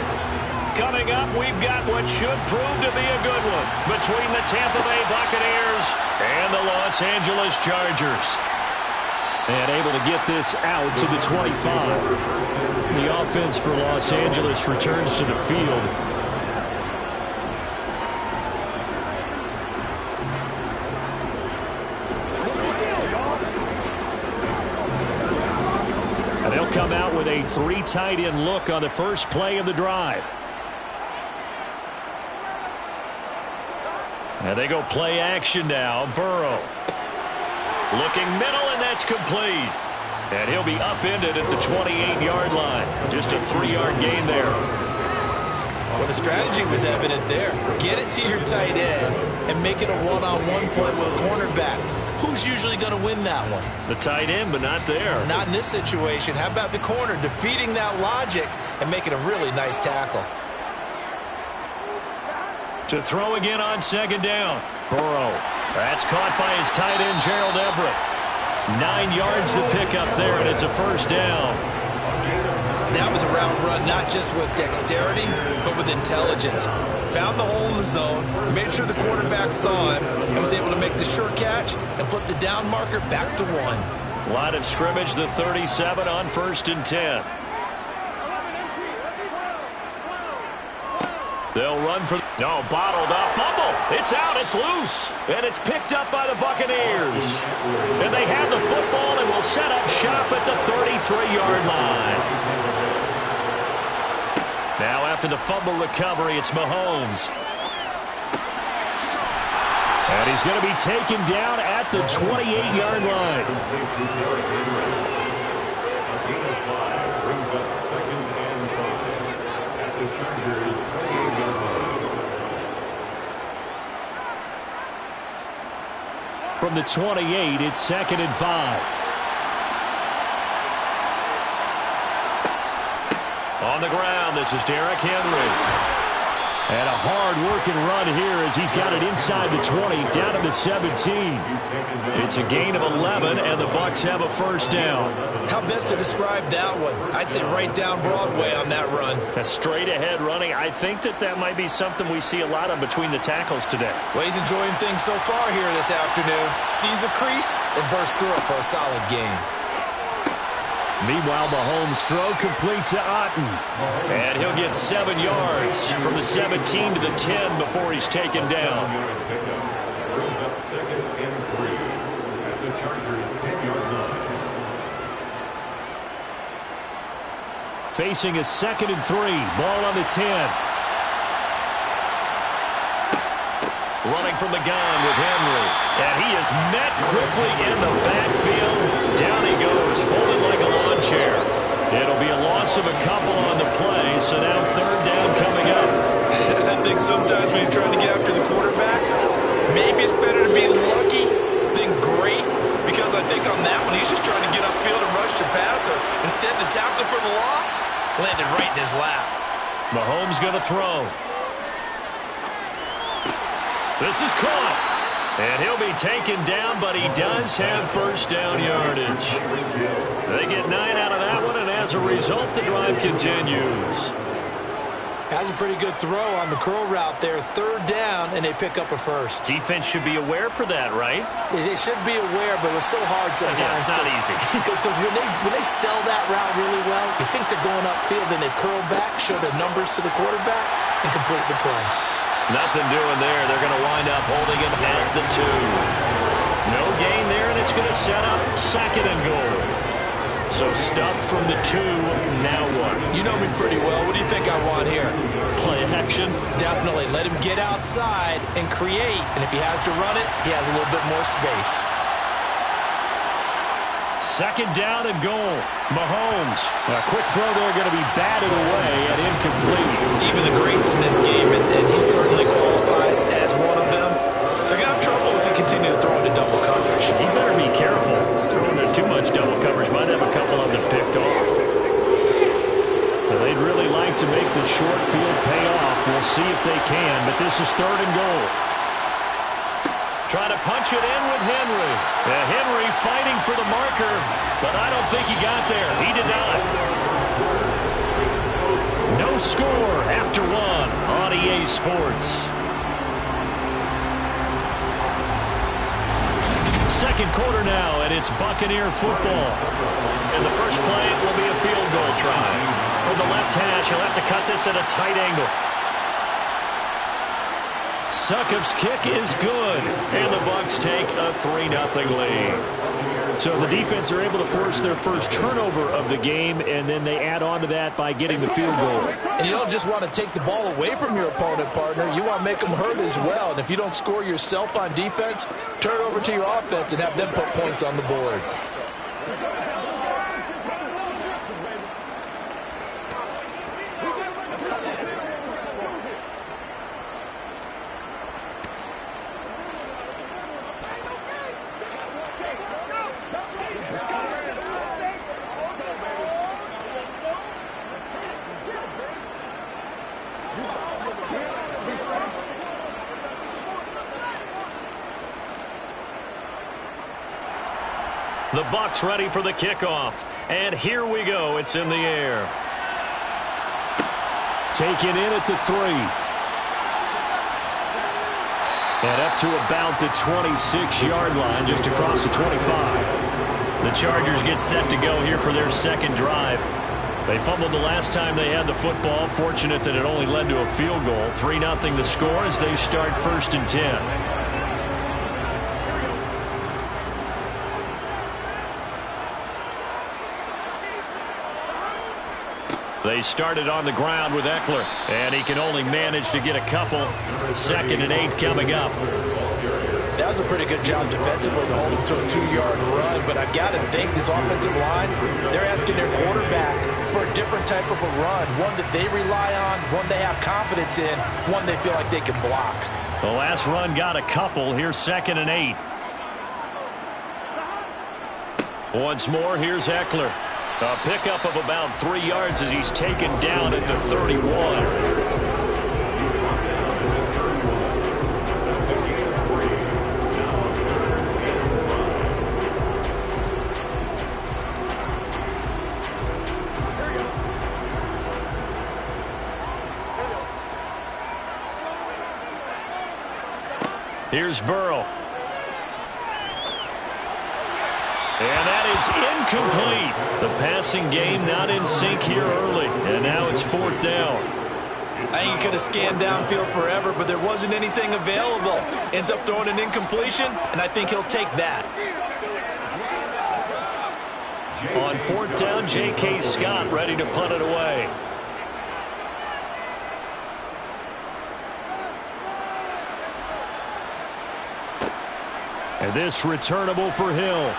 Coming up, we've got what should prove to be a good one between the Tampa Bay Buccaneers and the Los Angeles Chargers. And able to get this out to the 25. The offense for Los Angeles returns to the field. And they'll come out with a 3 tight end look on the first play of the drive. And they go play action now. Burrow. Looking middle, and that's complete. And he'll be upended at the 28-yard line. Just a 3-yard gain there. Well, the strategy was evident there. Get it to your tight end and make it a one-on-one play with a cornerback. Who's usually going to win that one? The tight end, but not there. Not in this situation. How about the corner defeating that logic and making a really nice tackle? To throw again on second down. Burrow. That's caught by his tight end, Gerald Everett. 9 yards to pick up there, and it's a first down. That was a route run, not just with dexterity, but with intelligence. Found the hole in the zone, made sure the quarterback saw him, and was able to make the sure catch and flip the down marker back to 1. Line of scrimmage, the 37 on 1st and 10. They'll run for... No, bottled up. Fumble. It's out. It's loose. And it's picked up by the Buccaneers. And they have the football and will set up shop at the 33-yard line. Now after the fumble recovery, it's Mahomes. And he's going to be taken down at the 28-yard line. Brings up 2nd and 5 at the Chargers' 28-yard line. From the 28, it's 2nd and 5. On the ground, this is Derrick Henry. And a hard-working run here as he's got it inside the 20, down to the 17. It's a gain of 11, and the Bucs have a first down. How best to describe that one? I'd say right down Broadway on that run. A straight-ahead running. I think that might be something we see a lot of between the tackles today. Well, he's enjoying things so far here this afternoon. Sees a crease and bursts through it for a solid gain. Meanwhile, Mahomes' throw complete to Otten. And he'll get 7 yards from the 17 to the 10 before he's taken down. Brings up 2nd and 3 at the Chargers' 10-yard line. Facing a 2nd and 3. Ball on the 10. Running from the gun with Henry. And he is met quickly in the backfield. Down he goes, folded like a lawn chair. It'll be a loss of a couple on the play, so now 3rd down coming up. I think sometimes when you're trying to get after the quarterback, maybe it's better to be lucky than great, because I think on that one, he's just trying to get upfield and rush the passer. Instead, the tackle for the loss landed right in his lap. Mahomes going to throw. This is caught. And he'll be taken down, but he does have first down yardage. They get 9 out of that one, and as a result, the drive continues. Has a pretty good throw on the curl route there. 3rd down, and they pick up a first. Defense should be aware for that, right? They should be aware, but it's so hard sometimes. Yeah, it's not easy. Because when they sell that route really well, you think they're going upfield, then they curl back, show their numbers to the quarterback, and complete the play. Nothing doing there. They're going to wind up holding him at the 2. No gain there, and it's going to set up 2nd and goal. So stuffed from the 2, now what? You know me pretty well. What do you think I want here? Play action? Definitely. Let him get outside and create, and if he has to run it, he has a little bit more space. 2nd down and goal. Mahomes. A quick throw there going to be batted away and incomplete. Even the greats in this game, and he certainly qualifies as one of them, they're going to have trouble if he continues to throw into double coverage. He better be careful. Throwing into too much double coverage might have a couple of them picked off. Now, they'd really like to make the short field pay off. We'll see if they can, but this is 3rd and goal. Trying to punch it in with Henry. Henry fighting for the marker, but I don't think he got there. He did not. No score after one on EA Sports. Second quarter now, and it's Buccaneer football. And the first play will be a field goal try. From the left hash, he'll have to cut this at a tight angle. Succop's kick is good, and the Bucs take a 3-0 lead. So the defense are able to force their first turnover of the game, and then they add on to that by getting the field goal. And you don't just want to take the ball away from your opponent, partner. You want to make them hurt as well. And if you don't score yourself on defense, turn it over to your offense and have them put points on the board. The Bucs ready for the kickoff. And here we go. It's in the air. Taken in at the 3. And up to about the 26-yard line, just across the 25. The Chargers get set to go here for their second drive. They fumbled the last time they had the football. Fortunate that it only led to a field goal. 3-0 the score as they start 1st and 10. They started on the ground with Ekeler, and he can only manage to get a couple. 2nd and 8 coming up. That was a pretty good job defensively to hold him to a 2-yard run, but I've got to think this offensive line, they're asking their quarterback for a different type of a run, one that they rely on, one they have confidence in, one they feel like they can block. The last run got a couple. Here's 2nd and 8. Once more, here's Ekeler. A pickup of about 3 yards as he's taken down at the 31. Here's Burrow. And that is incomplete. The passing game not in sync here early. And now it's 4th down. I think he could have scanned downfield forever, but there wasn't anything available. Ends up throwing an incompletion, and I think he'll take that. On 4th down, J.K. Scott ready to punt it away. And this returnable for Hill.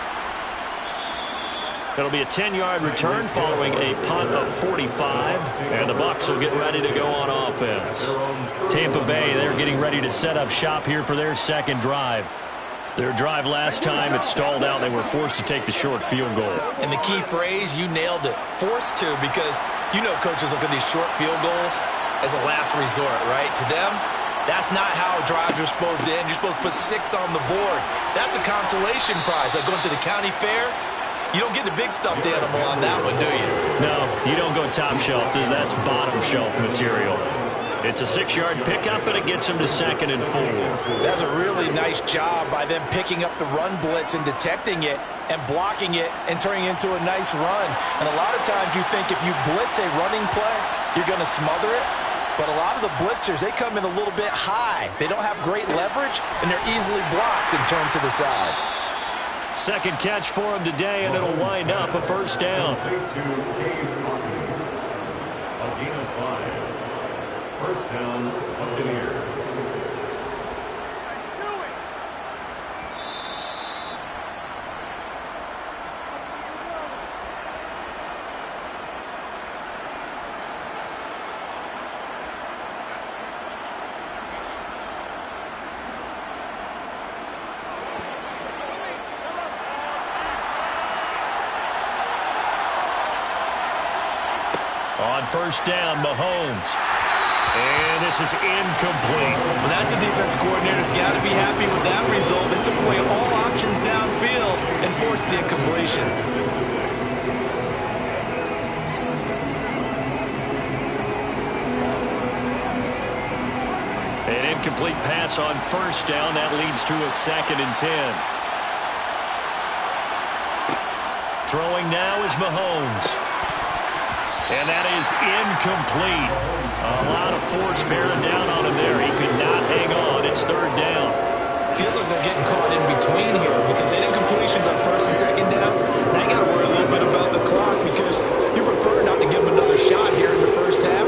It'll be a 10-yard return following a punt of 45, and the Bucs will get ready to go on offense. Tampa Bay, they're getting ready to set up shop here for their second drive. Their drive last time, it stalled out. They were forced to take the short field goal. And the key phrase, you nailed it, forced to, because you know coaches look at these short field goals as a last resort, right? To them, that's not how drives are supposed to end. You're supposed to put 6 on the board. That's a consolation prize. Like going to the county fair, you don't get the big stuffed animal on that one, do you? No, you don't go top shelf. That's bottom shelf material. It's a 6-yard pickup, and it gets him to 2nd and 4. That's a really nice job by them picking up the run blitz and detecting it and blocking it and turning it into a nice run. And a lot of times you think if you blitz a running play, you're going to smother it. But a lot of the blitzers, they come in a little bit high. They don't have great leverage, and they're easily blocked and turned to the side. Second catch for him today, and it'll wind up a 1st down. Gain of 5. 1st down, Buccaneers. On 1st down, Mahomes. And this is incomplete. Well, that's a defensive coordinator's got to be happy with that result. They took away all options downfield and forced the incompletion. An incomplete pass on first down. That leads to a 2nd and 10. Throwing now is Mahomes. And that is incomplete. A lot of force bearing down on him there. He could not hang on. It's 3rd down. Feels like they're getting caught in between here because they had incompletions on 1st and 2nd down. Now you got to worry a little bit about the clock because you prefer not to give them another shot here in the first half.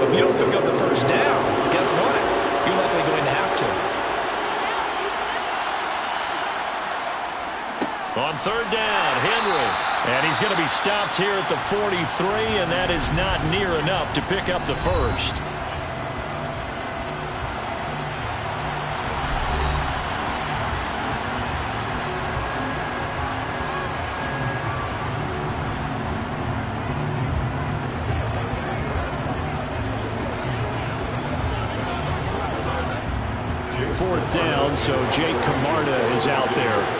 But if you don't pick up the 1st down, guess what? You're likely going to have to. On 3rd down, Henry. And he's going to be stopped here at the 43, and that is not near enough to pick up the 1st. Fourth down, so Jake Camarda is out there.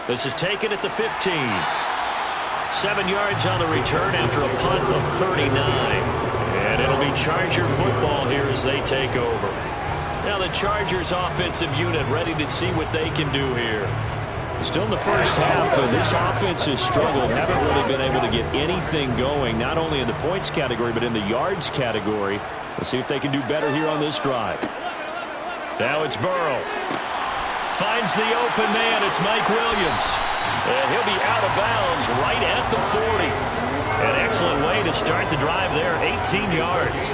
This is taken at the 15. 7 yards on the return after a punt of 39. And it'll be Charger football here as they take over. Now the Chargers offensive unit ready to see what they can do here. Still in the first half, but this offense has struggled. Haven't really been able to get anything going, not only in the points category, but in the yards category. Let's see if they can do better here on this drive. Now it's Burrow. Finds the open man. It's Mike Williams. And he'll be out of bounds right at the 40. An excellent way to start the drive there, 18 yards.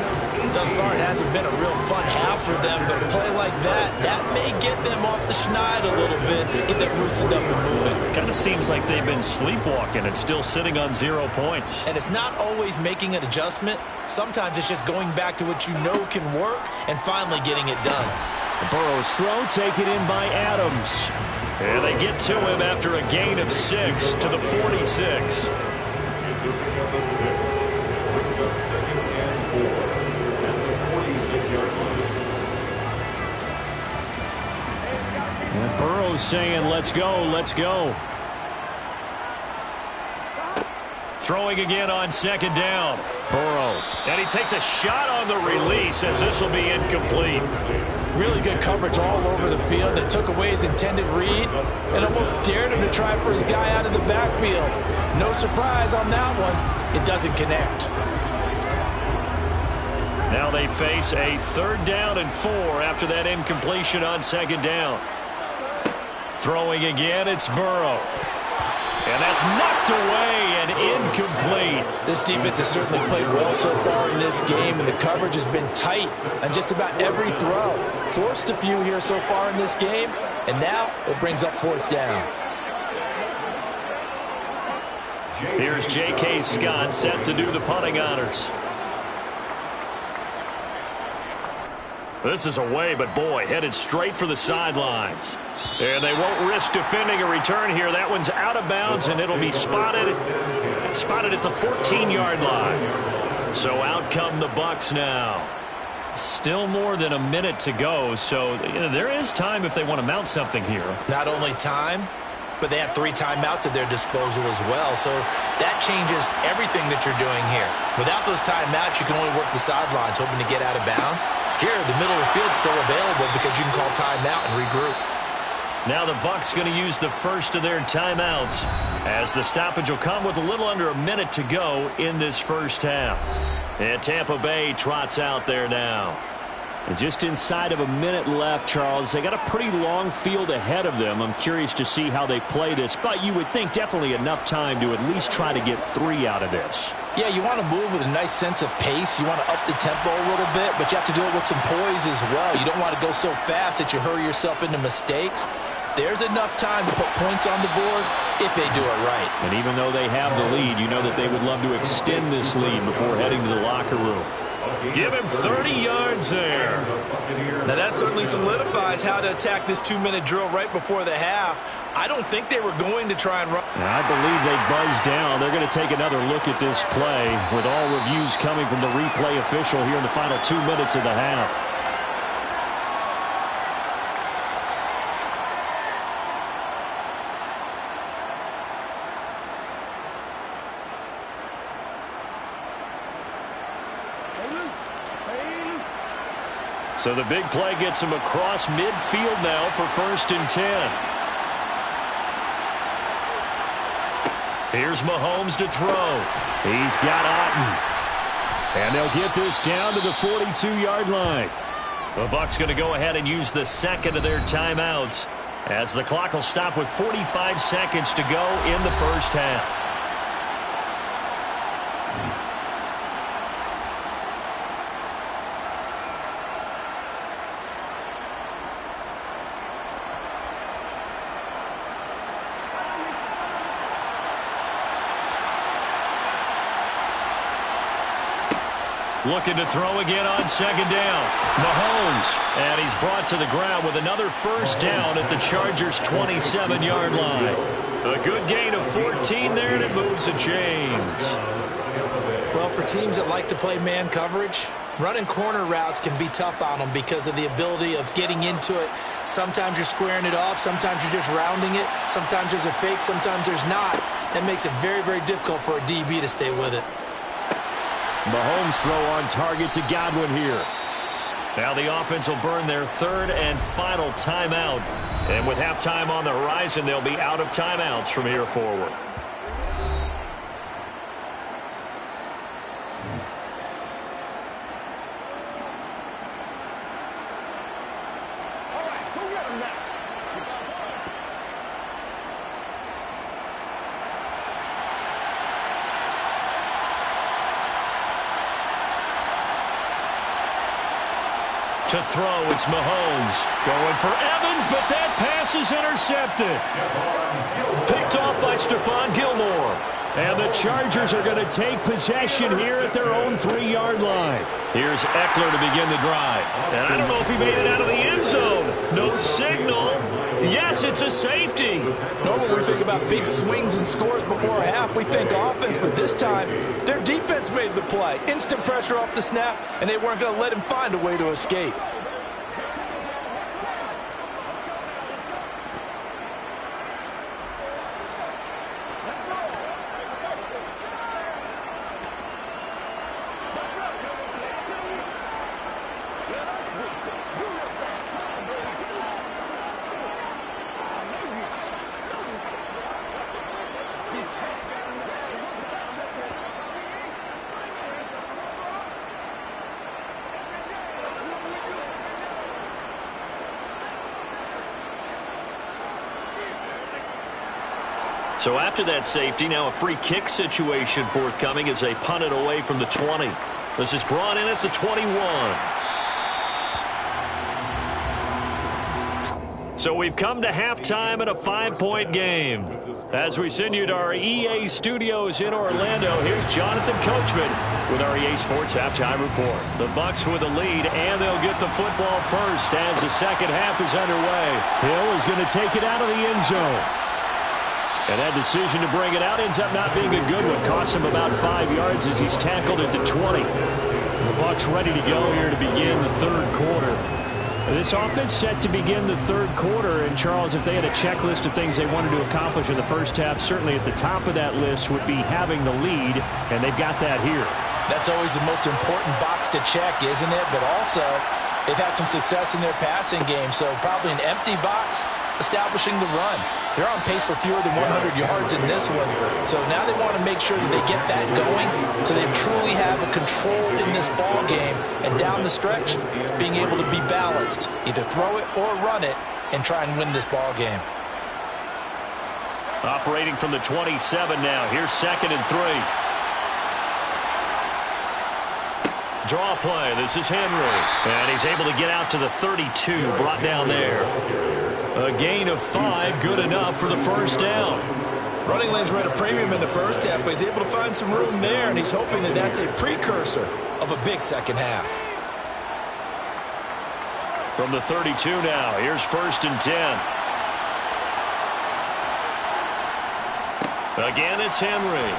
Thus far, it hasn't been a real fun half for them, but a play like that may get them off the schneid a little bit, get them loosened up and moving. Kind of seems like they've been sleepwalking and still sitting on 0 points. And it's not always making an adjustment. Sometimes it's just going back to what you know can work and finally getting it done. Burrow's throw taken in by Adams. And they get to him after a gain of 6 to the 46. Brings up 2nd and 4 at the 46-yard line. And Burrow's saying, let's go, let's go. Throwing again on 2nd down. Burrow. And he takes a shot on the release as this will be incomplete. Really good coverage all over the field. It took away his intended read and almost dared him to try for his guy out of the backfield. No surprise on that one. It doesn't connect. Now they face a 3rd down and 4 after that incompletion on 2nd down. Throwing again, it's Burrow. And that's knocked away and incomplete. This defense has certainly played well so far in this game, and the coverage has been tight on just about every throw. Forced a few here so far in this game, and now it brings up 4th down. Here's J.K. Scott set to do the punting honors. This is away, but boy, headed straight for the sidelines. And they won't risk defending a return here. That one's out of bounds, and it'll be spotted at the 14-yard line. So out come the Bucs now. Still more than a minute to go, so there is time if they want to mount something here. Not only time, but they have 3 timeouts at their disposal as well. So that changes everything that you're doing here. Without those timeouts, you can only work the sidelines, hoping to get out of bounds. Here, the middle of the field's still available because you can call timeout and regroup. Now the Bucs going to use the first of their timeouts as the stoppage will come with a little under a minute to go in this first half. And Tampa Bay trots out there now. And just inside of a minute left, Charles. They got a pretty long field ahead of them. I'm curious to see how they play this, but you would think definitely enough time to at least try to get 3 out of this. Yeah, you want to move with a nice sense of pace. You want to up the tempo a little bit, but you have to do it with some poise as well. You don't want to go so fast that you hurry yourself into mistakes. There's enough time to put points on the board if they do it right. And even though they have the lead, you know that they would love to extend this lead before heading to the locker room. Give him 30 yards there. Now that certainly solidifies how to attack this 2-minute drill right before the half. I don't think they were going to try and run. I believe they buzzed down. They're going to take another look at this play with all reviews coming from the replay official here in the final 2 minutes of the half. So the big play gets him across midfield now for 1st and 10. Here's Mahomes to throw. He's got Otton. And they'll get this down to the 42-yard line. The Bucs going to go ahead and use the second of their timeouts as the clock will stop with 45 seconds to go in the first half. Looking to throw again on 2nd down. Mahomes, and he's brought to the ground with another 1st down at the Chargers' 27-yard line. A good gain of 14 there, and it moves the chains. Well, for teams that like to play man coverage, running corner routes can be tough on them because of the ability of getting into it. Sometimes you're squaring it off. Sometimes you're just rounding it. Sometimes there's a fake. Sometimes there's not. That makes it very, very difficult for a DB to stay with it. Mahomes throw on target to Godwin here. Now the offense will burn their 3rd and final timeout. And with halftime on the horizon, they'll be out of timeouts from here forward. To throw, it's Mahomes. Going for Evans, but that pass is intercepted. Picked off by Stephon Gilmore. And the Chargers are going to take possession here at their own 3-yard line. Here's Eckler to begin the drive. And I don't know if he made it out of the end zone. No signal. Yes, it's a safety. Normally we think about big swings and scores before a half. We think offense, but this time their defense made the play. Instant pressure off the snap, and they weren't going to let him find a way to escape. So after that safety, now a free kick situation forthcoming as they punt it away from the 20. This is brought in at the 21. So we've come to halftime in a 5-point game. As we send you to our EA studios in Orlando, here's Jonathan Coachman with our EA Sports Halftime Report. The Bucs with the lead, and they'll get the football first as the second half is underway. Hill is going to take it out of the end zone. And that decision to bring it out ends up not being a good one. Cost him about 5 yards as he's tackled at the 20. The Bucs ready to go here to begin the 3rd quarter. This offense set to begin the 3rd quarter. And, Charles, if they had a checklist of things they wanted to accomplish in the first half, certainly at the top of that list would be having the lead, and they've got that here. That's always the most important box to check, isn't it? But also, they've had some success in their passing game, so probably an empty box establishing the run. They're on pace for fewer than 100 yards in this one. So now they want to make sure that they get that going so they truly have a control in this ball game. And down the stretch, being able to be balanced. Either throw it or run it and try and win this ball game. Operating from the 27 now. Here's 2nd and 3. Draw play. This is Henry. And he's able to get out to the 32. Brought down there. A gain of 5. Good enough for the 1st down. Running lanes were at a premium in the first half, but he's able to find some room there, and he's hoping that that's a precursor of a big second half. From the 32 now, here's 1st and 10. Again, it's Henry.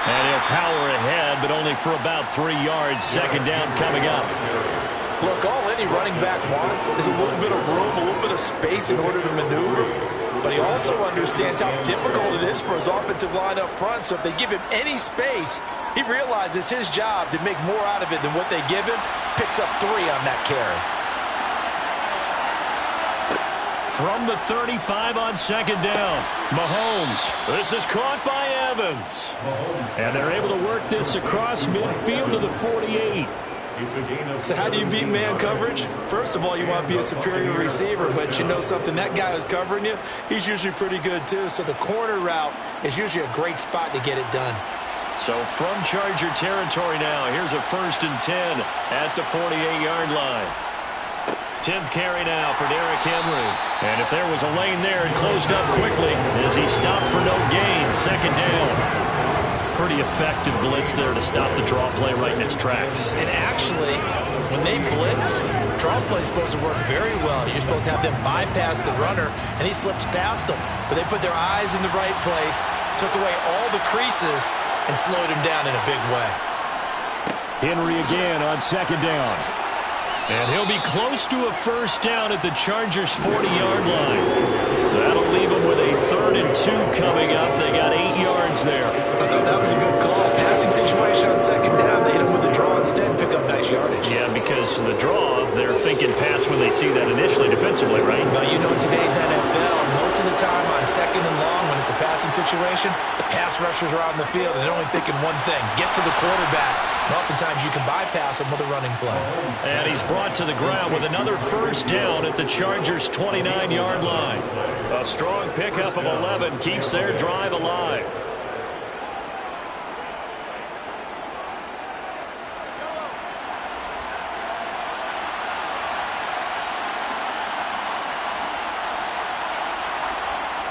And he'll power ahead, but only for about 3 yards. 2nd down coming up. Look, all any running back wants is a little bit of room, a little bit of space in order to maneuver. But he also understands how difficult it is for his offensive line up front. So if they give him any space, he realizes his job to make more out of it than what they give him. Picks up 3 on that carry. From the 35 on 2nd down, Mahomes. This is caught by Evans. And they're able to work this across midfield to the 48. So how do you beat man coverage? First of all, you want to be a superior receiver, but you know something, that guy who's covering you, he's usually pretty good too. So the corner route is usually a great spot to get it done. So from Charger territory now, here's a 1st and 10 at the 48-yard line. 10th carry now for Derrick Henry. And if there was a lane there, it closed up quickly as he stopped for no gain. 2nd down. Pretty effective blitz there to stop the draw play right in its tracks. And actually, when they blitz, draw play is supposed to work very well. You're supposed to have them bypass the runner, and he slips past them. But they put their eyes in the right place, took away all the creases, and slowed him down in a big way. Henry again on 2nd down. And he'll be close to a 1st down at the Chargers' 40-yard line. That'll leave them with a 3rd and 2 coming up. They got 8 yards there. I thought that was a good call. Passing situation on 2nd down. They hit him with the draw instead and pick up nice yardage. Yeah, because the draw, they're thinking pass when they see that initially defensively, right? Well, you know, in today's NFL, most of the time on 2nd and long, when it's a passing situation, pass rushers are out in the field, and they're only thinking one thing, get to the quarterback. And oftentimes you can bypass him with a running play. And he's brought to the ground with another 1st down at the Chargers' 29-yard line. A strong pickup of 11 keeps their drive alive.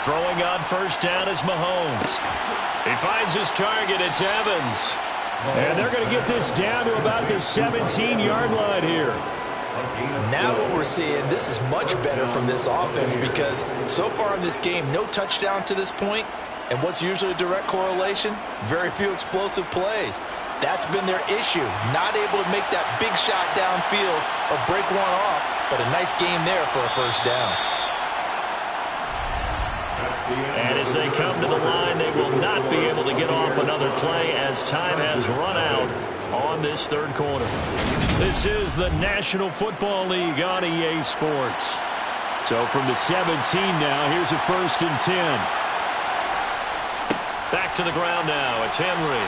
Throwing on 1st down is Mahomes. He finds his target. It's Evans. And they're going to get this down to about the 17-yard line here. Now what we're seeing, this is much better from this offense because so far in this game, no touchdown to this point. And what's usually a direct correlation? Very few explosive plays. That's been their issue. Not able to make that big shot downfield or break one off, but a nice game there for a 1st down. And as they come to the line, they will not be able to get off another play as time has run out on this 3rd quarter. This is the National Football League on EA Sports. So from the 17 now, here's a 1st and 10. Back to the ground now. It's Henry.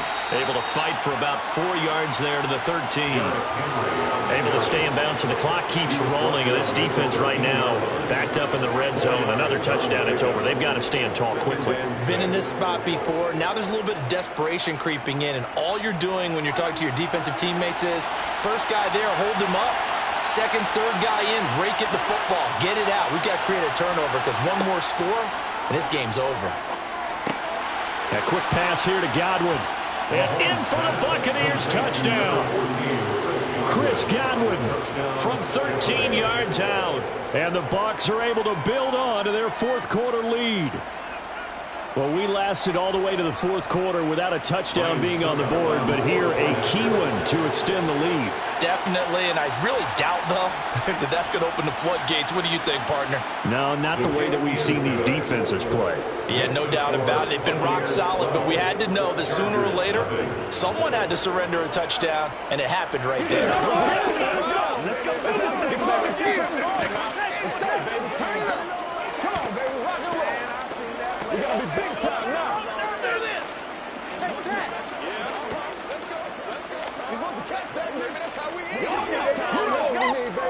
Able to fight for about 4 yards there to the 13. Able to stay in bounds, and the clock keeps rolling. And this defense right now backed up in the red zone. Another touchdown, it's over. They've got to stand tall quickly. Been in this spot before. Now there's a little bit of desperation creeping in. And all you're doing when you're talking to your defensive teammates is, 1st guy there, hold him up. 2nd, 3rd guy in, rake at the football. Get it out. We've got to create a turnover because one more score, and this game's over. A quick pass here to Godwin. And in for the Buccaneers, touchdown. Chris Godwin from 13 yards out. And the Bucs are able to build on to their 4th quarter lead. Well, we lasted all the way to the 4th quarter without a touchdown being on the board, but here a key one to extend the lead. Definitely, and I really doubt, though, that that's going to open the floodgates. What do you think, partner? No, not the way that we've seen these defenses play. Yeah, no doubt about it. They've been rock solid, but we had to know that sooner or later, someone had to surrender a touchdown, and it happened right there. Let's go. Let's go, baby. Turn it up. Come on, baby. Rock and roll. We got to be big time now. He's supposed to catch that, baby. That's how we eat. Let's go. Baby.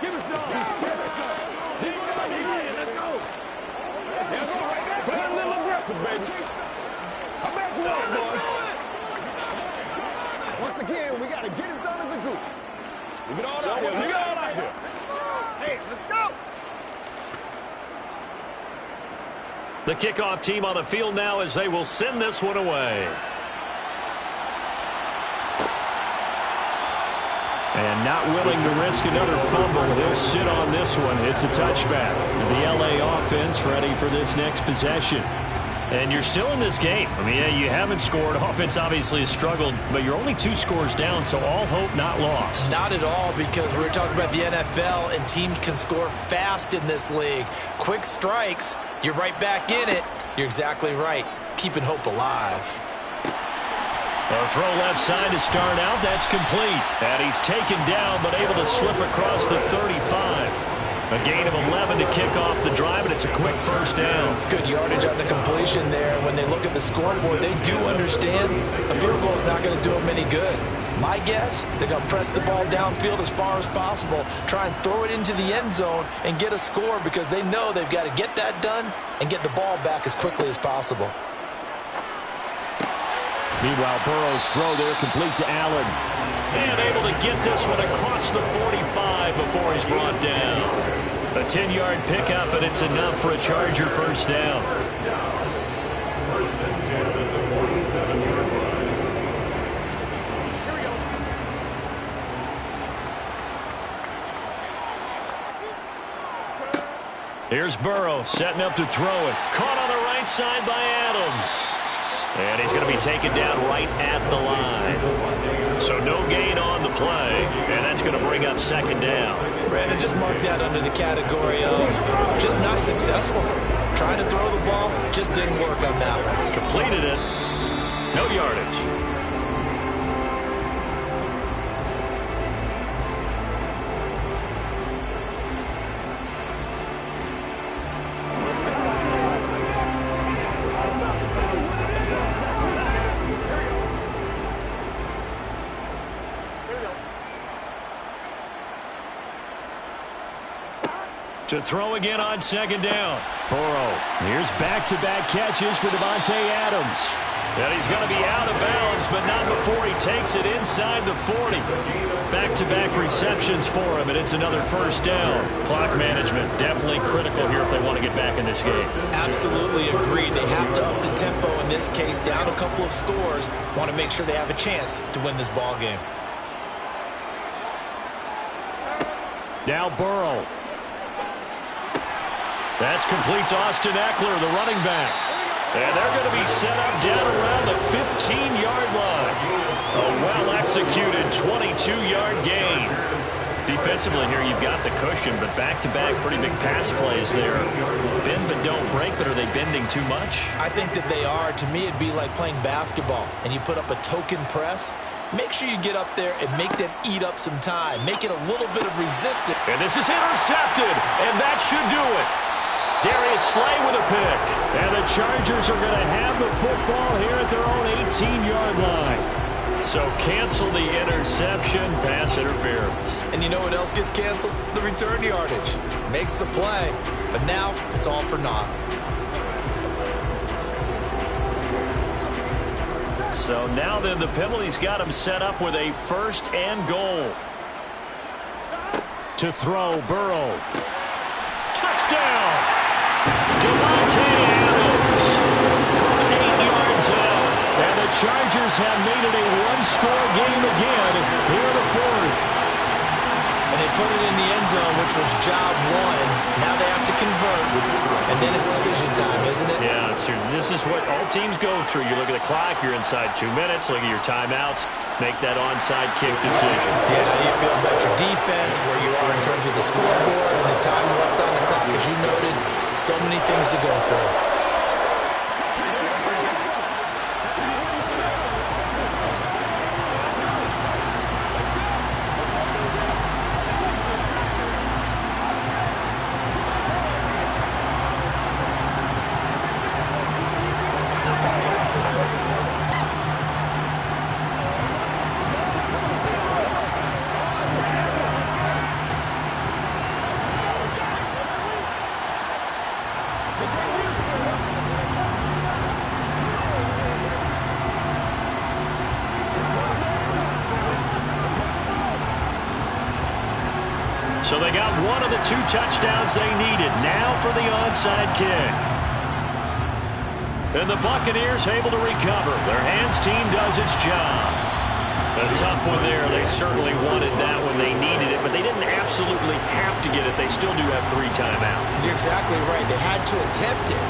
Give us some. Let's go. Play a little aggressive, baby. I bet you are, boys. Once again, we got to get it done as a group. We get all out here. Hey, let's go. The kickoff team on the field now as they will send this one away. And not willing to risk another fumble. He'll sit on this one. It's a touchback. The LA offense ready for this next possession. And you're still in this game. I mean, yeah, you haven't scored. Offense obviously has struggled, but you're only 2 scores down, so all hope not lost. Not at all, because we're talking about the NFL, and teams can score fast in this league. Quick strikes, you're right back in it. You're exactly right. Keeping hope alive. A throw left side to start out. That's complete. And he's taken down, but able to slip across the 35. A gain of 11 to kick off the drive, and it's a quick first down. Good yardage on the completion there. When they look at the scoreboard, they do understand a field goal is not going to do them any good. My guess, they're going to press the ball downfield as far as possible, try and throw it into the end zone and get a score, because they know they've got to get that done and get the ball back as quickly as possible. Meanwhile, Burrow's throw there complete to Allen. And able to get this one across the 45 before he's brought down. A 10-yard pickup, and it's enough for a Charger first down. First and 10 at the 47-yard line. Here's Burrow setting up to throw it. Caught on the right side by Adams. And he's going to be taken down right at the line. So no gain on the play, and that's going to bring up second down. Brandon, just mark that under the category of just not successful. Trying to throw the ball, just didn't work on that one. Completed it. No yardage. To throw again on second down. Burrow. Here's back-to-back catches for Davante Adams. And he's going to be out of bounds, but not before he takes it inside the 40. Back-to-back receptions for him, and it's another first down. Clock management definitely critical here if they want to get back in this game. Absolutely agreed. They have to up the tempo in this case, down a couple of scores. Want to make sure they have a chance to win this ball game. Now Burrow. That's complete to Austin Eckler, the running back. And they're going to be set up down around the 15-yard line. A well-executed 22-yard gain. Defensively here, you've got the cushion, but back-to-back pretty big pass plays there. Bend but don't break, but are they bending too much? I think that they are. To me, it'd be like playing basketball, and you put up a token press. Make sure you get up there and make them eat up some time. Make it a little bit of resistance. And this is intercepted, and that should do it. Darius Slay with a pick. And the Chargers are going to have the football here at their own 18-yard line. So cancel the interception, pass interference. And you know what else gets canceled? The return yardage. Makes the play, but now it's all for naught. So now then the penalty's got him set up with a first and goal. To throw, Burrow. Touchdown! Davante Adams from 8 yards out. And the Chargers have made it a one-score game again here in the fourth. And they put it in the end zone, which was job one. Now they have to convert, and then it's decision time, isn't it? Yeah, this is what all teams go through. You look at the clock, you're inside 2 minutes, look at your timeouts, make that onside kick decision. Yeah, how do you feel about your defense, where you are in terms of the scoreboard, and the time left on the clock, as you noted, so many things to go through. So they got one of the 2 touchdowns they needed. Now for the onside kick. And the Buccaneers able to recover. Their hands team does its job. A tough one there. They certainly wanted that when they needed it, but they didn't absolutely have to get it. They still do have 3 timeouts. You're exactly right. They had to attempt it.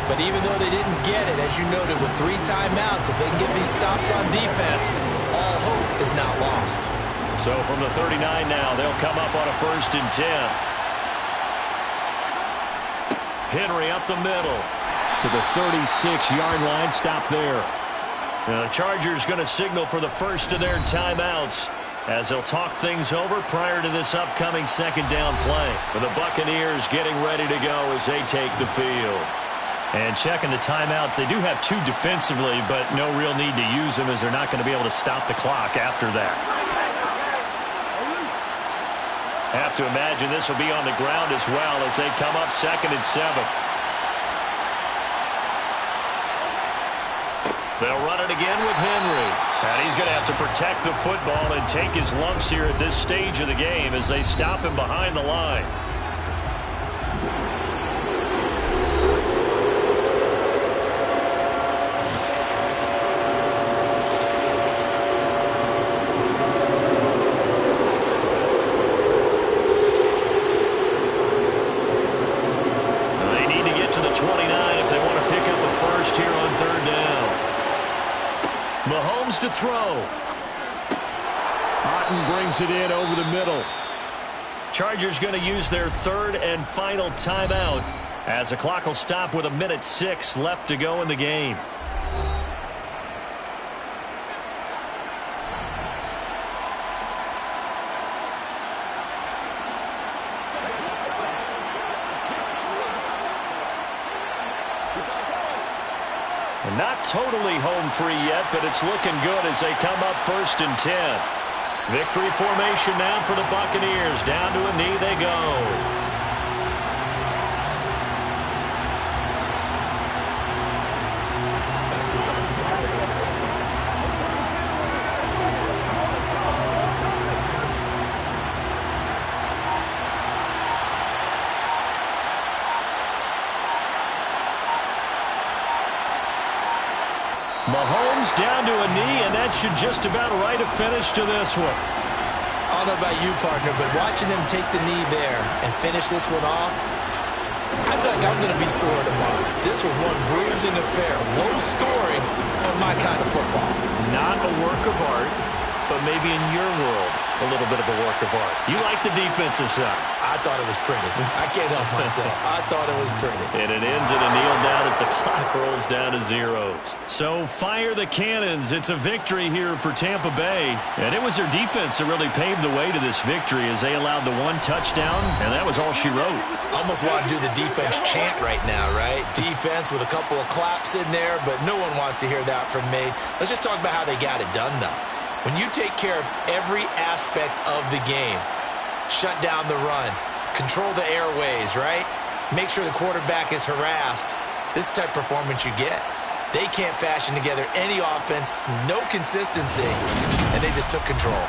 But even though they didn't get it, as you noted, with 3 timeouts, if they can get these stops on defense, all hope is not lost. So from the 39 now, they'll come up on a 1st and 10. Henry up the middle. To the 36-yard line. Stop there. Now the Chargers going to signal for the first of their timeouts as they'll talk things over prior to this upcoming 2nd down play. For the Buccaneers getting ready to go as they take the field. And checking the timeouts, they do have 2 defensively, but no real need to use them as they're not going to be able to stop the clock after that. Have to imagine this will be on the ground as well as they come up 2nd and 7. They'll run it again with Henry. And he's going to have to protect the football and take his lumps here at this stage of the game as they stop him behind the line. They need to get to the 29 if they want to pick up a first here on 3rd down. Mahomes to throw. Otten brings it in over the middle. Chargers going to use their 3rd and final timeout as the clock will stop with 1:06 left to go in the game. Not totally home free yet, but it's looking good as they come up 1st and 10. Victory formation now for the Buccaneers. Down to a knee they go. Mahomes down to a knee, and that should just about write a finish to this one. I don't know about you, partner, but watching them take the knee there and finish this one off, I feel like I'm going to be sore tomorrow. This was one bruising affair. Low scoring, but my kind of football. Not a work of art, but maybe in your world, a little bit of a work of art. You like the defensive side. I thought it was pretty. I can't help myself. I thought it was pretty. And it ends in a kneel down as the clock rolls down to zeros. So fire the cannons. It's a victory here for Tampa Bay. And it was their defense that really paved the way to this victory as they allowed the 1 touchdown, and that was all she wrote. Almost want to do the defense chant right now, right? Defense with a couple of claps in there, but no one wants to hear that from me. Let's just talk about how they got it done, though. When you take care of every aspect of the game, shut down the run, control the airways, right? Make sure the quarterback is harassed. This type of performance you get. They can't fashion together any offense, no consistency, and they just took control.